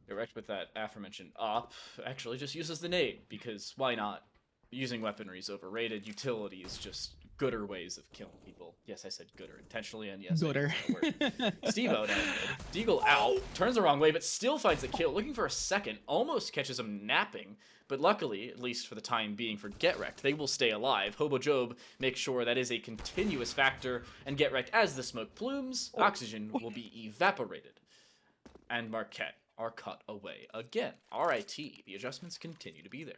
Direct with that aforementioned op actually just uses the nade, because why not? Using weaponry is overrated. Utility is just gooder ways of killing people. Yes, I said gooder intentionally, and yes, Gooder. Steve-O down mid. Deagle out, turns the wrong way, but still finds the kill. Looking for a second, almost catches him napping. But luckily, at least for the time being for Get Wrecked, they will stay alive. Hobo Job makes sure that is a continuous factor, and Get Wrecked, as the smoke plumes, oxygen will be evaporated. And Marquette are cut away again. RIT, the adjustments continue to be there.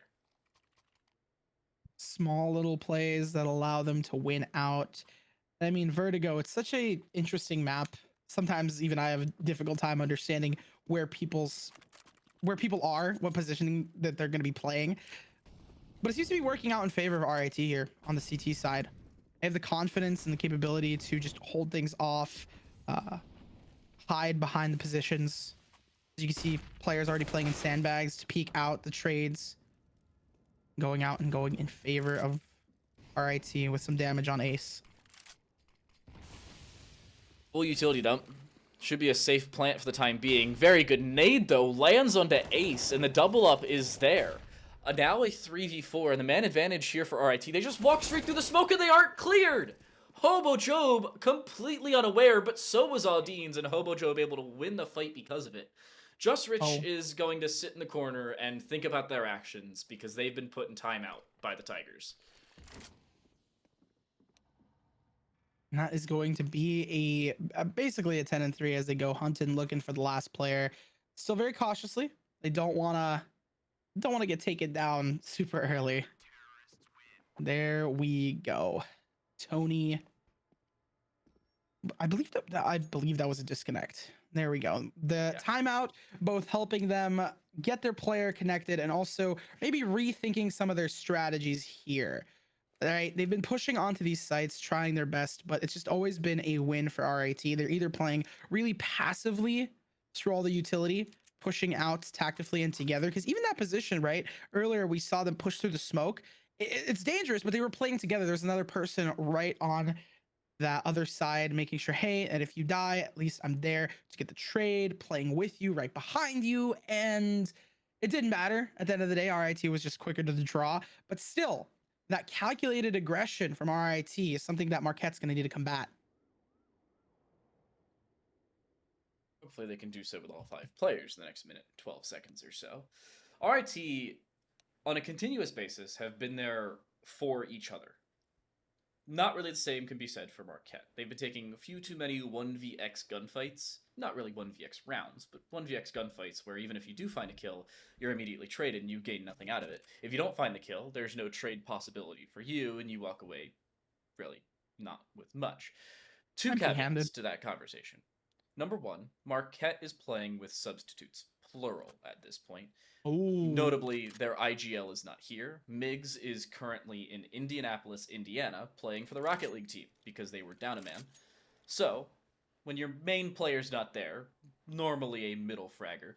Small little plays that allow them to win out. I mean, Vertigo, it's such a interesting map. Sometimes even I have a difficult time understanding where people are, what positioning that they're going to be playing. But it seems to be working out in favor of RIT here on the CT side. They have the confidence and the capability to just hold things off, hide behind the positions. As you can see, players already playing in sandbags to peek out the trades. Going out and going in favor of RIT with some damage on Ace. Full utility dump. Should be a safe plant for the time being. Very good nade, though. Lands onto Ace, and the double up is there. Now a 3v4, and the man advantage here for RIT. They just walk straight through the smoke, and they aren't cleared! Hobo Job completely unaware, but so was Audine's, and Hobo Job able to win the fight because of it. Just Rich is going to sit in the corner and think about their actions, because they've been put in timeout by the Tigers. And that is going to be basically a 10-3 as they go hunting, looking for the last player. Still very cautiously. They don't want to get taken down super early. There we go. Tony. I believe that was a disconnect. There we go. The timeout, both helping them get their player connected and also maybe rethinking some of their strategies here. All right, they've been pushing onto these sites, trying their best, but it's just always been a win for RIT. They're either playing really passively through all the utility, pushing out tactically and together, because even that position, right? Earlier, we saw them push through the smoke. It's dangerous, but they were playing together. There's another person right on that other side, making sure, hey, and if you die, at least I'm there to get the trade, playing with you, right behind you. And it didn't matter. At the end of the day, RIT was just quicker to the draw. But still, that calculated aggression from RIT is something that Marquette's going to need to combat. Hopefully they can do so with all 5 players in the next minute, 12 seconds or so. RIT, on a continuous basis, have been there for each other. Not really the same can be said for Marquette. They've been taking a few too many 1vx gunfights. Not really 1vx rounds, but 1vx gunfights where even if you do find a kill, you're immediately traded and you gain nothing out of it. If you don't find the kill, there's no trade possibility for you and you walk away really not with much. 2 caveats to that conversation. Number 1, Marquette is playing with substitutes, plural at this point. Ooh. Notably, their IGL is not here. Migs is currently in Indianapolis, Indiana, playing for the Rocket League team because they were down a man. So, when your main player's not there, normally a middle fragger,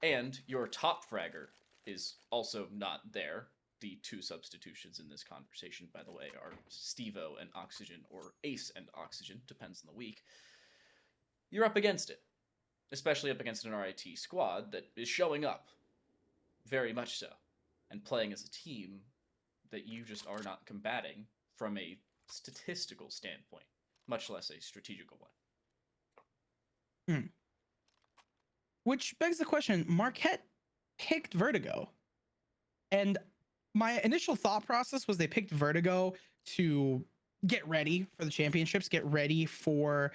and your top fragger is also not there, the 2 substitutions in this conversation, by the way, are Steve-O and Oxygen, or Ace and Oxygen, depends on the week, you're up against it. Especially up against an RIT squad that is showing up. Very much so. And playing as a team that you just are not combating from a statistical standpoint, much less a strategical one. Which begs the question, Marquette picked Vertigo. And my initial thought process was they picked Vertigo to get ready for the championships, get ready for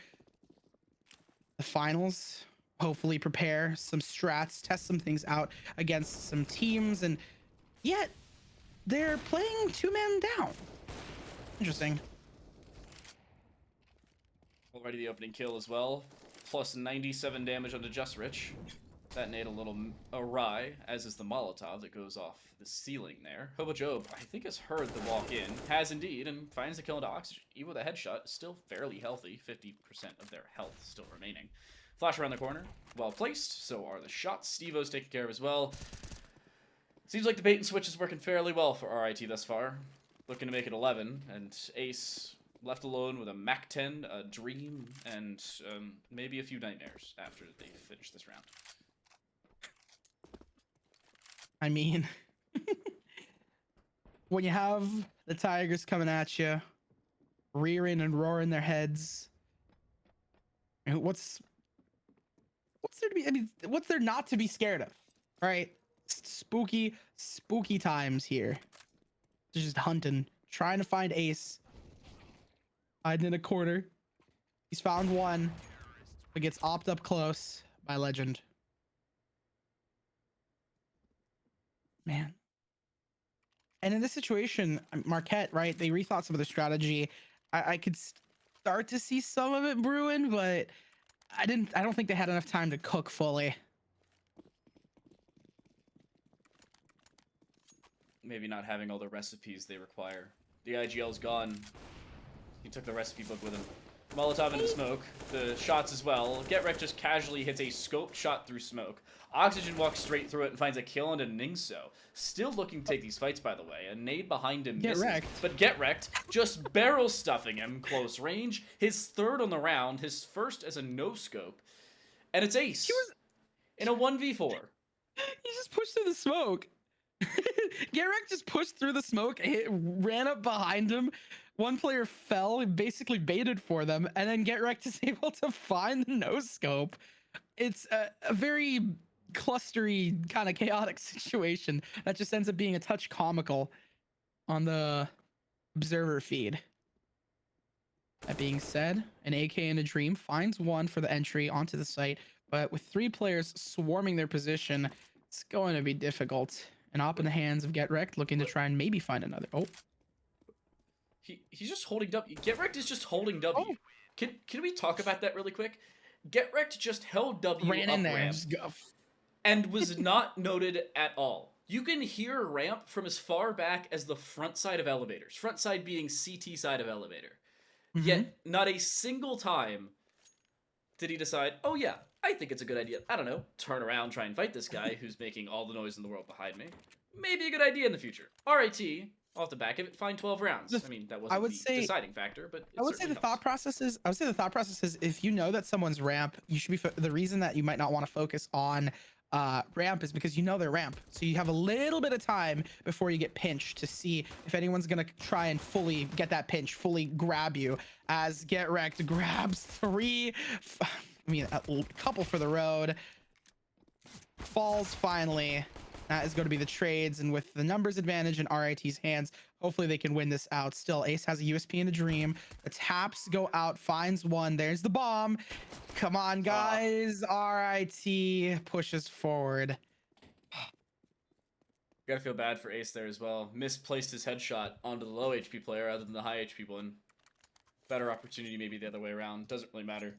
the finals, hopefully prepare some strats, test some things out against some teams, and yet they're playing 2-man down. Interesting. Already the opening kill as well, plus 97 damage onto Just Rich. That nade a little awry, as is the Molotov that goes off the ceiling there. Hobo Job, I think, has heard the walk in, has indeed, and finds the kill into Oxygen. Even with a headshot, still fairly healthy, 50% of their health still remaining. Flash around the corner, well placed, so are the shots. Steve-O's taken care of as well. Seems like the bait and switch is working fairly well for RIT thus far. Looking to make it 11, and Ace left alone with a MAC-10, a Dream, and maybe a few nightmares after they finish this round. I mean, when you have the Tigers coming at you, rearing and roaring their heads, what's there to be? I mean, what's there not to be scared of? Right? Spooky times here. They're just hunting, trying to find Ace, hiding in a corner. He's found one, but gets opped up close by Legend. Man. And in this situation, Marquette, right? They rethought some of their strategy. I could start to see some of it brewing, but I don't think they had enough time to cook fully. Maybe not having all the recipes they require. The IGL's gone. He took the recipe book with him. Molotov into smoke. The shots as well. GetWrecked just casually hits a scoped shot through smoke. Oxygen walks straight through it and finds a kill into Ningso. Still looking to take these fights, by the way. A nade behind him misses. But GetWrecked just barrel stuffing him close range. His third on the round. His first as a no-scope. And it's Ace. In a 1v4. He just pushed through the smoke. GetWrecked just pushed through the smoke, ran up behind him. One player fell, he basically baited for them, and then GetWrecked is able to find the no-scope. It's a very clustery, kind of chaotic situation that just ends up being a touch comical on the observer feed. That being said, an AK and a Dream finds one for the entry onto the site, but with 3 players swarming their position, it's going to be difficult. And op in the hands of GetWrecked, looking to try and maybe find another. Oh. He's just holding W. GetWrecked is just holding W. Oh. Can we talk about that really quick? GetWrecked just held W ran in there and was not noted at all. You can hear ramp from as far back as the front side of elevators. Front side being CT side of elevator. Mm-hmm. Yet not a single time did he decide, oh yeah, I think it's a good idea. I don't know, turn around, try and fight this guy who's making all the noise in the world behind me. Maybe a good idea in the future. RIT, off the back of it, find 12 rounds. I mean, that wasn't the deciding factor, but I would say the thought process is, if you know that someone's ramp, you should be, the reason that you might not want to focus on ramp is because you know they're ramp. So you have a little bit of time before you get pinched to see if anyone's going to try and fully get that pinch, fully grab you, as GetWrecked grabs 3, a couple for the road. Falls finally. That is going to be the trades, and with the numbers advantage in RIT's hands, hopefully they can win this out. Still, Ace has a USP and a Dream. The taps go out, finds one. There's the bomb. Come on, guys. RIT pushes forward. Gotta feel bad for Ace there as well. Misplaced his headshot onto the low HP player rather than the high HP one. Better opportunity maybe the other way around. Doesn't really matter.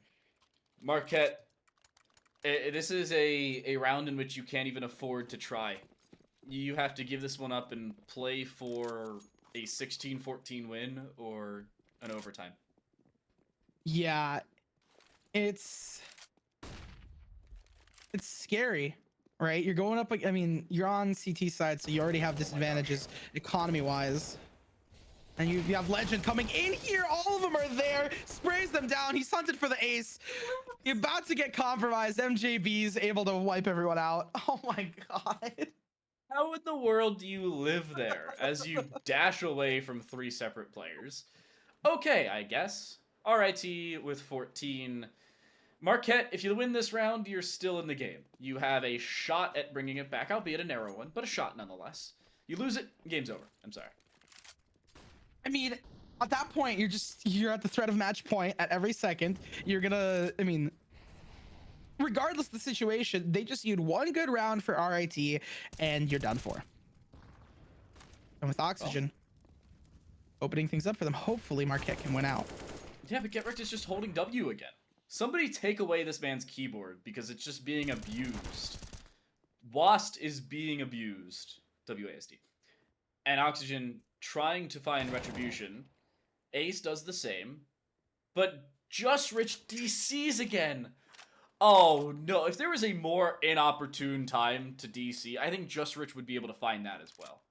Marquette. This is a round in which you can't even afford to try. You have to give this one up and play for a 16-14 win or an overtime. Yeah, it's scary, right? You're going up, I mean, you're on CT side, so you already have disadvantages economy-wise. And you have Legend coming in here. All of them are there. Sprays them down. He's hunted for the ace. You're about to get compromised. MJB's able to wipe everyone out. Oh my god. How in the world do you live there as you dash away from 3 separate players? Okay, I guess. RIT with 14. Marquette, if you win this round, you're still in the game. You have a shot at bringing it back, albeit a narrow one, but a shot nonetheless. You lose it, game's over. I'm sorry. I mean, at that point, you're at the threat of match point at every second. You're gonna, I mean, regardless of the situation, they just need one good round for RIT and you're done for. And with Oxygen opening things up for them, hopefully Marquette can win out. Yeah, but GetWrecked is just holding W again. Somebody take away this man's keyboard because it's just being abused. Wast is being abused. WASD. And Oxygen trying to find retribution. Ace does the same. But Just Rich DCs again. Oh no, if there was a more inopportune time to DC, I think Just Rich would be able to find that as well.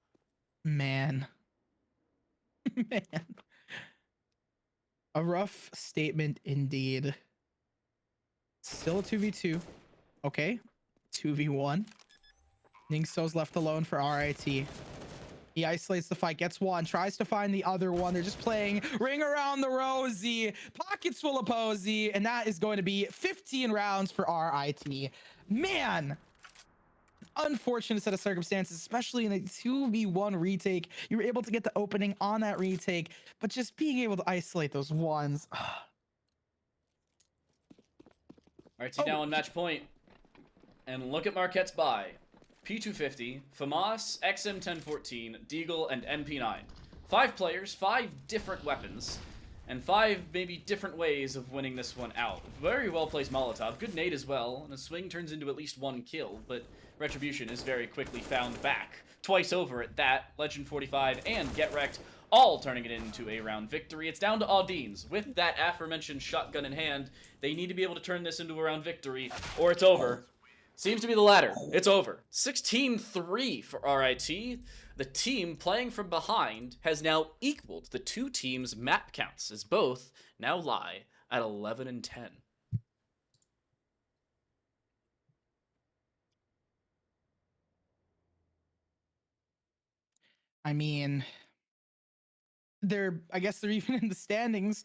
Man. Man. A rough statement indeed. Still a 2v2. Okay. 2v1. Ningso's left alone for RIT. He isolates the fight, gets one, tries to find the other one. They're just playing ring around the rosy, pockets full of posy, and that is going to be 15 rounds for RIT. Man, unfortunate set of circumstances, especially in a 2v1 retake. You were able to get the opening on that retake, but just being able to isolate those ones. RIT now on match point. And look at Marquette's buy. P250, FAMAS, XM1014, Deagle, and MP9. 5 players, 5 different weapons, and 5 maybe different ways of winning this one out. Very well placed Molotov, good nade as well, and a swing turns into at least 1 kill, but Retribution is very quickly found back. Twice over at that, Legend 45 and Get Wrecked, all turning it into a round victory. It's down to Audeens. With that aforementioned shotgun in hand, they need to be able to turn this into a round victory, or it's over. Seems to be the latter. It's over. 16-3 for RIT. The team playing from behind has now equaled the two teams' map counts, as both now lie at 11 and 10. I mean, I guess they're even in the standings.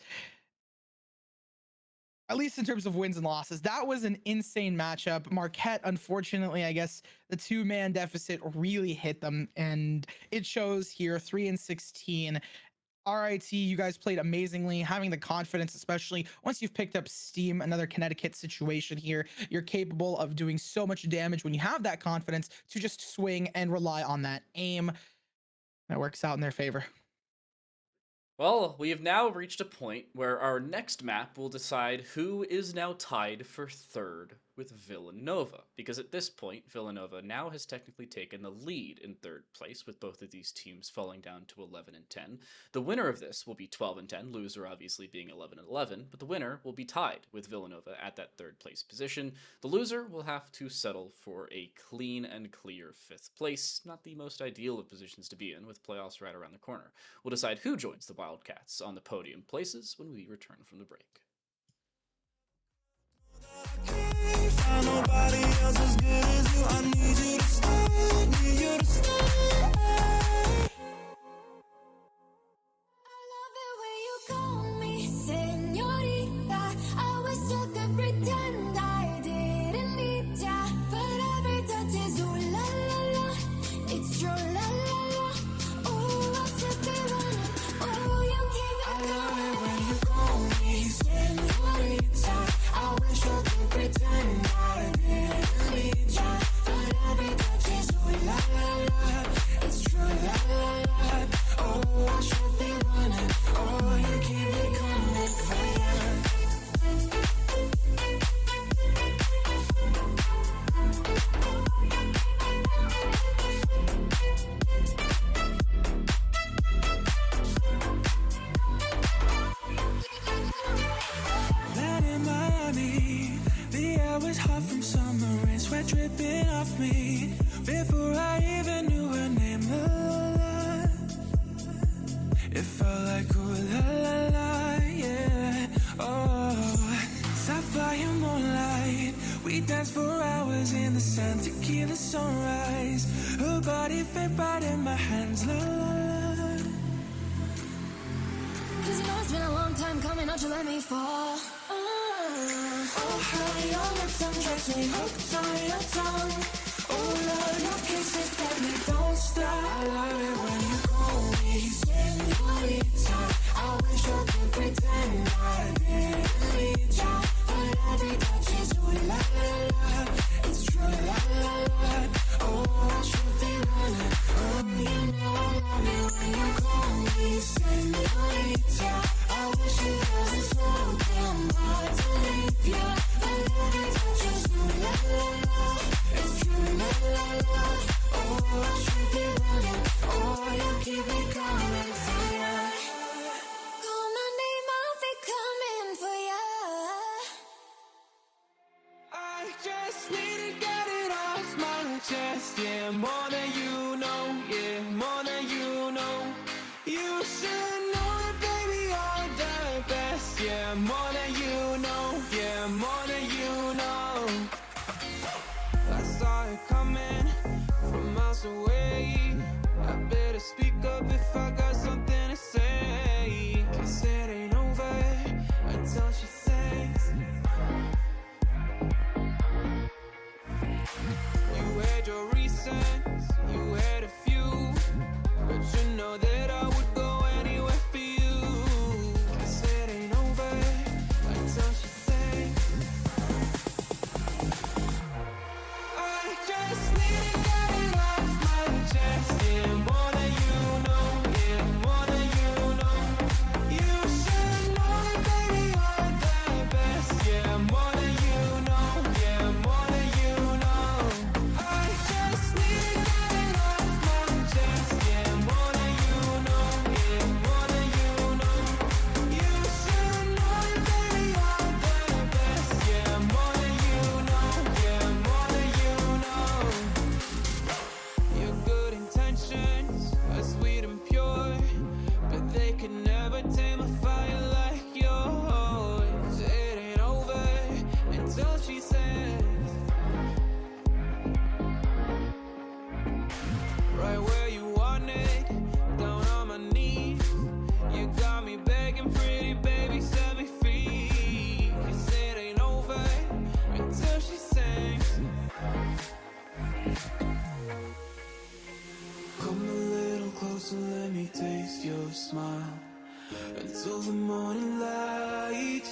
At least in terms of wins and losses. That was an insane matchup. Marquette, unfortunately, I guess the 2-man deficit really hit them, and it shows here, 3-16. RIT, you guys played amazingly, having the confidence, especially once you've picked up steam, another Connecticut situation here. You're capable of doing so much damage when you have that confidence to just swing and rely on that aim. That works out in their favor. Well, we have now reached a point where our next map will decide who is now tied for third with Villanova, because at this point, Villanova now has technically taken the lead in third place, with both of these teams falling down to 11 and 10. The winner of this will be 12 and 10, loser obviously being 11 and 11, but the winner will be tied with Villanova at that third place position. The loser will have to settle for a clean and clear 5th place, not the most ideal of positions to be in, with playoffs right around the corner. We'll decide who joins the Wildcats on the podium places when we return from the break. Can't find nobody else as good as you. I need you to stay, need you to stay. I love it when you call me señorita. I wish I could pretend I didn't need ya, but every touch is ooh la la la. It's true la la la. Oh, I should be running. Oh, you keep me I love it when you call me señorita. I wish I could pretend I didn't need ya, but every touch is ooh la la la. It's true la la la. Oh, I should be running. Oh, you keep me coming for ya. Land in Miami, the air was hot from summer rain, sweat dripping off me. Before I even knew her name, la la la. It felt like ooh la la la, yeah. Oh, sapphire moonlight, we danced for hours in the sand, tequila sunrise. Her body fit right in my hands, la la la. Cause you know it's been a long time coming, don't you let me fall. Oh, how your lips undress me, hooked on your tongue. Oh, Lord, your kisses let me don't stop. I love it when you call me señorita. I wish I could pretend I didn't need ya, but every touch is ooh la la la. It's true la la la. Oh, I should be running. Oh, you know I love it when you call me señorita. I wish it wasn't so damn hard to leave more than you know, yeah, more than you know. I saw it coming from miles away. I better speak up if I got something to say. 'Cause it ain't over until she sings. You had your reasons, you had a few, but you know that I would go anywhere for you. 'Cause it ain't over until she sings. I just need to get it off my chest. Yeah, more than you know, yeah, more than you know. You should know that, baby, you're the best. Yeah, more than you know, yeah, more than you know. I just need to get it off my chest. Yeah, more than you know, yeah, more than you know. You should know that, baby, you're the best. Yeah, more than you know, yeah, more than you know. Your good intentions are sweet and pure, but they could never tame a fire like yours. It ain't over until she says, right where you want it, down on my knees. You got me begging, pretty baby, set me free. 'Cause it ain't over until she sings. Come a little closer, let me taste your smile. Until the morning light,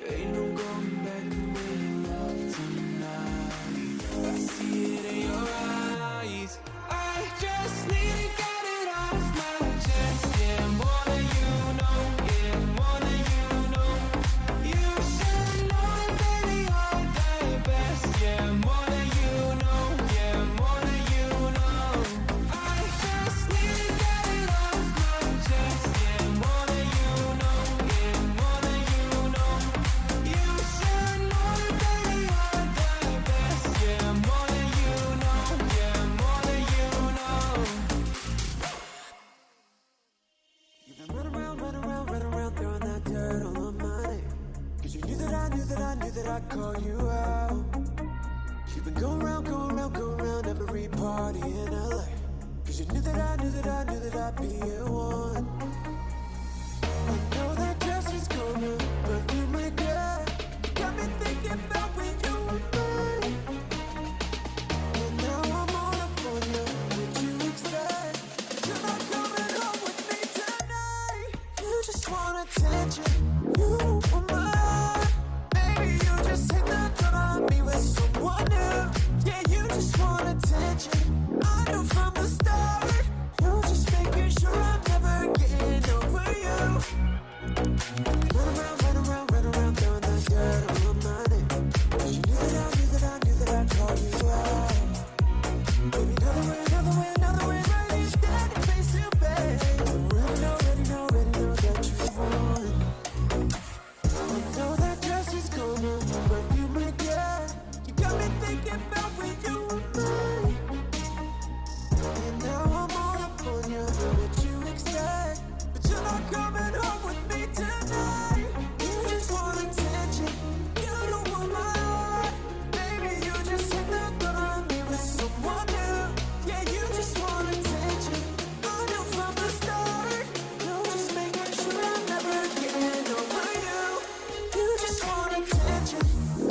ain't no going back to where you love tonight. I see it in your eyes. I just need to get it off my chest. Yeah, more than you know, yeah, more than you know. You should know that, baby, you're the best. Yeah, more than you know, yeah, more than you know. I just need to get it off my chest. Yeah, more than you know, yeah, more than you know. You should know that, baby, you're the best. Yeah, more than you know, yeah, more than you know. You've been running around, throwing that dirt all on my name. 'Cause you knew that I knew that I'd call you out. You've been going around every party in LA. 'Cause you knew that I knew that I'd be at one. I know that dress is gonna perfume my girl. Got me thinking about when you were mine. And now I'm all up on you. Would you expect that you're not coming home with me tonight? You just want attention. You want my heart. Baby, you just hit the door on me with someone new. Yeah, you just want attention. I knew from the start. You just making sure I'm never getting over you. Run around, throwing that dirt all on my name. 'Cause you knew that I'd call you out. Baby, another way, ready, standing face to face. Already know that you won. I know that dress is gonna perfume my girl. You got me thinking about when you were mine. And now I'm all up on you. What you expect? But you're not coming home with me tonight. You just want attention. You don't want my heart. Baby, you just hit the door on me with someone new. Yeah, you just want attention. I knew from the start. You just making sure I'm never getting over you. You just want attention.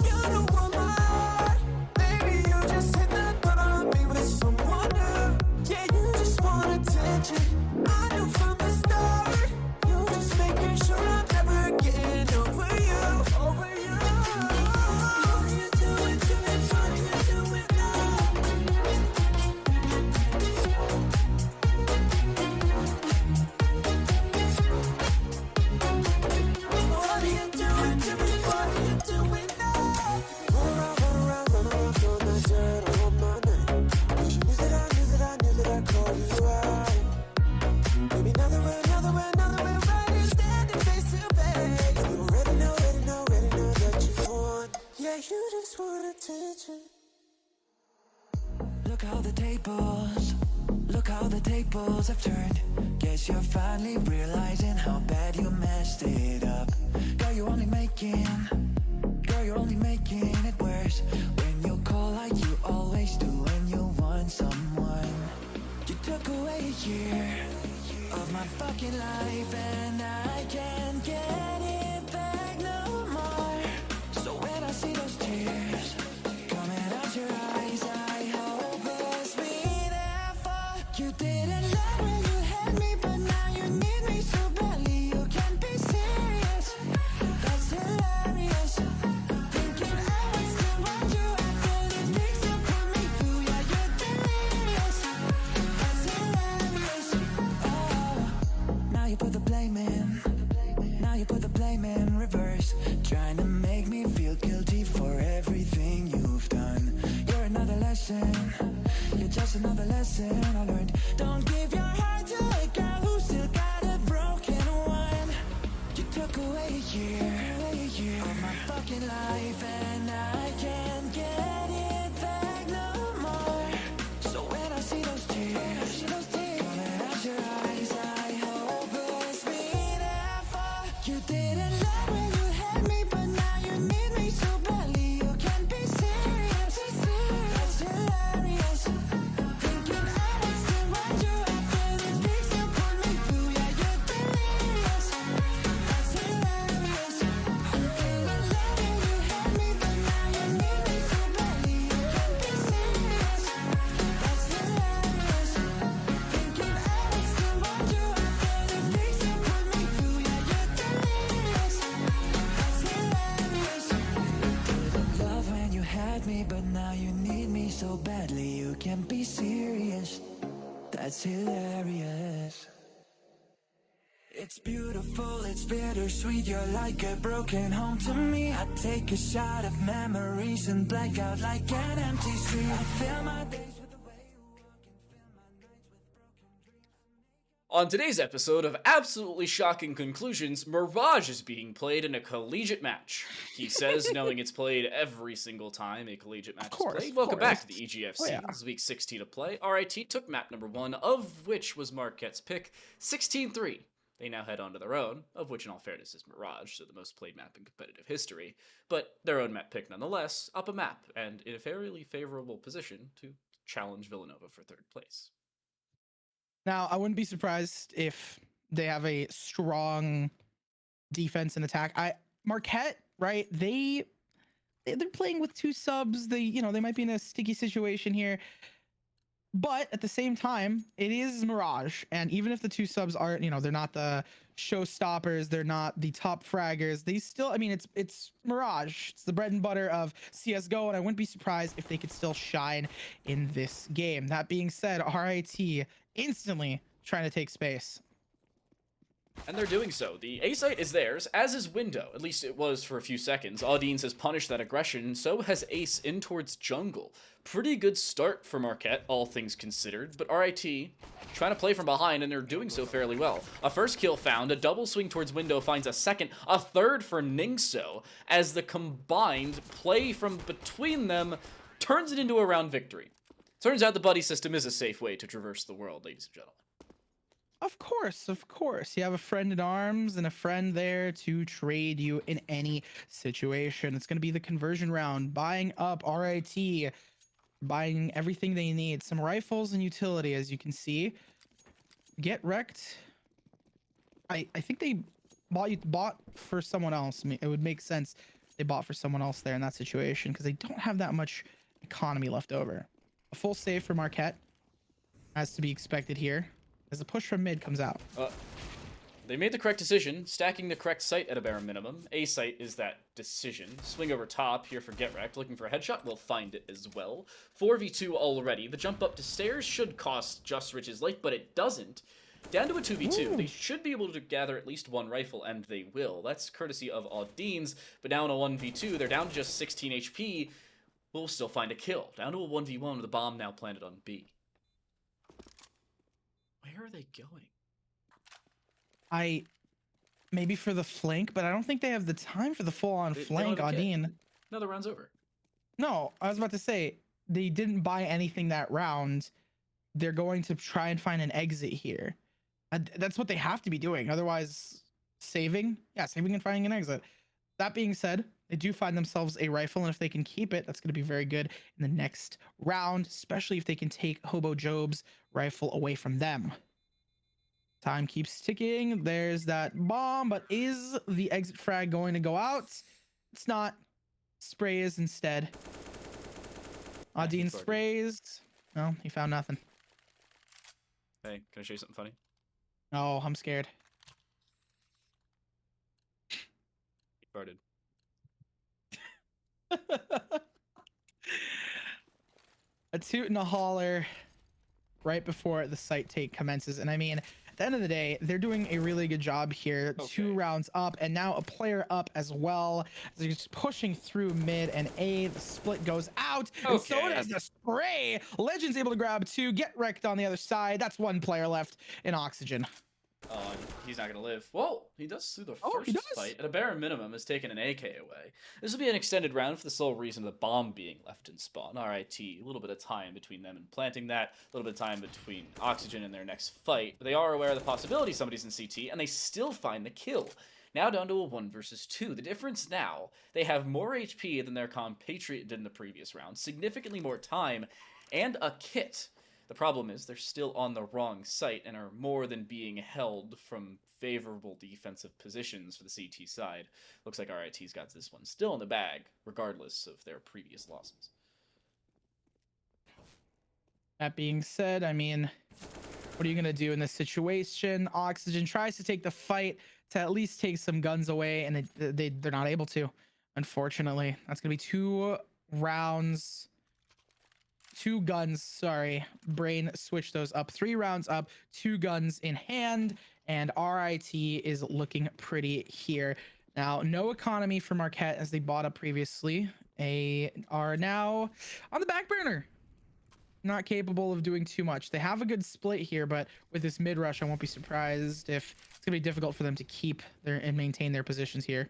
You don't want my heart. Baby, you just hit the door on me with someone new. Yeah, you just want attention. I knew from the start. You just making sure I'm never getting over you. Over you. What are you doing to me? What are you doing now? What are you doing to me? What are you doing now? Run around, throwing that dirt all on my name. 'Cause you knew that I'd call you out. Baby, another way, ready, standing face to face. You already know that you won. Yeah, you just want attention. Look how the tables have turned. Guess you're finally realizing how bad you messed it up. breaking. Girl, you're only making it worse. When you call like you always do when you want someone. You took away a year of my fucking life, and I can't get it back no more. So when I see those tears coming out your eyes, I hope it's me there for. You didn't love when you had me, but now you need me so badly. You can't be serious. That's hilarious. Thinking I would still want you after the things you put me through. Yeah, you're delirious. That's hilarious. Oh, now you put the blame in. Now you put the blame in reverse. Trying to make me feel guilty for everything you've done. You're another lesson. You're just another lesson I learned. Don't give your heart to a girl who still got a broken one. You took away a year of my fucking life, and I can't get it back no more. So when I see those tears coming out your eyes, I hope it's me there for. You didn't love when you had me, but now you need me so badly. You can't be serious. That's hilarious. Thinking I would still want you after the things you put me through. Yeah, you're delirious. That's hilarious. You didn't love when you had me, but now you need me so badly. You can't be serious. That's hilarious. Thinking I would still want you after the things you put me through. Yeah, you're delirious. That's hilarious. You didn't love when you had me, but now you need me so badly. You can't be serious. That's hilarious. It's beautiful, it's bittersweet. You're like a broken home to me. I take a shot of memories and black out like an empty street. I fill my days with the way you walk and fill my nights with broken dreams. On today's episode of absolutely shocking conclusions, Mirage is being played in a collegiate match. He says, knowing it's played every single time a collegiate match is played. Welcome back to the EGFC. Oh, yeah. This is week 16 of play. RIT took map number 1, of which was Marquette's pick, 16-3. They now head on to their own, of which in all fairness is Mirage, so the most played map in competitive history, but their own map pick nonetheless, up a map, and in a fairly favorable position to challenge Villanova for 3rd place. Now, I wouldn't be surprised if they have a strong defense and attack. Marquette, right? They're playing with 2 subs. They might be in a sticky situation here. But at the same time, it is Mirage, and even if the 2 subs aren't, they're not the showstoppers, they're not the top fraggers, they still, it's Mirage. It's the bread and butter of CSGO, and I wouldn't be surprised if they could still shine in this game. That being said, RIT instantly trying to take space. And they're doing so. The A site is theirs, as is Window. At least it was for a few seconds. Audines has punished that aggression, so has Ace in towards Jungle. Pretty good start for Marquette, all things considered, but RIT trying to play from behind, and they're doing so fairly well. A first kill found, a double swing towards Window finds a second, a third for Ningso, as the combined play from between them turns it into a round victory. Turns out the buddy system is a safe way to traverse the world, ladies and gentlemen. Of course. You have a friend in arms and a friend there to trade you in any situation. It's going to be the conversion round, buying up RIT, buying everything they need. Some rifles and utility, as you can see. Get wrecked. I think they bought for someone else. It would make sense they bought for someone else there in that situation, because they don't have that much economy left over. A full save for Marquette, as to be expected here, as the push from mid comes out. They made the correct decision, stacking the correct site at a bare minimum. A site is that decision. Swing over top here for Get Wrecked. Looking for a headshot, we'll find it as well. 4v2 already. The jump up to stairs should cost Just Rich's life, but it doesn't. Down to a 2v2. Ooh. They should be able to gather at least 1 rifle, and they will. That's courtesy of Audines, but now in a 1v2, they're down to just 16 HP. We'll still find a kill. Down to a 1v1 with the bomb now planted on B. Where are they going? Maybe for the flank, but I don't think they have the time for the full-on flank, Audine. No, the round's over. No, I was about to say, they didn't buy anything that round. They're going to try and find an exit here. That's what they have to be doing. Otherwise, saving and finding an exit. That being said, they do find themselves a rifle, and if they can keep it, that's going to be very good in the next round, especially if they can take Hobo Job's rifle away from them. Time keeps ticking. There's that bomb, but is the exit frag going to go out? It's not. Spray is instead. Yeah, he Adine farted. sprays. No, he found nothing. Hey, can I show you something funny? Oh, I'm scared. He farted. A toot and a holler right before the site take commences. And I mean, at the end of the day, they're doing a really good job here. Okay. 2 rounds up, and now a player up as well. They're just pushing through mid and A. The split goes out, and so Okay. does the spray. Legend's able to grab 2, get wrecked on the other side. That's 1 player left in oxygen. Oh, and he's not gonna live. Whoa, he does through the Oh, he first does. fight. At a bare minimum, has taken an AK away. This will be an extended round for the sole reason of the bomb being left in spawn. RIT, a little bit of time between them and planting that, a little bit of time between oxygen and their next fight. But they are aware of the possibility somebody's in CT, and they still find the kill. Now down to a 1 versus 2. The difference now, they have more HP than their compatriot did in the previous round, significantly more time, and a kit. The problem is they're still on the wrong site and are more than being held from favorable defensive positions for the CT side. Looks like RIT's got this one still in the bag, regardless of their previous losses. That being said, I mean, what are you going to do in this situation? Oxygen tries to take the fight to at least take some guns away, and they're not able to, unfortunately. That's going to be 2 rounds. 2 guns, sorry. Brain switch those up. 3 rounds up, 2 guns in hand, and RIT is looking pretty here. Now, no economy for Marquette as they bought up previously. Are now on the back burner. Not capable of doing too much. They have a good split here, but with this mid rush, I won't be surprised if it's gonna be difficult for them to keep their and maintain their positions here.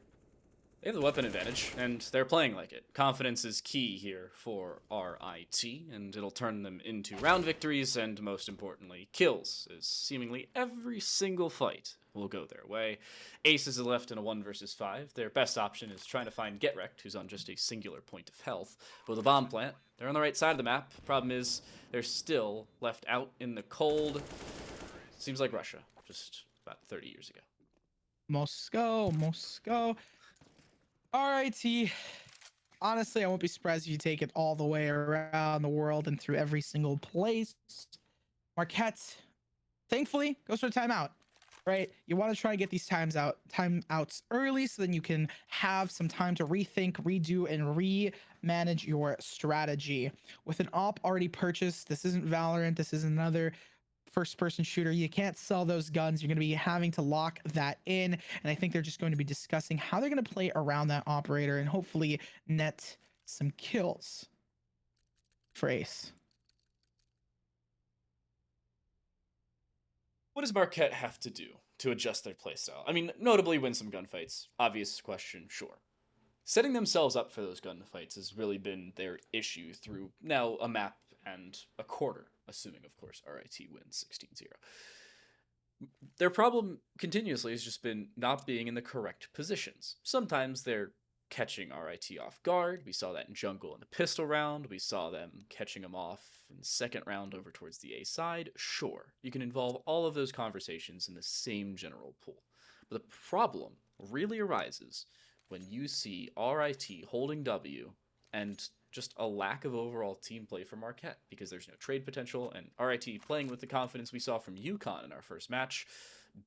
They have the weapon advantage, and they're playing like it. Confidence is key here for RIT, and it'll turn them into round victories, and most importantly, kills, as seemingly every single fight will go their way. Aces are left in a 1 versus 5. Their best option is trying to find Get Wrecked, who's on just a singular point of health. With a bomb plant, they're on the right side of the map. Problem is, they're still left out in the cold. Seems like Russia, just about 30 years ago. Moscow. RIT. Honestly, I won't be surprised if you take it all the way around the world and through every single place. Marquette, thankfully, goes for a timeout. Right? You want to try and get these timeouts early so then you can have some time to rethink, redo, and re-manage your strategy. With an op already purchased, this isn't Valorant, this is another first-person shooter. You can't sell those guns. You're going to be having to lock that in, and I think they're just going to be discussing how they're going to play around that operator and hopefully net some kills for Ace. What does Marquette have to do to adjust their playstyle? I mean, notably win some gunfights. Obvious question, sure. Setting themselves up for those gunfights has really been their issue through now a map and a quarter, assuming, of course, RIT wins 16-0. Their problem continuously has just been not being in the correct positions. Sometimes they're catching RIT off guard. We saw that in jungle in the pistol round. We saw them catching them off in the second round over towards the A side. Sure, you can involve all of those conversations in the same general pool. But the problem really arises when you see RIT holding W and just a lack of overall team play for Marquette because there's no trade potential, and RIT playing with the confidence we saw from UConn in our first match.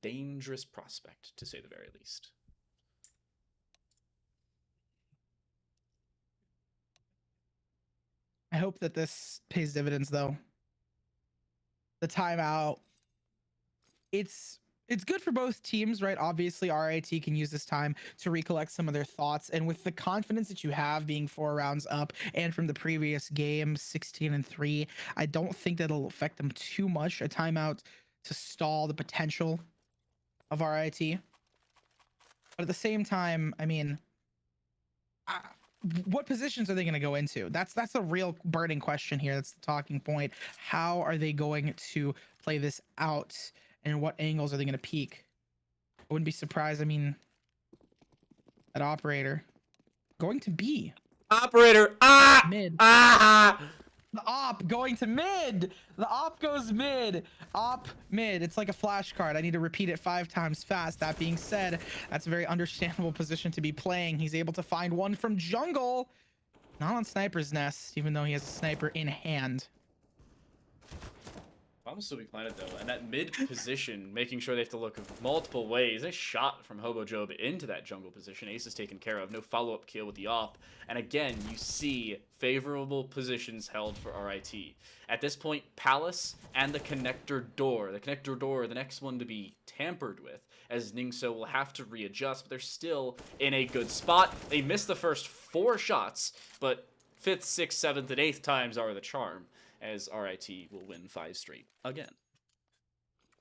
Dangerous prospect, to say the very least. I hope that this pays dividends, though. The timeout, it's good for both teams, right? Obviously, RIT can use this time to recollect some of their thoughts, and with the confidence that you have being 4 rounds up and from the previous game 16-3, I don't think that'll affect them too much. A timeout to stall the potential of RIT, but at the same time, I mean, what positions are they going to go into? That's a real burning question here. That's the talking point. How are they going to play this out, and what angles are they going to peek? I wouldn't be surprised. I mean, at operator. Going to B. Operator. Mid. Ah! The op going to mid. The op goes mid. Op mid. It's like a flashcard. I need to repeat it 5 times fast. That being said, that's a very understandable position to be playing. He's able to find one from jungle. Not on sniper's nest, even though he has a sniper in hand. Bomb will still be planted though, and that mid position, making sure they have to look multiple ways. A shot from Hobo Job into that jungle position. Ace is taken care of. No follow-up kill with the op. And again, you see favorable positions held for RIT. At this point, Palace and the connector door. The connector door, the next one to be tampered with, as Ningso will have to readjust, but they're still in a good spot. They missed the first 4 shots, but 5th, 6th, 7th, and 8th times are the charm, as RIT will win 5 straight again.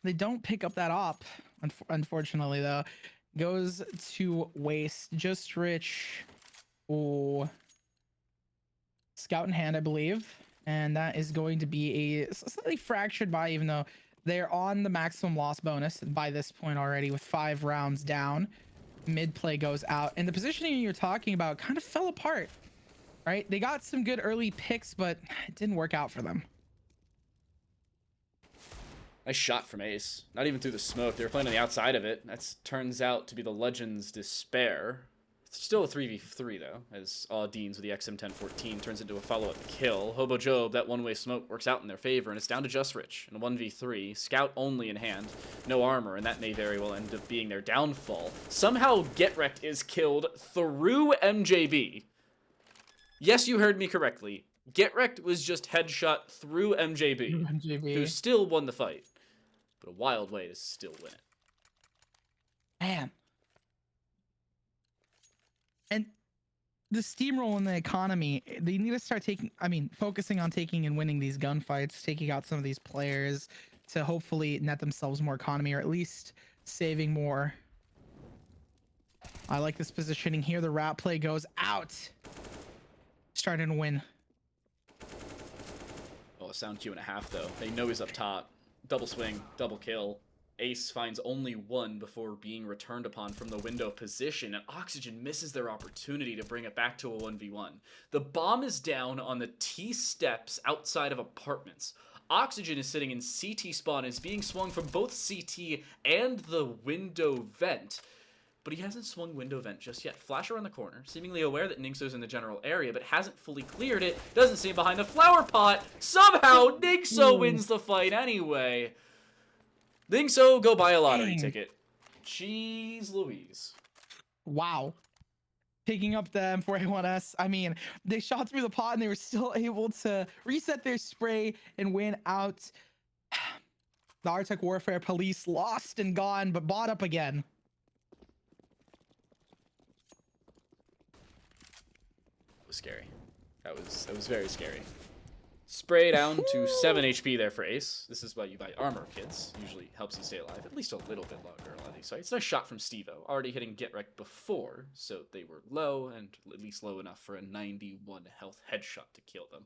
They don't pick up that op, unfortunately, though. Goes to waste. Just Rich. Oh. Scout in hand, I believe. And that is going to be a slightly fractured buy, even though they're on the maximum loss bonus by this point already with 5 rounds down. Mid play goes out. And the positioning you're talking about kind of fell apart. Right? They got some good early picks, but it didn't work out for them. Nice shot from Ace. Not even through the smoke. They were playing on the outside of it. That turns out to be the Legend's despair. It's still a 3v3, though, as Deans with the XM1014 turns into a follow-up kill. Hobo Job, that one-way smoke works out in their favor, and it's down to Just Rich in a 1v3. Scout only in hand. No armor, and that may very well end up being their downfall. Somehow, Get Wrecked is killed through MJB. Yes, you heard me correctly. Get Wrecked was just headshot through MJB, who still won the fight. But a wild way to still win it. Man. And the steamroll in the economy, they need to start focusing on taking and winning these gunfights, taking out some of these players to hopefully net themselves more economy, or at least saving more. I like this positioning here. The rat play goes out. Starting to win. Oh, a sound Q&a, though. They know he's up top. Double swing, double kill. Ace finds only one before being returned upon from the window position, and Oxygen misses their opportunity to bring it back to a 1v1. The bomb is down on the T steps outside of apartments. Oxygen is sitting in CT spawn and is being swung from both CT and the window vent. But he hasn't swung window vent just yet. Flash around the corner, seemingly aware that Ningso's in the general area, but hasn't fully cleared it. Doesn't see him behind the flower pot. Somehow, Ningso wins the fight anyway. Ningso, go buy a lottery ticket. Jeez Louise. Wow. Picking up the M4A1S. I mean, they shot through the pot and they were still able to reset their spray and win out. The Arctic Warfare Police lost and gone, but bought up again. Was scary. That was very scary. Spray down to 7 HP there for Ace. This is why you buy armor kits. Usually helps you stay alive at least a little bit longer on these sites. Nice shot from Stevo. Already hitting Get Wrecked before, so they were low, and at least low enough for a 91 health headshot to kill them.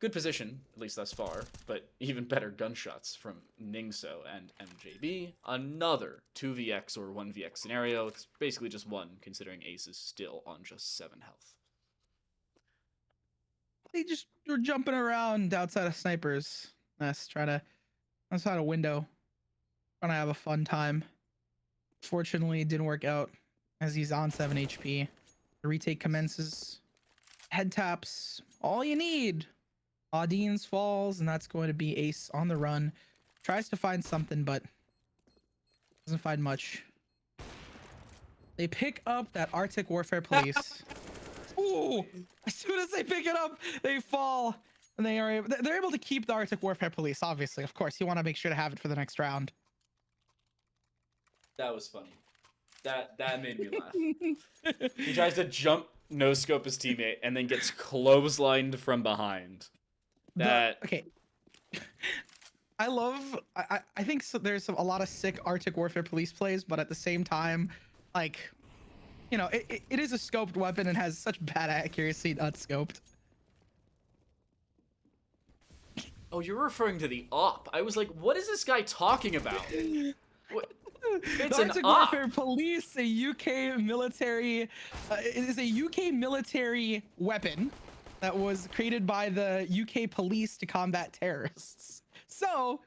Good position, at least thus far, but even better gunshots from Ningso and MJB. Another 2vx or 1vx scenario. It's basically just one, considering Ace is still on just 7 health. They just were jumping around outside of Sniper's nest, trying to outside a window, trying to have a fun time. Fortunately, it didn't work out as he's on 7 HP. The retake commences. Head taps, all you need. Audience falls, and that's going to be Ace on the run. Tries to find something, but doesn't find much. They pick up that Arctic Warfare Police. Ooh! As soon as they pick it up, they fall, and they're able to keep the Arctic Warfare Police. Obviously, of course, you want to make sure to have it for the next round. That was funny. That made me laugh. He tries to jump, no scope his teammate, and then gets clotheslined from behind. Okay. I think there's a lot of sick Arctic Warfare Police plays, but at the same time, like, you know, it is a scoped weapon and has such bad accuracy, not scoped. Oh, you're referring to the op. I was like, what is this guy talking about? What? It's the an Arctic op. Warfare Police, a UK military, it is a UK military weapon that was created by the UK police to combat terrorists. So,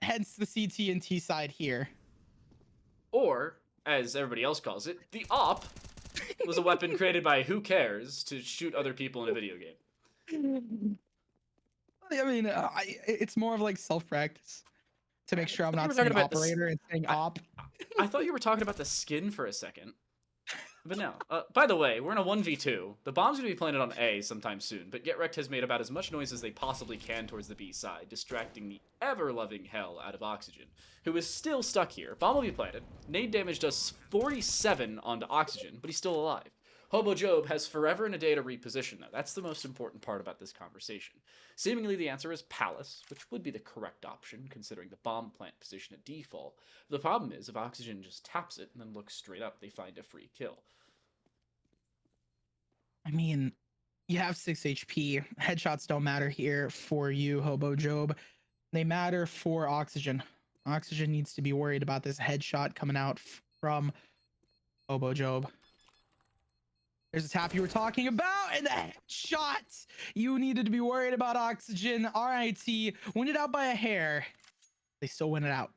hence the CT&T side here. Or, as everybody else calls it, the op was a weapon created by who cares to shoot other people in a video game. I mean, it's more of like self-practice to make sure I'm not saying operator and saying op. I thought you were talking about the skin for a second. But no. By the way, we're in a 1v2. The bomb's going to be planted on A sometime soon, but Get Wrecked has made about as much noise as they possibly can towards the B side, distracting the ever-loving hell out of Oxygen, who is still stuck here. Bomb will be planted. Nade damage does 47 onto Oxygen, but he's still alive. Hobo Job has forever and a day to reposition, though. That's the most important part about this conversation. Seemingly, the answer is Palace, which would be the correct option, considering the bomb plant position at default. The problem is, if Oxygen just taps it and then looks straight up, they find a free kill. I mean, you have 6 HP. Headshots don't matter here for you, Hobo Job. They matter for Oxygen. Oxygen needs to be worried about this headshot coming out from Hobo Job. There's a tap you were talking about, and the headshot! You needed to be worried about Oxygen. RIT win it out by a hair. They still win it out.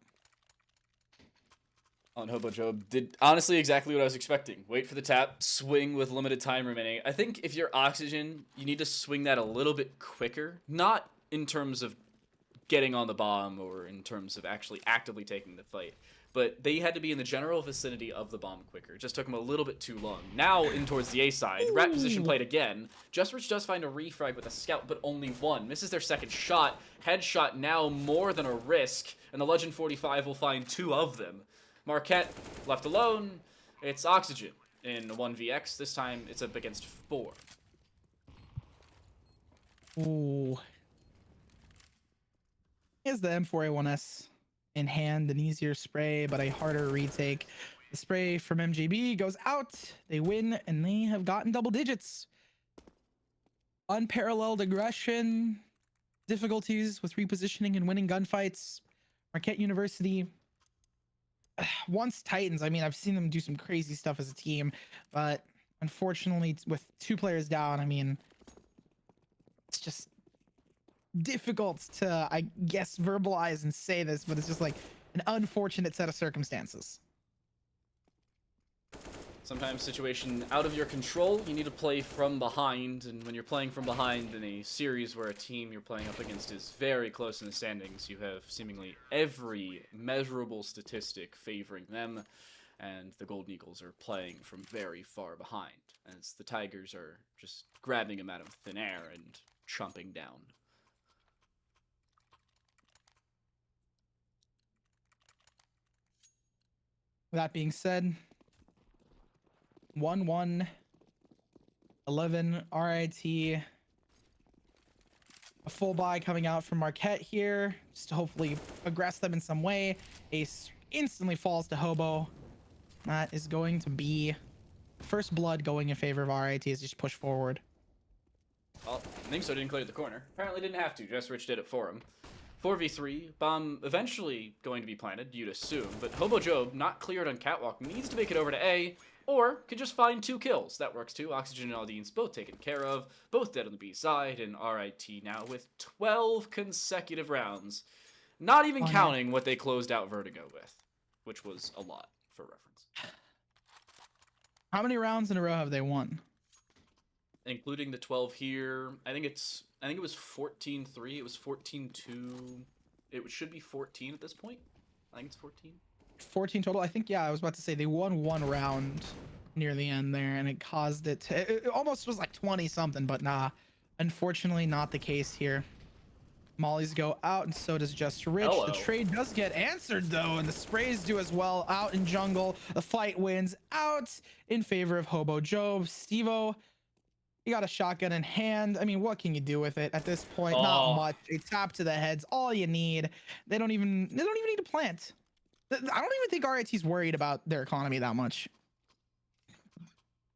On Hobo Job did honestly exactly what I was expecting. Wait for the tap, swing with limited time remaining. I think if you're Oxygen, you need to swing that a little bit quicker. Not in terms of getting on the bomb or in terms of actually actively taking the fight, but they had to be in the general vicinity of the bomb quicker. It just took them a little bit too long. Now in towards the A side, rat position played again. Just Rich does find a refrag with a scout, but only one. Misses their second shot. Headshot now more than a risk, and the Legend 45 will find 2 of them. Marquette left alone. It's Oxygen in 1vx. This time it's up against 4. Ooh. Here's the M4A1S in hand, an easier spray, but a harder retake. The spray from MJB goes out. They win, and they have gotten double digits. Unparalleled aggression, difficulties with repositioning and winning gunfights. Marquette University, once Titans, I mean, I've seen them do some crazy stuff as a team, but unfortunately, with 2 players down, I mean, it's just difficult to, I guess, verbalize and say this, but it's just like an unfortunate set of circumstances. Sometimes situation out of your control, you need to play from behind, and when you're playing from behind in a series where a team you're playing up against is very close in the standings, you have seemingly every measurable statistic favoring them, and the Golden Eagles are playing from very far behind, as the Tigers are just grabbing them out of thin air and chomping down. That being said, 1-1, 11 RIT. A full buy coming out from Marquette here, just to hopefully aggress them in some way. Ace instantly falls to Hobo. That is going to be first blood going in favor of RIT as just push forward. Well, Ningso didn't clear the corner. Apparently didn't have to, just Rich did it for him. 4v3, bomb eventually going to be planted, you'd assume, but Hobo Job, not cleared on Catwalk, needs to make it over to A, or could just find 2 kills. That works too. Oxygen and Aldean's both taken care of, both dead on the B side, and RIT now with 12 consecutive rounds, not even counting what they closed out Vertigo with, which was a lot for reference. How many rounds in a row have they won? Including the 12 here, I think it was 14-3, it was 14-2, it should be 14 at this point. I think it's 14. 14 total. I think, yeah, I was about to say they won 1 round near the end there, and it caused it to, it almost was like 20 something, but nah, unfortunately not the case here. Mollies go out, and so does Just Rich. Hello. The trade does get answered though, and the sprays do as well. Out in jungle, the fight wins out in favor of Hobo Job. Stevo, you got a shotgun in hand. I mean, what can you do with it at this point? Not much. A tap to the head's all you need. They don't even need to plant. I don't even think RIT's worried about their economy that much.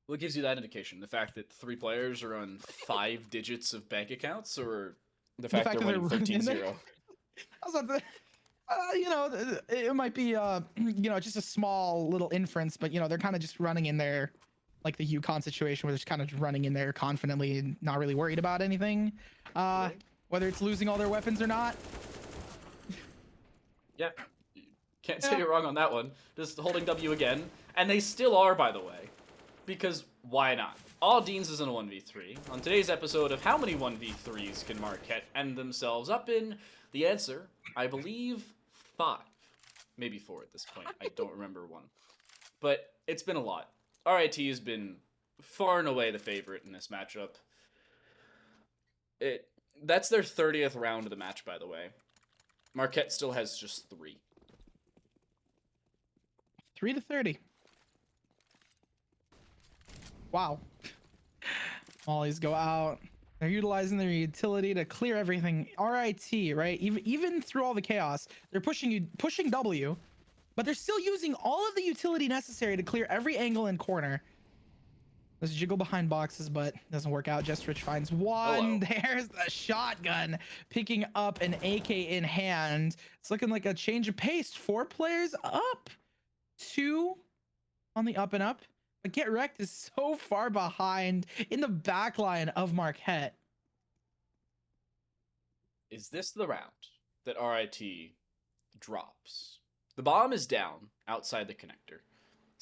What gives you that indication? The fact that 3 players are on 5 digits of bank accounts, or the fact they're winning 13-0? I was about to, It might be just a small little inference, but they're kind of just running in there, like the Yukon situation, where they're just kind of running in there confidently and not really worried about anything, Really? whether it's losing all their weapons or not. Yeah, can't Yeah. say you're wrong on that one. Just holding W again, and they still are, by the way, because why not? All Deans is in a 1v3. On today's episode of How Many 1v3s Can Marquette End Themselves Up In? The answer, I believe, 5. Maybe 4 at this point. I don't remember one. But it's been a lot. RIT has been far and away the favorite in this matchup. That's their 30th round of the match, by the way. Marquette still has just 3. 3 to 30. Wow. Mollies go out. They're utilizing their utility to clear everything. RIT, right? Even through all the chaos, they're pushing W, but they're still using all of the utility necessary to clear every angle and corner. There's a jiggle behind boxes, but doesn't work out. Just Rich finds one. Hello. There's the shotgun, picking up an AK in hand. It's looking like a change of pace. 4 players up, 2 on the up and up. But Get Wrecked is so far behind in the back line of Marquette. Is this the round that RIT drops? The bomb is down outside the connector.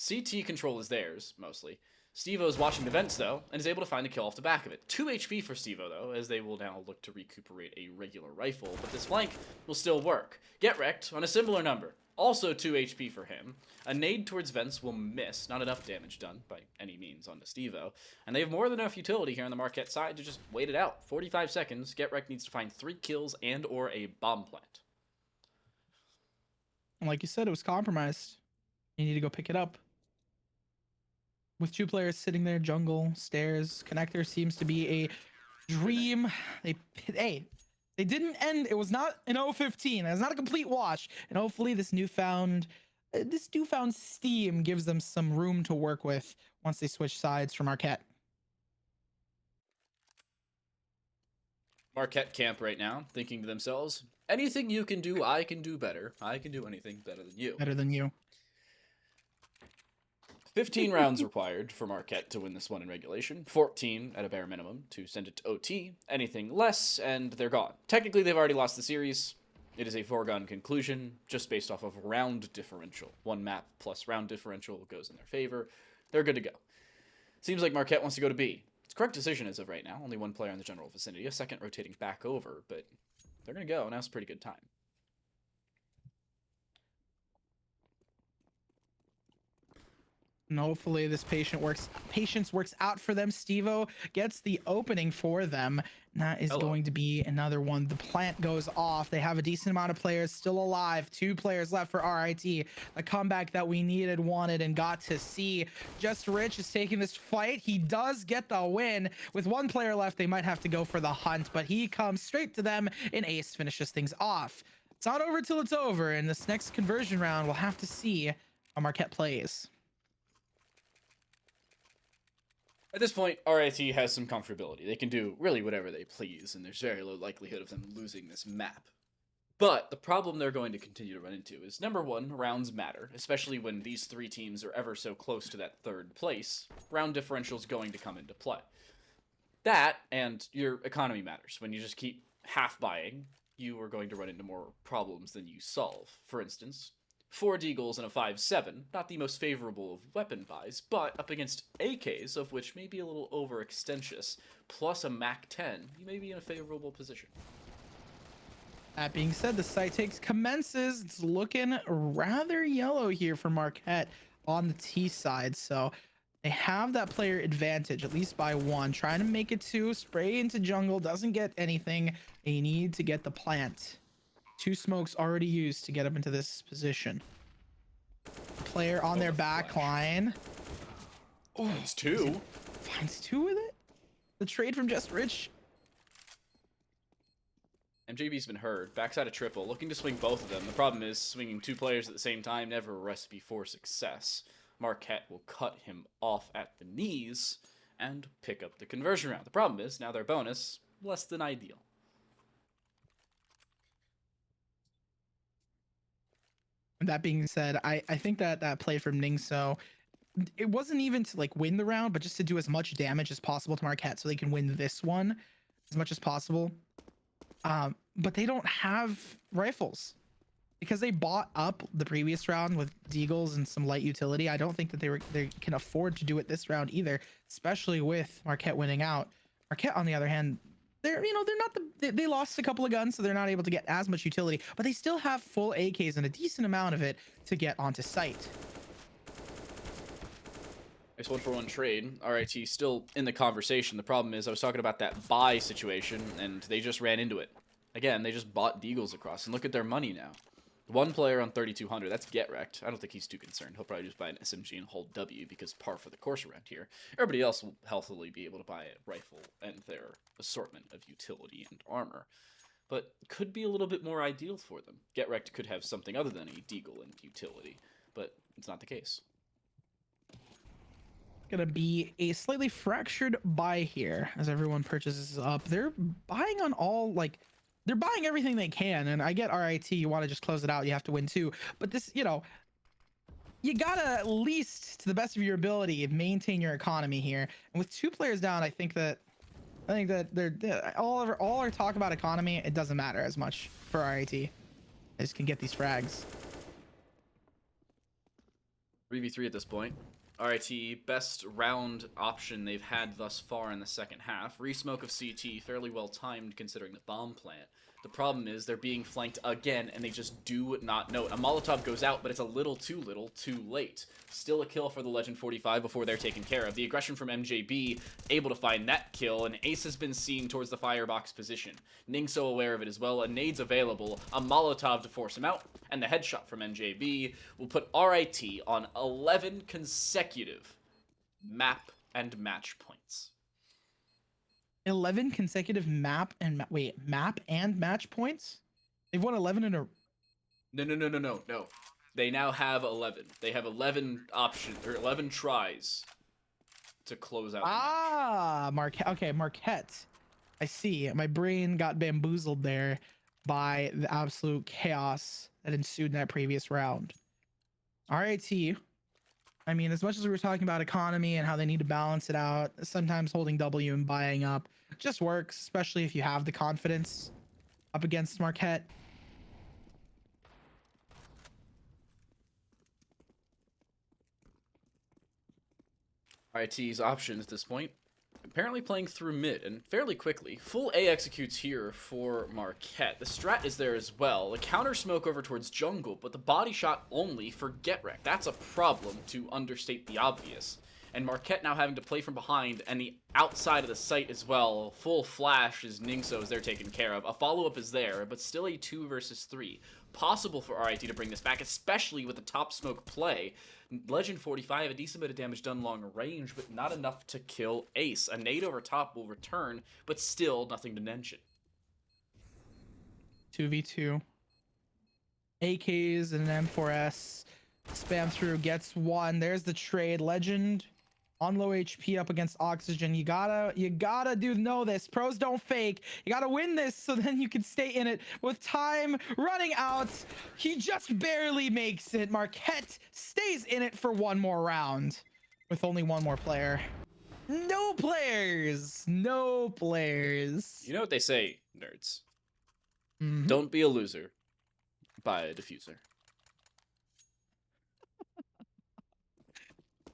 CT control is theirs, mostly. Stevo is watching the vents, though, and is able to find the kill off the back of it. 2 HP for Stevo, though, as they will now look to recuperate a regular rifle, but this flank will still work. Get Wrecked on a similar number. Also 2 HP for him. A nade towards vents will miss. Not enough damage done by any means onto Stevo. And they have more than enough utility here on the Marquette side to just wait it out. 45 seconds. Get Wrecked needs to find 3 kills and or a bomb plant. And like you said, it was compromised. You need to go pick it up. With 2 players sitting there, jungle, stairs, connector seems to be a dream. They didn't end. It was not an 0-15. It was not a complete wash. And hopefully this newfound steam gives them some room to work with once they switch sides from Marquette. Marquette camp right now, thinking to themselves, anything you can do, I can do better. I can do anything better than you. Better than you. 15 rounds required for Marquette to win this one in regulation. 14 at a bare minimum to send it to OT. Anything less, and they're gone. Technically, they've already lost the series. It is a foregone conclusion, just based off of round differential. 1 map plus round differential goes in their favor. They're good to go. Seems like Marquette wants to go to B. It's a correct decision as of right now. Only 1 player in the general vicinity. A second rotating back over, but they're going to go. Now's a pretty good time. And hopefully this patience works out for them. Stevo gets the opening for them. And that is going to be another one. The plant goes off. They have a decent amount of players still alive. 2 players left for RIT. A comeback that we needed, wanted, and got to see. Just Rich is taking this fight. He does get the win. With 1 player left, they might have to go for the hunt, but he comes straight to them, and Ace finishes things off. It's not over till it's over, and this next conversion round, we'll have to see how Marquette plays. At this point, RIT has some comfortability. They can do really whatever they please, and there's very low likelihood of them losing this map. But the problem they're going to continue to run into is, number 1, rounds matter, especially when these 3 teams are ever so close to that 3rd place. Round differential is going to come into play. That, and your economy matters. When you just keep half buying, you are going to run into more problems than you solve. For instance, 4 deagles and a 5.7, not the most favorable of weapon buys, but up against AKs, of which may be a little overextensious, plus a MAC-10, you may be in a favorable position. That being said, the site takes commences. It's looking rather yellow here for Marquette on the T side, so they have that player advantage, at least by 1. Trying to make it 2, spray into jungle, doesn't get anything. They need to get the plant. 2 smokes already used to get up into this position. Player on their back line. Oh, it's 2. Finds 2 with it. The trade from Just Rich. MJB's been heard. Backside a triple, looking to swing both of them. The problem is, swinging 2 players at the same time, never a recipe for success. Marquette will cut him off at the knees and pick up the conversion round. The problem is, now their bonus, less than ideal. That being said, I think that play from Ningso, it wasn't even to like win the round, but just to do as much damage as possible to Marquette so they can win this one as much as possible. But they don't have rifles because they bought up the previous round with deagles and some light utility. I don't think that they can afford to do it this round either, especially with Marquette winning out. Marquette, on the other hand, they're not they lost a couple of guns, so they're not able to get as much utility, but they still have full AKs and a decent amount of it to get onto site. Nice 1-for-1 trade. RIT still in the conversation. The problem is I was talking about that buy situation, and they just ran into it. Again, they just bought deagles across, and look at their money now. One player on 3,200. That's get wrecked. I don't think he's too concerned. He'll probably just buy an SMG and hold W because par for the course around here. Everybody else will healthily be able to buy a rifle and their assortment of utility and armor. But could be a little bit more ideal for them. Get wrecked could have something other than a deagle and utility, but it's not the case. Gonna be a slightly fractured buy here as everyone purchases up. They're buying on all like. They're buying everything they can, and I get RIT, you want to just close it out, you have to win too. But this, you know, you gotta at least, to the best of your ability, maintain your economy here. And with 2 players down, I think that they're all our talk about economy, it doesn't matter as much for RIT. They just can get these frags. 3v3 at this point. RIT, best round option they've had thus far in the second half. Resmoke of CT, fairly well timed considering the bomb plant. The problem is they're being flanked again, and they just do not know it. A Molotov goes out, but it's a little, too late. Still a kill for the Legend 45 before they're taken care of. The aggression from MJB, able to find that kill, and Ace has been seen towards the firebox position. Ningso aware of it as well, a nade's available, a Molotov to force him out, and the headshot from MJB will put RIT on 11 consecutive map and match points. 11 consecutive map and match points. They've won 11 in a. No. They now have 11. They have 11 options or 11 tries to close out. Marquette. Okay, Marquette. I see. My brain got bamboozled there by the absolute chaos that ensued in that previous round. RIT. I mean, as much as we were talking about economy and how they need to balance it out, sometimes holding W and buying up just works, especially if you have the confidence up against Marquette. RIT's options at this point, apparently playing through mid and fairly quickly. Full A executes here for Marquette. The strat is there as well. The counter smoke over towards jungle, but the body shot only for get wrecked. That's a problem, to understate the obvious. And Marquette now having to play from behind and the outside of the site as well. Full flash is Ningso as they're taken care of. A follow-up is there, but still a 2 versus 3. Possible for RIT to bring this back, especially with the top smoke play. Legend 45, a decent bit of damage done long range, but not enough to kill Ace. A nade over top will return, but still nothing to mention. 2v2. AKs and an M4S. Spam through, gets one. There's the trade. Legend on low HP up against Oxygen. You gotta know this. Pros don't fake. You gotta win this so then you can stay in it. With time running out, he just barely makes it. Marquette stays in it for one more round with only one more player. No players. You know what they say, nerds. Mm-hmm. Don't be a loser. Buy a diffuser.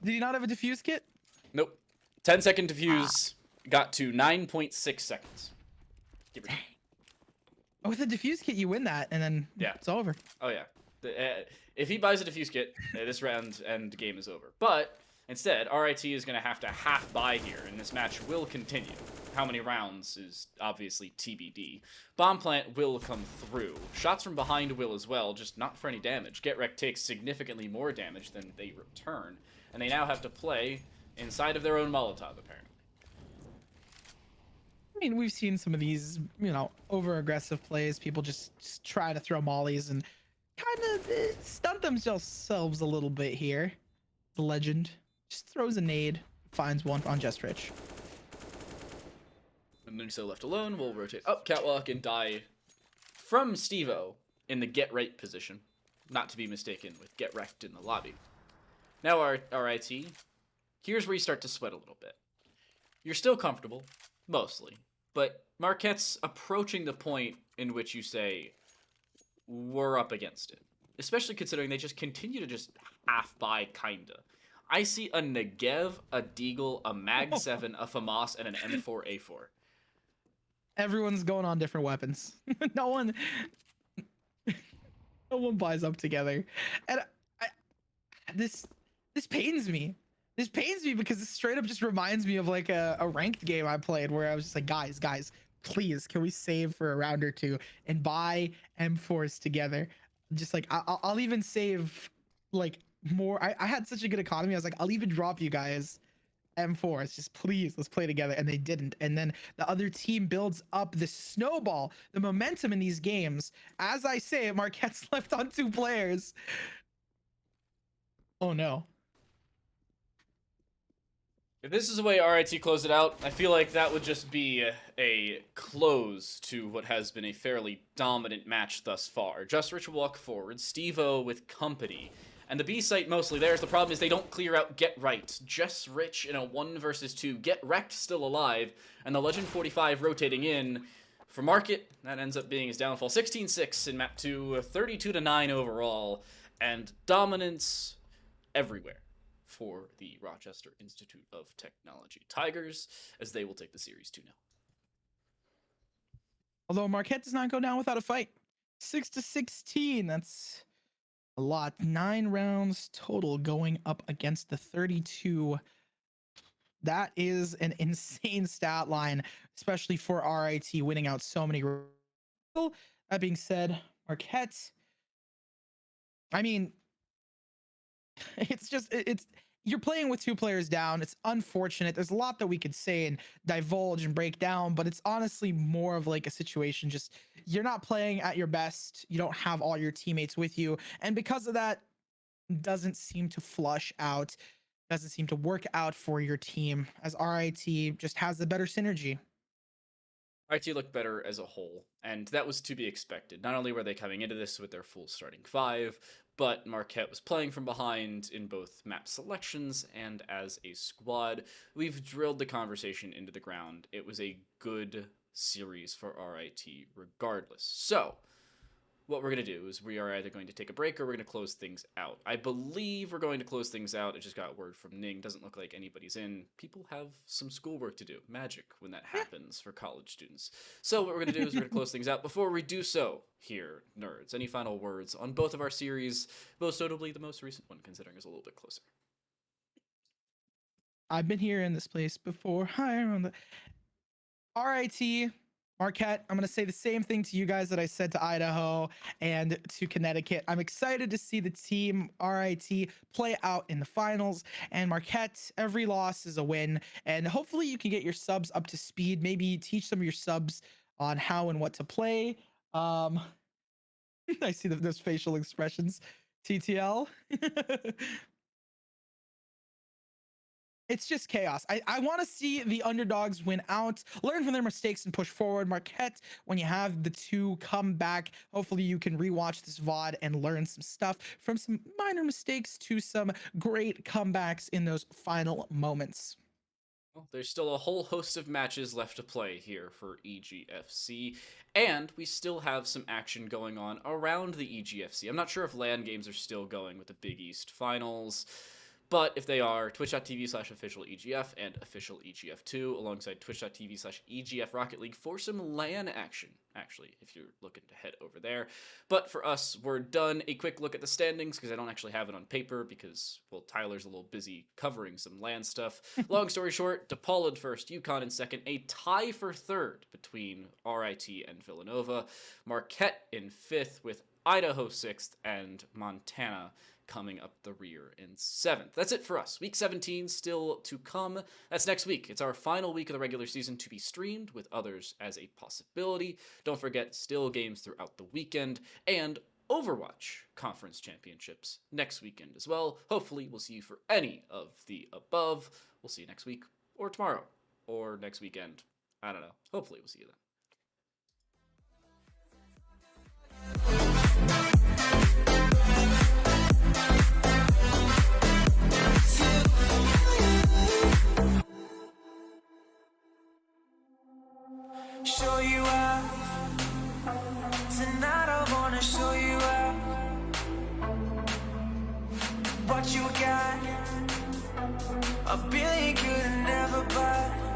Did you not have a defuse kit? Nope. 10-second defuse got to 9.6 seconds. Give or take. With a defuse kit, you win that, and then it's over. Oh, yeah. If he buys a defuse kit, this round and game is over. But instead, RIT is going to have to half buy here, and this match will continue. How many rounds is obviously TBD. Bomb plant will come through. Shots from behind will as well, just not for any damage. Get wrecked takes significantly more damage than they return, and they now have to play inside of their own Molotov, apparently. I mean, we've seen some of these, over-aggressive plays. People just try to throw mollies and kind of stunt themselves a little bit here. The Legend just throws a nade, finds one on Just Rich. And then so left alone, we'll rotate up catwalk and die from Steve-O in the get right position. not to be mistaken with Get Wrecked in the lobby. Now, RIT, here's where you start to sweat a little bit. You're still comfortable, mostly, but Marquette's approaching the point in which you say, we're up against it. Especially considering they just continue to just half-buy, kinda. I see a Negev, a Deagle, a Mag 7, a FAMAS, and an M4A4. Everyone's going on different weapons. no one buys up together. And this pains me. This pains me because it straight up just reminds me of like a ranked game I played where I was just like, guys, please, can we save for a round or two and buy M4s together? Just like, I'll even save like more. I had such a good economy. I was like, I'll even drop you guys M4s. Just please, let's play together. And they didn't. And then the other team builds up the snowball, the momentum in these games. As I say, Marquette's left on 2 players. Oh no. If this is the way RIT closed it out, I feel like that would just be a close to what has been a fairly dominant match thus far. Just Rich walk forward, Steve-O with company, and the B site mostly theirs. The problem is they don't clear out Get Right. Just Rich in a 1 versus 2. Get Wrecked still alive, and the Legend 45 rotating in. For Market, that ends up being his downfall. 16-6 in map 2, 32-9 overall, and dominance everywhere for the Rochester Institute of Technology Tigers, as they will take the series 2-0. Although Marquette does not go down without a fight. 6-16, that's a lot. 9 rounds total going up against the 32. That is an insane stat line, especially for RIT winning out so many. That being said, Marquette, I mean, it's you're playing with 2 players down. It's unfortunate. There's a lot that we could say and divulge and break down, but it's honestly more of like a situation. Just you're not playing at your best. You don't have all your teammates with you. And because of that, doesn't seem to flush out, doesn't seem to work out for your team, as RIT just has the better synergy. RIT looked better as a whole, and that was to be expected. Not only were they coming into this with their full starting 5, but Marquette was playing from behind in both map selections and as a squad. We've drilled the conversation into the ground. It was a good series for RIT regardless. So, what we're going to do is we are either going to take a break or we're going to close things out. I believe we're going to close things out. I just got word from Ning. Doesn't look like anybody's in. People have some schoolwork to do. Magic when that happens for college students. So what we're going to do is we're going to close things out. Before we do so, here, nerds, any final words on both of our series, most notably the most recent one, considering it's a little bit closer? I've been here in this place before. Hi, on the RIT. Marquette, I'm going to say the same thing to you guys that I said to Idaho and to Connecticut. I'm excited to see the team RIT play out in the finals. And Marquette, every loss is a win. And hopefully you can get your subs up to speed. Maybe teach some of your subs on how and what to play. I see those facial expressions. TTL. It's just chaos. I want to see the underdogs win out, learn from their mistakes, and push forward. Marquette, when you have the 2 come back, hopefully you can rewatch this VOD and learn some stuff from some minor mistakes to some great comebacks in those final moments. Well, there's still a whole host of matches left to play here for EGFC, and we still have some action going on around the EGFC. I'm not sure if LAN games are still going with the Big East Finals, but if they are, twitch.tv/officialegf and official EGF2 alongside twitch.tv/EGF Rocket League for some LAN action, actually, if you're looking to head over there. But for us, we're done. A quick look at the standings, because I don't actually have it on paper, because, well, Tyler's a little busy covering some LAN stuff. Long story short, DePaul in first, UConn in second, a tie for third between RIT and Villanova, Marquette in fifth with Idaho sixth, and Montana coming up the rear in 7th. That's it for us. Week 17 still to come. That's next week. It's our final week of the regular season to be streamed, with others as a possibility. Don't forget, still games throughout the weekend, and Overwatch Conference Championships next weekend as well. Hopefully, we'll see you for any of the above. We'll see you next week, or tomorrow, or next weekend. I don't know. Hopefully, we'll see you then. A billion could never buy